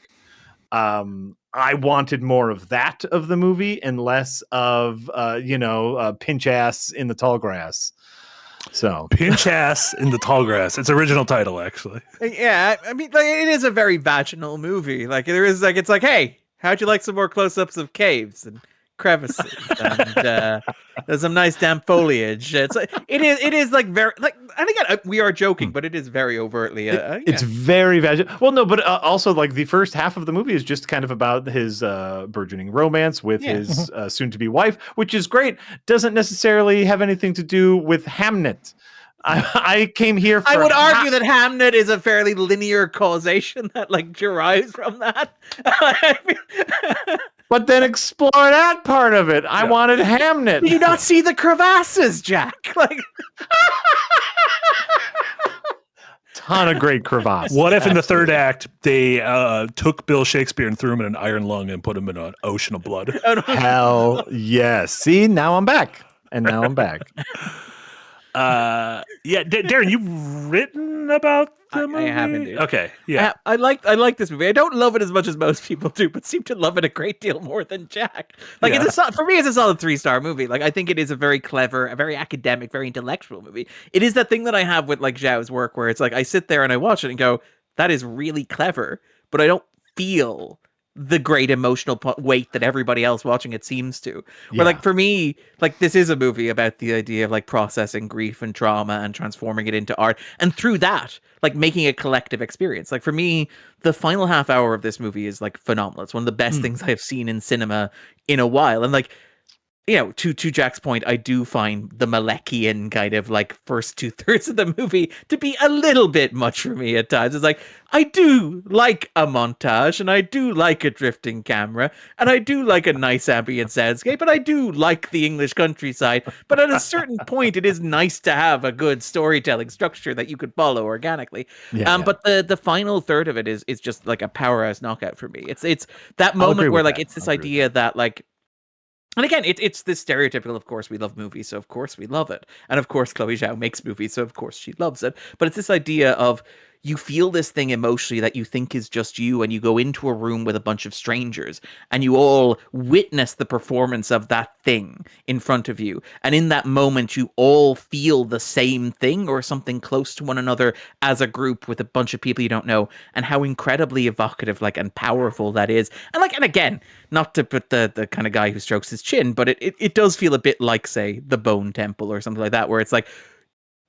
I wanted more of that of the movie and less of pinch ass in the tall grass. So Pinch Ass in the Tall Grass. It's original title, actually. Yeah, I mean, like, it is a very vaginal movie. Like, there is like, it's like, hey, how'd you like some more close-ups of caves and crevices and there's some nice damp foliage. It's like, it is like very like, and again, we are joking, but it is very overtly. It's very vaginal. Well, no, but also like the first half of the movie is just kind of about his burgeoning romance with his soon-to-be wife, which is great. Doesn't necessarily have anything to do with Hamnet. I came here for I would argue that Hamnet is a fairly linear causation that like derives from that. But then explore that part of it. I wanted Hamnet. Did you not see the crevasses, Jack? Like, ton of great crevasses. What if in the third act they took Bill Shakespeare and threw him in an iron lung and put him in an ocean of blood? Hell yes. See, now I'm back. And now I'm back. Darren, you've written about the movie? I haven't. Dude. Okay, yeah. I like this movie. I don't love it as much as most people do, but seem to love it a great deal more than Jack. Like, for me, it's a solid 3-star movie. Like, I think it is a very clever, a very academic, very intellectual movie. It is that thing that I have with like Zhao's work, where it's like I sit there and I watch it and go, "That is really clever," but I don't feel the great emotional weight that everybody else watching it seems to. Where like for me, like this is a movie about the idea of like processing grief and trauma and transforming it into art, and through that, like making a collective experience. Like for me, the final half hour of this movie is like phenomenal. It's one of the best things I have seen in cinema in a while. And like, you know, to Jack's point, I do find the Malekian kind of like first 2/3 of the movie to be a little bit much for me at times. It's like, I do like a montage, and I do like a drifting camera, and I do like a nice ambient soundscape, and I do like the English countryside. But at a certain point, it is nice to have a good storytelling structure that you could follow organically. But the final third of it is just like a powerhouse knockout for me. It's that moment where like it's this idea that like. And again, it's this stereotypical, of course, we love movies, so of course we love it. And of course, Chloe Zhao makes movies, so of course she loves it. But it's this idea of you feel this thing emotionally that you think is just you, and you go into a room with a bunch of strangers, and you all witness the performance of that thing in front of you. And in that moment, you all feel the same thing or something close to one another as a group with a bunch of people you don't know, and how incredibly evocative, like, and powerful that is. And like, and again, not to put the kind of guy who strokes his chin, but it does feel a bit like, say, the Bone Temple or something like that, where it's like,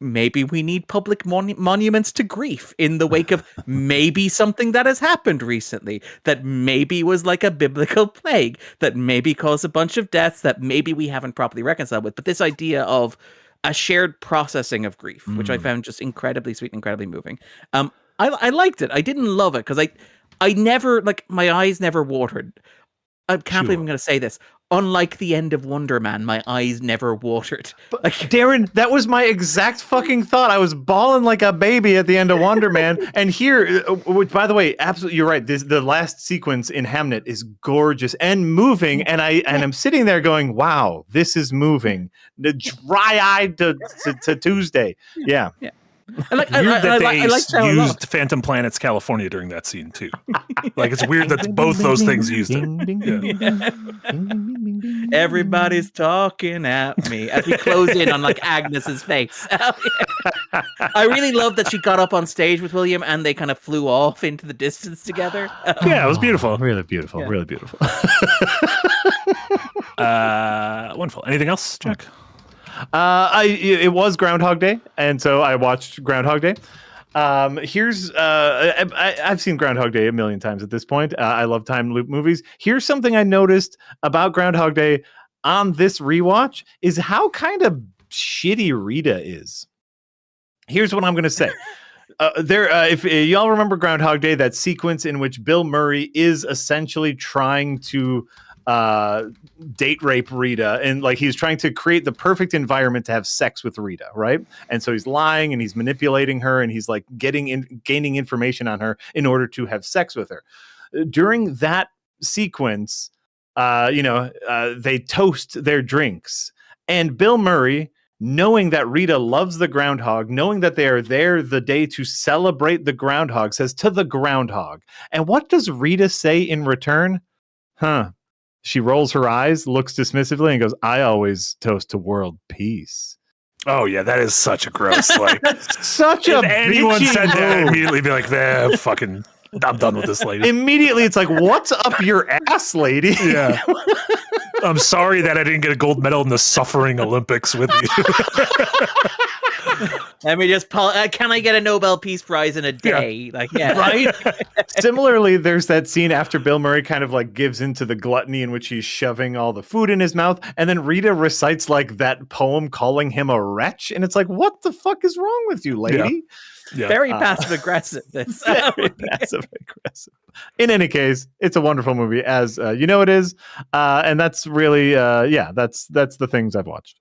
maybe we need public monuments to grief in the wake of maybe something that has happened recently, that maybe was like a biblical plague, that maybe caused a bunch of deaths, that maybe we haven't properly reconciled with. But this idea of a shared processing of grief, which I found just incredibly sweet, incredibly moving. I liked it. I didn't love it because I never, like, my eyes never watered. I can't believe I'm going to say this. Unlike the end of Wonderman, my eyes never watered. Like, Darren, that was my exact fucking thought. I was bawling like a baby at the end of Wonderman. And here, which, by the way, absolutely, you're right. The last sequence in Hamnet is gorgeous and moving. And I'm sitting there going, wow, this is moving. The dry-eyed to Tuesday. Yeah. Weird that they used Phantom Planet's California during that scene too. Like, it's weird that both those things used it. Everybody's talking at me as we close in on like Agnes's face. I really love that she got up on stage with William and they kind of flew off into the distance together. Yeah, it was beautiful. Really beautiful. Yeah. Really beautiful. Wonderful. Anything else, Jack? It was Groundhog Day, and so I watched Groundhog Day. I've seen Groundhog Day a million times at this point. I love time loop movies. Here's something I noticed about Groundhog Day on this rewatch is how kind of shitty Rita is. Here's what I'm going to say. If y'all remember Groundhog Day, that sequence in which Bill Murray is essentially trying to date rape Rita, and like he's trying to create the perfect environment to have sex with Rita, right? And so he's lying and he's manipulating her and he's like gaining information on her in order to have sex with her. During that sequence, they toast their drinks, and Bill Murray, knowing that Rita loves the groundhog, knowing that they are there the day to celebrate the groundhog, says to the groundhog. And what does Rita say in return? She rolls her eyes, looks dismissively, and goes, "I always toast to world peace." Oh yeah, that is such a gross. Like, such a. If anyone said that, I'd immediately be like, fucking, I'm done with this lady. Immediately, it's like, what's up your ass, lady? Yeah. I'm sorry that I didn't get a gold medal in the suffering Olympics with you. Let me just can I get a Nobel Peace Prize in a day? Yeah. Right? Similarly, there's that scene after Bill Murray kind of like gives into the gluttony in which he's shoving all the food in his mouth, and then Rita recites like that poem calling him a wretch, and it's like, what the fuck is wrong with you, lady? Yeah. Very passive aggressive. This very passive aggressive. In any case, it's a wonderful movie, as it is, and that's really that's the things I've watched.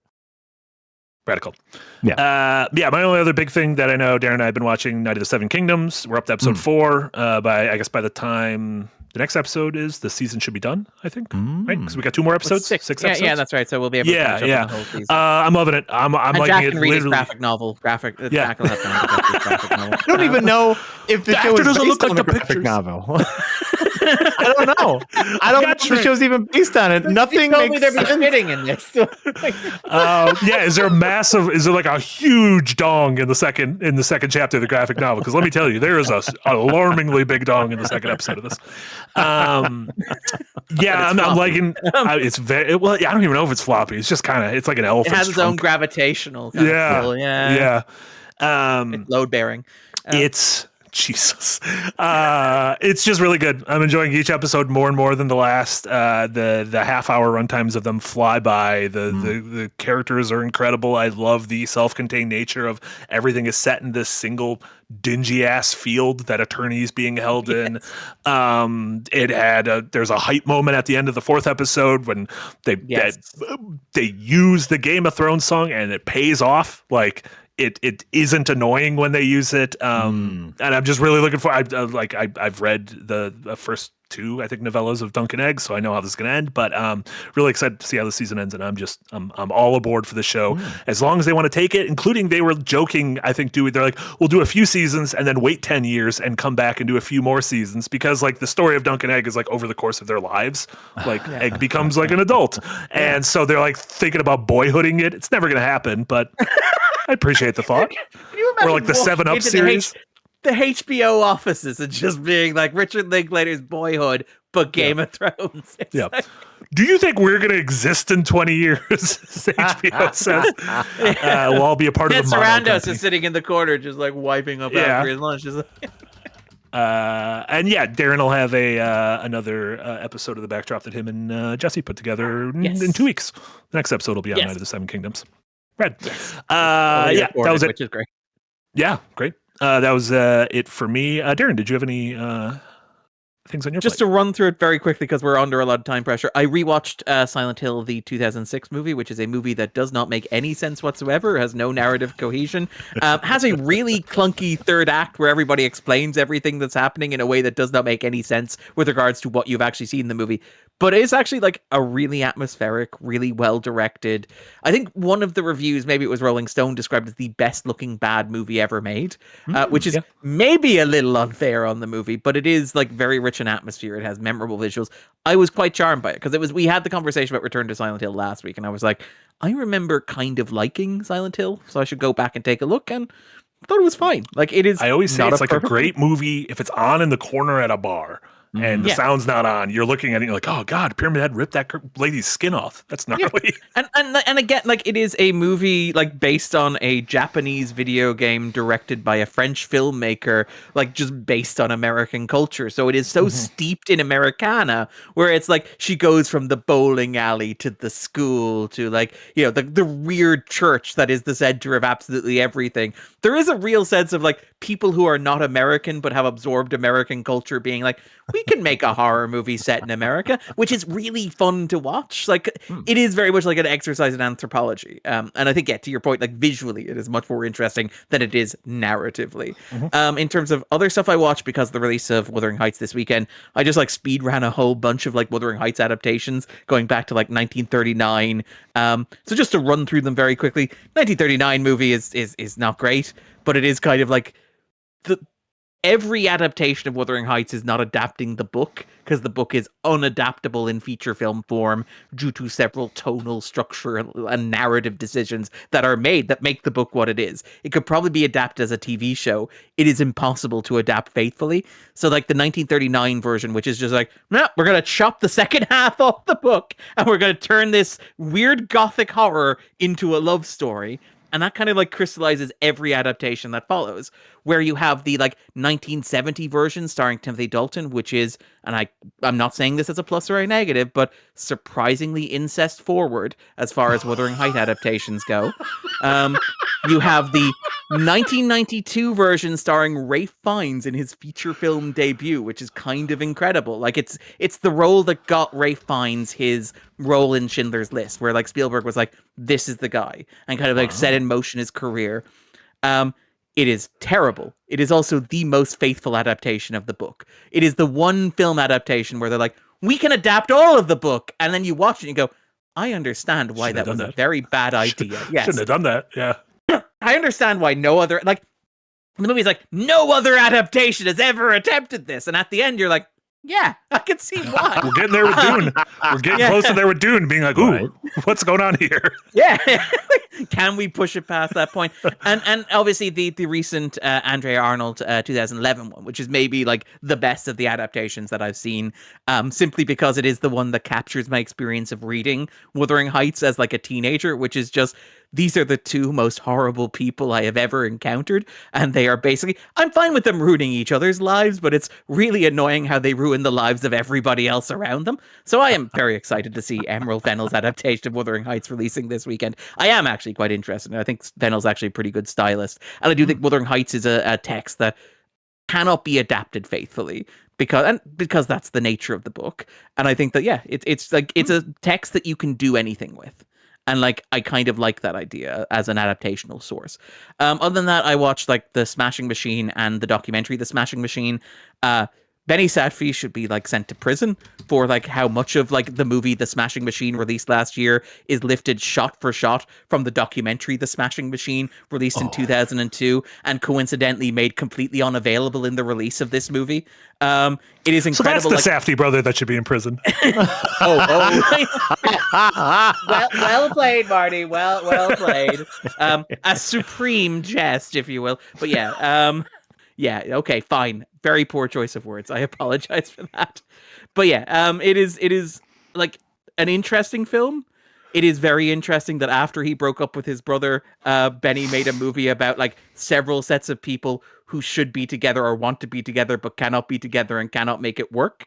Radical. Yeah. My only other big thing that I know, Darren and I have been watching Night of the Seven Kingdoms. We're up to episode 4. By the time the next episode is, the season should be done, I think. Right? Because we got 2 more episodes. 6 episodes. Yeah, that's right. So we'll be able to catch up on the whole season. I'm loving it. I'm liking Jack it. Can read his graphic novel. Jack will have to graphic novel. I don't even know if the show is based on the graphic novel. I don't know. I don't know if the show's even based on it. Nothing makes sense. There'd be fitting in this. Is there like a huge dong in the second chapter of the graphic novel? Because let me tell you, there is a alarmingly big dong in the second episode of this. I'm liking. It's very well. I don't even know if it's floppy. It's just kind of. It's like an elephant. It has its own gravitational. Kind of feel. Yeah. It's load bearing. It's. Jesus. It's just really good. I'm enjoying each episode more and more than the last. The half-hour runtimes of them fly by. The characters are incredible. I love the self-contained nature of everything is set in this single dingy-ass field that attorney's being held in. There's a hype moment at the end of the 4th episode when they use the Game of Thrones song and it pays off. Like, it isn't annoying when they use it, and I'm just really looking for. I've read the first 2, I think, novellas of Duncan Egg, so I know how this is going to end. But really excited to see how the season ends, and I'm all aboard for the show as long as they want to take it. Including they were joking, I think, they're like, we'll do a few seasons and then wait 10 years and come back and do a few more seasons, because like the story of Duncan Egg is like over the course of their lives, like Egg becomes like an adult, and so they're like thinking about boyhooding it. It's never going to happen, but. I appreciate the thought. Or like the 7-Up series. The HBO offices and just being like Richard Linklater's Boyhood, but Game of Thrones. Do you think we're going to exist in 20 years? HBO says. We'll all be a part of the model Sarandon company. is sitting in the corner, just like wiping up after his lunch. Just like... And yeah, Darren will have another episode of The Backdrop that him and Jesse put together in 2 weeks. The next episode will be on Night of the Seven Kingdoms. Red. That was it. Which is great. Yeah, great. That was it for me. Darren, did you have any things on your Just plate? to run through it very quickly because we're under a lot of time pressure. I rewatched Silent Hill, the 2006 movie, which is a movie that does not make any sense whatsoever, has no narrative cohesion, has a really clunky third act where everybody explains everything that's happening in a way that does not make any sense with regards to what you've actually seen in the movie. But it's actually like a really atmospheric, really well directed. I think one of the reviews, maybe it was Rolling Stone, described as the best looking bad movie ever made, which is maybe a little unfair on the movie, but it is like very rich in atmosphere. It has memorable visuals. I was quite charmed by it because we had the conversation about Return to Silent Hill last week, and I was like, I remember kind of liking Silent Hill, so I should go back and take a look, and I thought it was fine. Like it is. I always say it's like a perfect great movie if it's on in the corner at a bar. And the sound's not on. You're looking at it, and you're like, "Oh God, Pyramid Head ripped that lady's skin off. That's gnarly." Yeah. And again, like it is a movie like based on a Japanese video game directed by a French filmmaker, like just based on American culture. So it is so steeped in Americana, where it's like she goes from the bowling alley to the school to like the weird church that is the center of absolutely everything. There is a real sense of like people who are not American but have absorbed American culture being like, we can make a horror movie set in America, which is really fun to watch. Like it is very much like an exercise in anthropology. And I think, to your point, like visually, it is much more interesting than it is narratively. In terms of other stuff I watched, because of the release of Wuthering Heights this weekend, I just like speed ran a whole bunch of like Wuthering Heights adaptations going back to like 1939. So just to run through them very quickly, 1939 movie is not great, but it is kind of like every adaptation of Wuthering Heights is not adapting the book, because the book is unadaptable in feature film form due to several tonal structure and narrative decisions that are made that make the book what it is. It could probably be adapted as a TV show. It is impossible to adapt faithfully. So like the 1939 version, which is just like, no, we're going to chop the second half off the book and we're going to turn this weird gothic horror into a love story. And that kind of like crystallizes every adaptation that follows, where you have the like 1970 version starring Timothy Dalton, which is, and I'm not saying this as a plus or a negative, but surprisingly incest forward as far as Wuthering Heights adaptations go. You have the 1992 version starring Ralph Fiennes in his feature film debut, which is kind of incredible. Like it's the role that got Ralph Fiennes his role in Schindler's List, where like Spielberg was like, this is the guy, and kind of like set in motion his career. It is terrible. It is also the most faithful adaptation of the book. It is the one film adaptation where they're like, we can adapt all of the book, and then you watch it and you go, I understand why that was a very bad idea. Yes. Shouldn't have done that. Yeah. I understand why no other, like, the movie's like, no other adaptation has ever attempted this. And at the end, you're like, yeah, I can see why. We're getting there with Dune. We're getting close to there with Dune, being like, ooh, what's going on here? Yeah. Can we push it past that point? And obviously the recent Andrea Arnold 2011 one, which is maybe like the best of the adaptations that I've seen, simply because it is the one that captures my experience of reading Wuthering Heights as like a teenager, which is just, these are the two most horrible people I have ever encountered. And they are basically, I'm fine with them ruining each other's lives, but it's really annoying how they ruin the lives of everybody else around them. So I am very excited to see Emerald Fennell's adaptation of Wuthering Heights releasing this weekend. I am actually quite interested. And I think Fennell's actually a pretty good stylist. And I do think Wuthering Heights is a text that cannot be adapted faithfully, because that's the nature of the book. And I think that, it's like, it's a text that you can do anything with. And like, I kind of like that idea as an adaptational source. Other than that, I watched like The Smashing Machine and the documentary The Smashing Machine. Benny Safdie should be like sent to prison for like how much of like the movie The Smashing Machine released last year is lifted shot for shot from the documentary The Smashing Machine released in 2002 and coincidentally made completely unavailable in the release of this movie. It is incredible. So that's the Safdie brother that should be in prison. Well played, Marty. Well played. A supreme jest, if you will. But yeah. Yeah, okay, fine. Very poor choice of words. I apologize for that. But yeah, it is like an interesting film. It is very interesting that after he broke up with his brother, Benny made a movie about like several sets of people who should be together or want to be together but cannot be together and cannot make it work.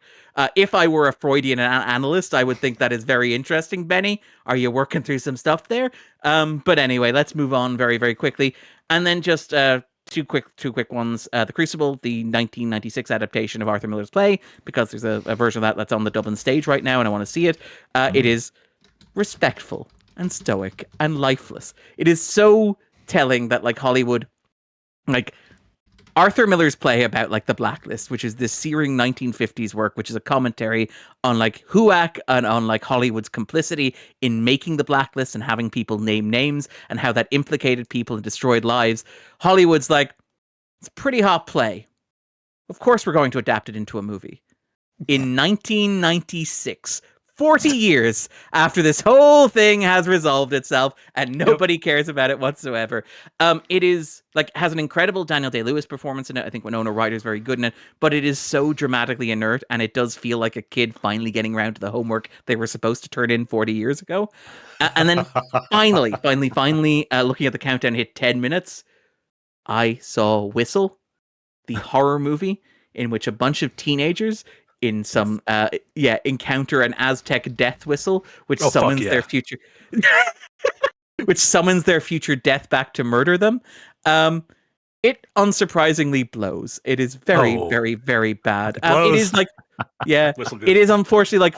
If I were a Freudian analyst, I would think that is very interesting. Benny, are you working through some stuff there? But anyway, let's move on very, very quickly. And then just two quick ones. The Crucible, the 1996 adaptation of Arthur Miller's play, because there's a version of that's on the Dublin stage right now and I want to see it. It is respectful and stoic and lifeless. It is so telling that like Hollywood, like Arthur Miller's play about like the Blacklist, which is this searing 1950s work, which is a commentary on like HUAC and on like Hollywood's complicity in making the Blacklist and having people name names and how that implicated people and destroyed lives. Hollywood's like, it's a pretty hot play. Of course we're going to adapt it into a movie. In 1996, 40 years after this whole thing has resolved itself and nobody cares about it whatsoever. It is like has an incredible Daniel Day-Lewis performance in it. I think Winona Ryder's very good in it, but it is so dramatically inert and it does feel like a kid finally getting around to the homework they were supposed to turn in 40 years ago. And then finally, looking at the countdown, hit 10 minutes. I saw Whistle, the horror movie in which a bunch of teenagers in some encounter an Aztec death whistle, which summons their future which summons their future death back to murder them. It unsurprisingly blows. It is very, very, very bad. It is like it is unfortunately like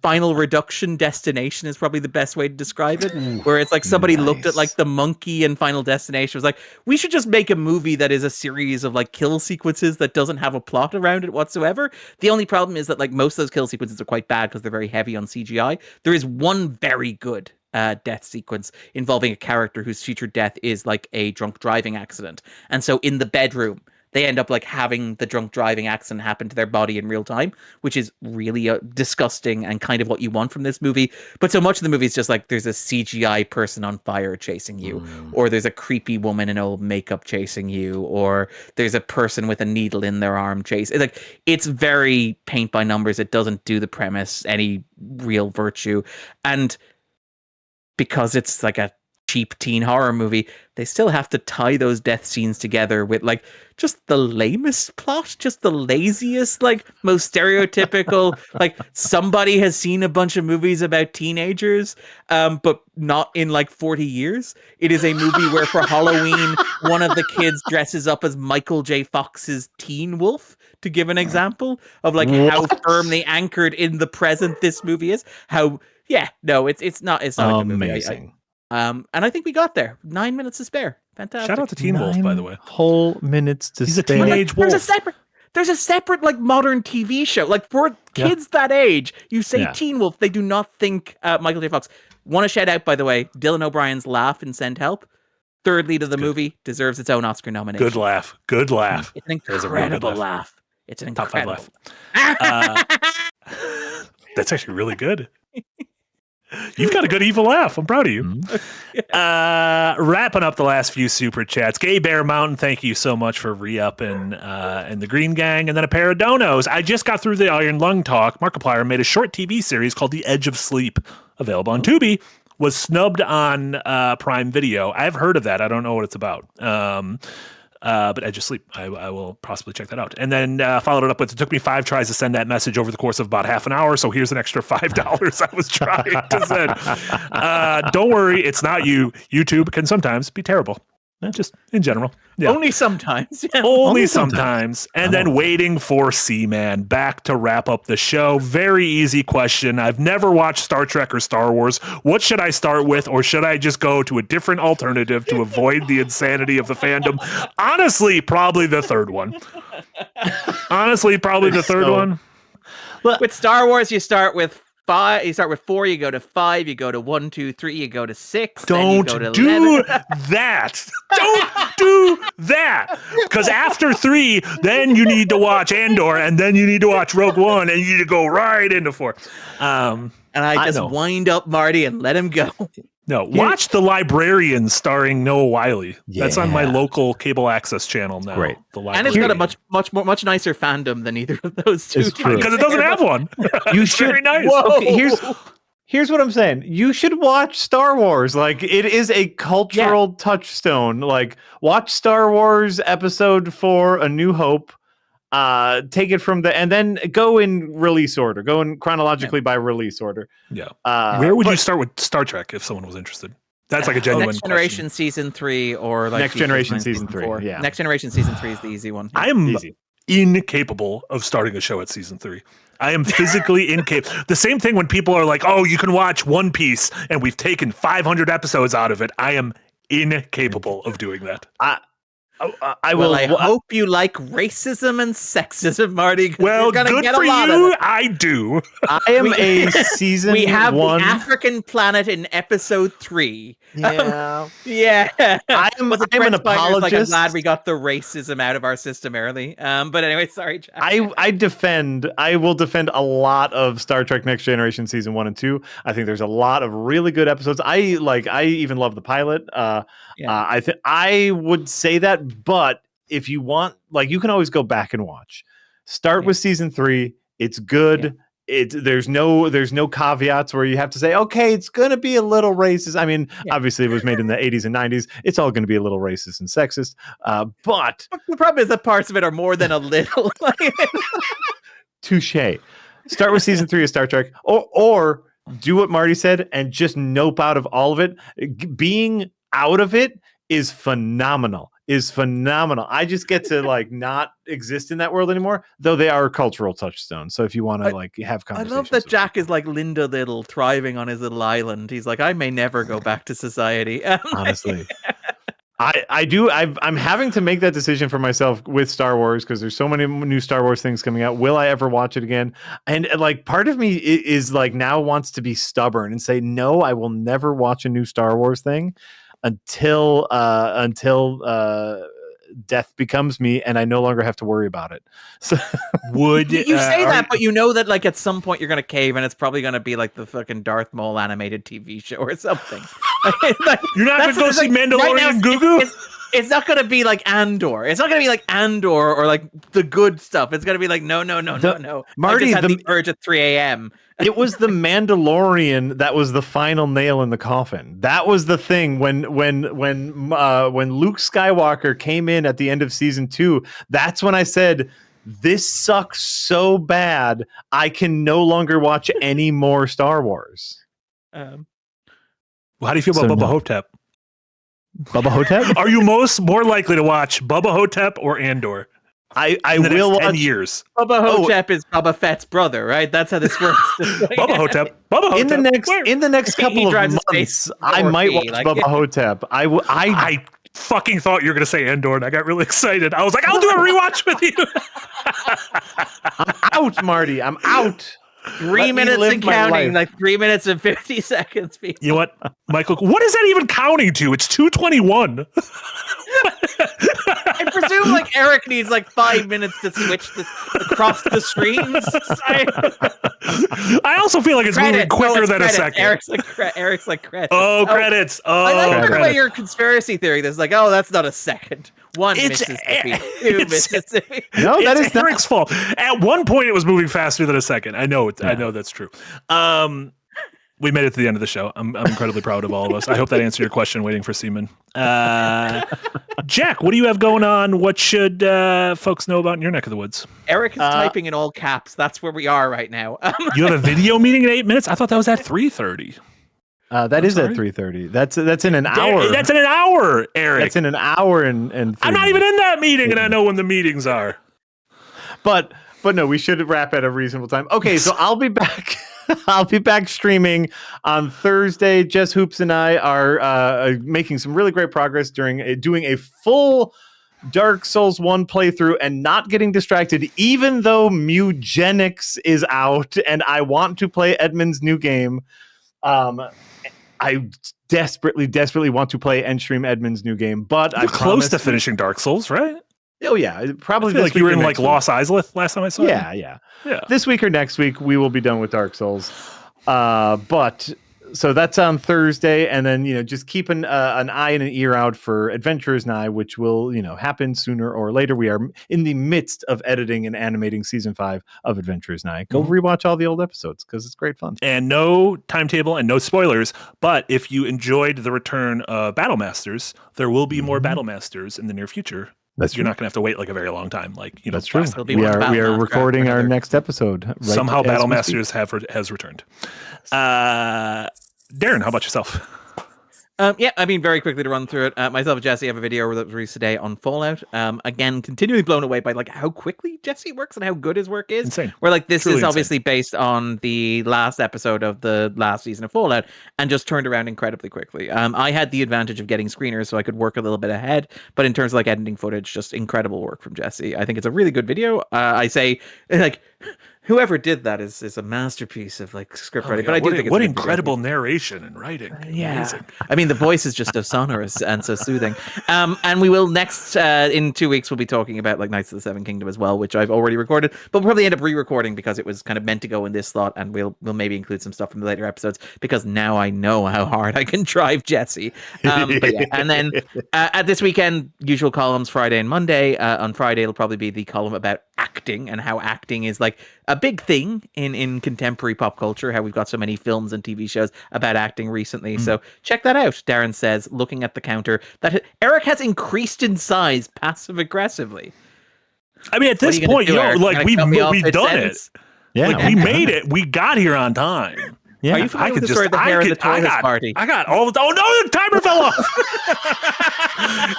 Final Reduction Destination is probably the best way to describe it, where it's like somebody looked at like the monkey in Final Destination was like, we should just make a movie that is a series of like kill sequences that doesn't have a plot around it whatsoever. The only problem is that like most of those kill sequences are quite bad because they're very heavy on CGI. There is one very good death sequence involving a character whose future death is like a drunk driving accident. And so in the bedroom, they end up like having the drunk driving accident happen to their body in real time, which is really disgusting and kind of what you want from this movie. But so much of the movie is just like there's a CGI person on fire chasing you, or there's a creepy woman in old makeup chasing you, or there's a person with a needle in their arm chasing. Like it's very paint by numbers. It doesn't do the premise any real virtue. And because it's like a cheap teen horror movie, they still have to tie those death scenes together with like just the lamest plot, just the laziest, like most stereotypical, like somebody has seen a bunch of movies about teenagers, but not in like 40 years. It is a movie where for Halloween, one of the kids dresses up as Michael J. Fox's Teen Wolf, to give an example of like how firmly anchored in the present this movie is. It's not a good movie. Amazing. And I think we got there. 9 minutes to spare. Fantastic. Shout out to Teen Wolf, by the way. Whole minutes to He's a spare. teenage wolf. There's a separate like modern TV show. Like for kids that age, you say Teen Wolf, they do not think Michael J. Fox. Want to shout out, by the way, Dylan O'Brien's laugh in Send Help. Third lead of the movie, deserves its own Oscar nomination. Good laugh. Good laugh. It's an incredible laugh. It's an incredible laugh. That's actually really good. You've got a good evil laugh. I'm proud of you. Wrapping up the last few super chats. Gay Bear Mountain, thank you so much for re-upping and the Green Gang. And then a pair of donos. I just got through the Iron Lung talk. Markiplier made a short TV series called The Edge of Sleep, available on Tubi. Was snubbed on Prime Video. I've heard of that. I don't know what it's about. But Edge of Sleep, I will possibly check that out. And then followed it up with, it took me 5 tries to send that message over the course of about half an hour, so here's an extra $5 I was trying to send. Don't worry, it's not you. YouTube can sometimes be terrible. Just in general. Yeah. Only sometimes. Only sometimes. And then waiting for Seaman back to wrap up the show. Very easy question. I've never watched Star Trek or Star Wars. What should I start with? Or should I just go to a different alternative to avoid the insanity of the fandom? Honestly, probably the third one. With Star Wars, you start with 5. You start with 4. You go to 5. You go to 1, 2, 3. You go to 6. Don't then you go to do 11. that. Don't do that. Because after 3, then you need to watch Andor, and then you need to watch Rogue One, and you need to go right into 4. And I just wind up Marty and let him go. No, watch The Librarian starring Noah Wyle. That's on my local cable access channel now. Great. And it's got a much nicer fandom than either of those two. It's true. Because it doesn't have one. You should. Very nice. Okay, Here's what I'm saying. You should watch Star Wars. Like, it is a cultural touchstone. Like, watch Star Wars Episode 4, A New Hope. Take it from and then go in release order. Go in chronologically by release order. Yeah. Where would you start with Star Trek if someone was interested? That's like a genuine Next Generation question. Season 3 or like Next Generation Season 3. 4. Yeah. Next Generation Season 3 is the easy one. I am Easy. incapable of starting a show at season 3. I am physically incapable. The same thing when people are like, "Oh, you can watch One Piece," and we've taken 500 episodes out of it. I am incapable of doing that. I hope you like racism and sexism, Marty. Well, good for you. I do. I am a season. We have 1. the African planet in episode 3. Yeah, yeah. I'm an apologist. Like, I'm glad we got the racism out of our system early. But anyway, sorry, Jack. I will defend a lot of Star Trek Next Generation season 1 and 2. I think there's a lot of really good episodes. I even love the pilot. I would say that, but if you want, like, you can always go back and watch. Start with season 3. It's good. There's no caveats where you have to say, okay, it's going to be a little racist. I mean, obviously it was made in the 80s and 90s. It's all going to be a little racist and sexist. But the problem is that parts of it are more than a little. Touche. Start with season 3 of Star Trek, or do what Marty said and just nope out of all of it. Being out of it is phenomenal. I just get to like not exist in that world anymore, though they are cultural touchstones. So if you want to like have conversations. I love that Jack is like Linda Little, thriving on his little island. He's like, I may never go back to society. Honestly. I'm having to make that decision for myself with Star Wars because there's so many new Star Wars things coming out. Will I ever watch it again? And like part of me is like now wants to be stubborn and say, no, I will never watch a new Star Wars thing until death becomes me and I no longer have to worry about it. So would you say that, but you know that like at some point you're gonna cave and it's probably gonna be like the fucking Darth Maul animated TV show or something. Like, you're not gonna go see Mandalorian Gugu? It's not gonna be like Andor. It's not gonna be like Andor or like the good stuff. It's gonna be like no. Marty, I just had the urge at 3 a.m. It was the Mandalorian that was the final nail in the coffin. That was the thing when Luke Skywalker came in at the end of season 2. That's when I said, this sucks so bad I can no longer watch any more Star Wars. Well, how do you feel about Bubba Hotep? Bubba Hotep? Are you more likely to watch Bubba Hotep or Andor? I will watch 10 years. Bubba Hotep is Boba Fett's brother, right? That's how this works. Bubba Hotep. In the next couple of months, I might watch Bubba Hotep. I fucking thought you were going to say Andor, and I got really excited. I was like, I'll do a rewatch with you. I'm out, Marty. I'm out. 3 minutes and counting, like 3 minutes and 50 seconds. People. You know what, Michael? What is that even counting to? It's 2:21. I presume like Eric needs like 5 minutes to switch across the screens. I also feel like it's moving quicker than a second. Eric's like credits. Oh, credits. I like the way your conspiracy theory. That's like, oh, that's not a second. One Mississippi, two Mississippi. No, that is Eric's fault. At one point, it was moving faster than a second. I know it. Yeah. I know that's true. We made it to the end of the show. I'm incredibly proud of all of us. I hope that answered your question. Waiting for Seaman. Jack, what do you have going on? What should folks know about in your neck of the woods? Eric is typing in all caps. That's where we are right now. You have a video meeting in 8 minutes? I thought that was at 3:30. That is at 3:30. That's in an hour. That's in an hour, Eric. That's in an hour and I'm not even in that meeting, and I know when the meetings are. But no, we should wrap at a reasonable time. Okay, so I'll be back. I'll be back streaming on Thursday. Jess Hoops and I are making some really great progress during doing a full Dark Souls 1 playthrough and not getting distracted, even though Mugenics is out and I want to play Edmund's new game. I desperately want to play and stream Edmund's new game, but I'm close to finishing Dark Souls, right? Oh yeah, probably. I feel like you were in like Lost Isleth last time I saw you. Yeah. This week or next week we will be done with Dark Souls. But So that's on Thursday, and then just keep an eye and an ear out for Adventurers Now, which will happen sooner or later. We are in the midst of editing and animating season 5 of Adventurers Now. Go rewatch all the old episodes because it's great fun. And no timetable and no spoilers. But if you enjoyed the return of Battle Masters, there will be more Battle Masters in the near future. You're not going to have to wait like a very long time. That's true. We are recording our next episode. Right Somehow Battle Masters has returned. Darren, how about yourself? Very quickly to run through it. Myself and Jesse have a video that was released today on Fallout. Again, continually blown away by how quickly Jesse works and how good his work is. Insane. Where this Truly is obviously based on the last episode of the last season of Fallout and just turned around incredibly quickly. I had the advantage of getting screeners, so I could work a little bit ahead. But in terms of editing footage, just incredible work from Jesse. I think it's a really good video. I say whoever did that is a masterpiece of script writing. But I do think what incredible narration and writing. Yeah. Amazing. The voice is just so sonorous and so soothing. And we will next in 2 weeks we'll be talking about Knights of the Seven Kingdom as well, which I've already recorded, but we'll probably end up re-recording because it was kind of meant to go in this slot, and we'll maybe include some stuff from the later episodes because now I know how hard I can drive Jesse. But yeah, and then at this weekend, usual columns Friday and Monday. On Friday it'll probably be the column about acting and how acting is a big thing in contemporary pop culture, how we've got so many films and TV shows about acting recently. So check that out. Darren says, looking at the counter, that Eric has increased in size passive aggressively. I mean, at this point, we've done it. Yeah, we made it. We got here on time. Yeah, are you familiar with the story of the hair in the toilet party? I got all the... Oh, no, the timer fell off!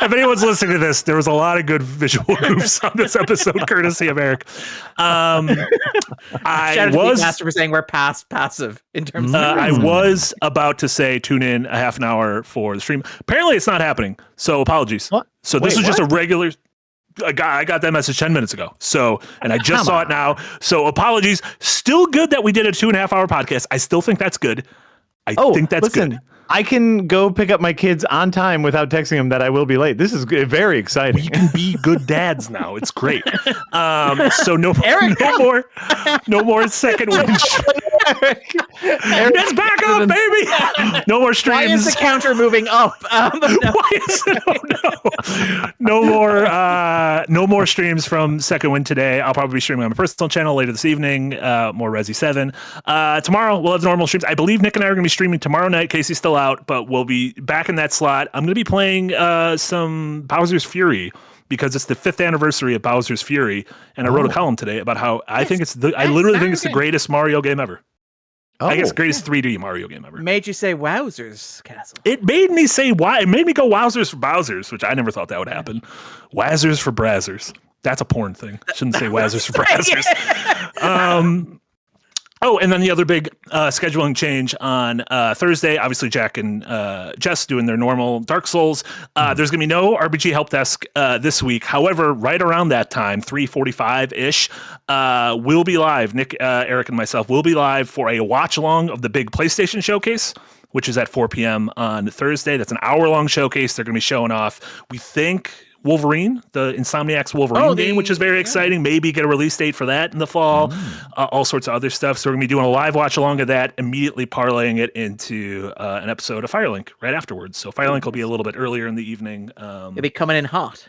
If anyone's listening to this, there was a lot of good visual goofs on this episode, courtesy of Eric. Shout out to Master for saying we're passive in terms of... I was about to say tune in a half an hour for the stream. Apparently, it's not happening, so apologies. What? So this was just a regular... I got that message 10 minutes ago. And I just saw it now. So apologies. Still good that we did a 2.5 hour podcast. I still think that's good. I think that's good. I can go pick up my kids on time without texting them that I will be late. This is very exciting. We can be good dads now. It's great. So no more second wind. It's back up, baby. No more streams. Why is the counter moving up? Why is it? No more streams from Second Wind today. I'll probably be streaming on my personal channel later this evening. More Resi 7. Tomorrow we'll have normal streams. I believe Nick and I are going to be streaming tomorrow night. Casey's still out, but we'll be back in that slot. I'm going to be playing some Bowser's Fury because it's the 5th anniversary of Bowser's Fury, and I wrote a column today about how I literally think it's the greatest Mario game ever. I guess greatest 3D Mario game ever. Made you say Wowzers Castle. It made me say why. It made me go Wowzers for Bowsers, which I never thought that would happen. Wazzers for Brazzers. That's a porn thing. Shouldn't say Wazzers for Brazzers. And then the other big scheduling change on Thursday, obviously Jack and Jess doing their normal Dark Souls. There's going to be no RPG Help Desk this week. However, right around that time, 3:45-ish, we'll be live. Nick, Eric, and myself will be live for a watch-along of the big PlayStation Showcase, which is at 4 p.m. on Thursday. That's an hour-long showcase. They're going to be showing off, we think, Wolverine, the Insomniac's Wolverine game, which is very exciting. Maybe get a release date for that in the fall. All sorts of other stuff. So we're going to be doing a live watch along of that, immediately parlaying it into an episode of Firelink right afterwards. So Firelink will be a little bit earlier in the evening. It'll be coming in hot.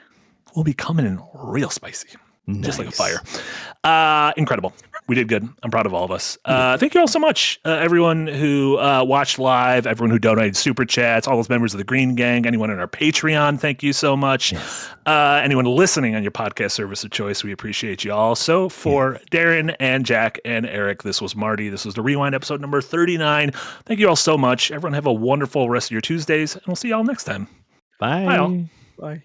We'll be coming in real spicy. Nice. Just like a fire. Incredible. We did good. I'm proud of all of us. Thank you all so much. Everyone who watched live, everyone who donated super chats, all those members of the Green Gang, anyone on our Patreon, thank you so much. Yes. Anyone listening on your podcast service of choice, we appreciate you all. So for Darren and Jack and Eric, this was Marty. This was the Rewind episode number 39. Thank you all so much. Everyone have a wonderful rest of your Tuesdays, and we'll see you all next time. Bye. Bye all. Bye.